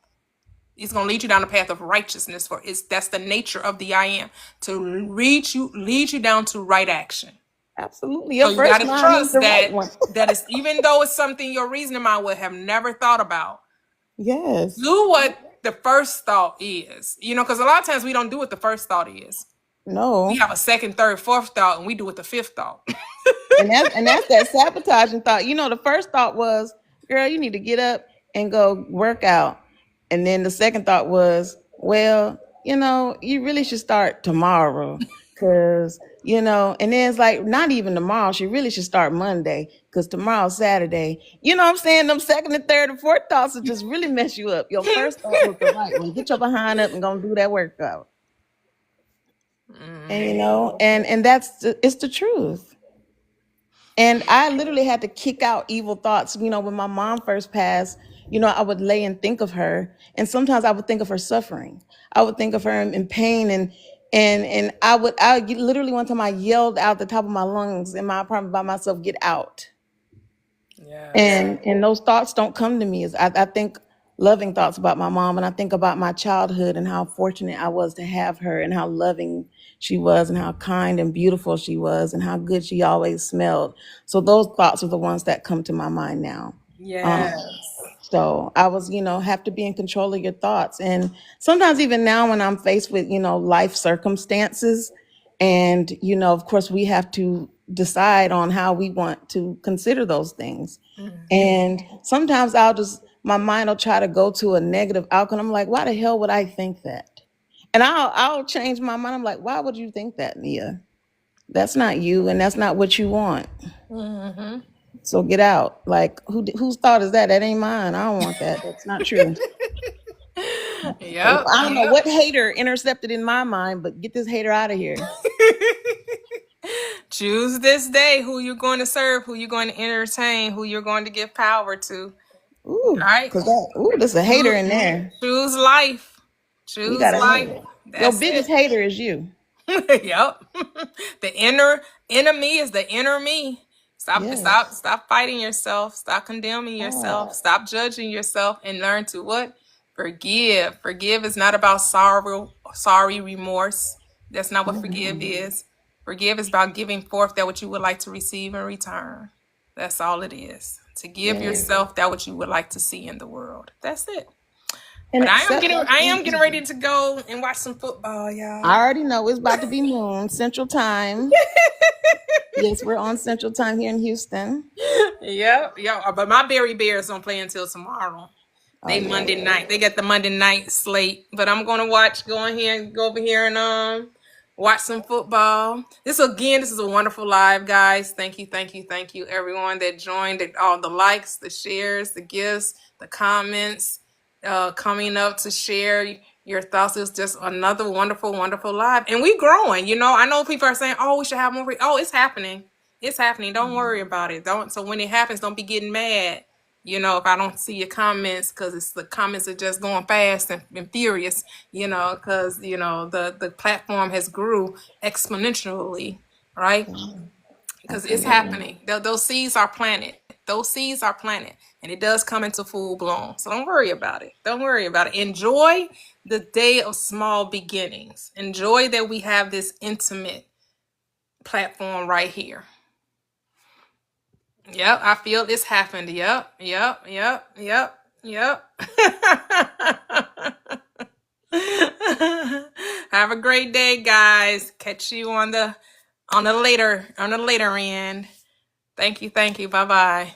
It's going to lead you down the path of righteousness, for that's the nature of the I am, to lead you down to right action. Absolutely. So Your you got first to mind is trust the right that one. it's, even though it's something your reasoning mind would have never thought about, Yes. do what the first thought is. Because a lot of times we don't do what the first thought is. We No. have a second, third, fourth thought, and we do what the fifth thought. And that's that sabotaging thought. The first thought was, girl, you need to get up and go work out. And then the second thought was, well, you really should start tomorrow. Cause, and then it's like, not even tomorrow. She really should start Monday, because tomorrow's Saturday. You know what I'm saying? Them second and third and fourth thoughts will just really mess you up. Your first thought was the right one. Get your behind up and go do that workout. And and it's the truth. And I literally had to kick out evil thoughts. When my mom first passed, I would lay and think of her. And sometimes I would think of her suffering. I would think of her in pain. And I literally, one time I yelled out the top of my lungs in my apartment by myself, get out. Yes. And those thoughts don't come to me. I think loving thoughts about my mom, and I think about my childhood and how fortunate I was to have her, and how loving she was, and how kind and beautiful she was, and how good she always smelled. So those thoughts are the ones that come to my mind now. Yes. So I was, have to be in control of your thoughts. And sometimes even now when I'm faced with, life circumstances, and, of course we have to decide on how we want to consider those things. And sometimes my mind will try to go to a negative outcome. I'm like, why the hell would I think that? And I'll change my mind. I'm like, why would you think that, Nia? That's not you, and that's not what you want. Mm-hmm. So get out. Like, whose thought is that? That ain't mine. I don't want that. That's not true. Yep. I don't know what hater intercepted in my mind, but get this hater out of here. Choose this day who you're going to serve, who you're going to entertain, who you're going to give power to. Ooh, Right? there's a hater in there. Choose life. You Choose got a life. hater. Your That's biggest it. hater is you. Yep. The inner enemy is the inner me. Stop fighting yourself. Stop condemning yourself. Stop judging yourself, and learn to what? Forgive. Forgive is not about sorry, remorse. That's not what forgive is. Forgive is about giving forth that what you would like to receive in return. That's all it is. To give yourself that what you would like to see in the world. That's it. And but I am getting ready to go and watch some football, y'all. I already know it's about to be noon Central Time. Yes, we're on Central Time here in Houston. Yep. But my Berry Bears don't play until tomorrow. Monday night. They got the Monday night slate. But I'm gonna go over here and watch some football. This is a wonderful live, guys. Thank you, everyone that joined. All the likes, the shares, the gifts, the comments, coming up to share your thoughts. It's just another wonderful, wonderful live. And we growing. I know people are saying, oh, we should have more. Oh, it's happening. It's happening. Don't worry about it. So when it happens, don't be getting mad. If I don't see your comments, because the comments are just going fast and furious, because, the platform has grew exponentially, right? Because it's happening. Those seeds are planted. And it does come into full bloom. So don't worry about it. Enjoy the day of small beginnings. Enjoy that we have this intimate platform right here. Yep, I feel this happened. Yep. Have a great day, guys. Catch you on the later end. Thank you. Bye-bye.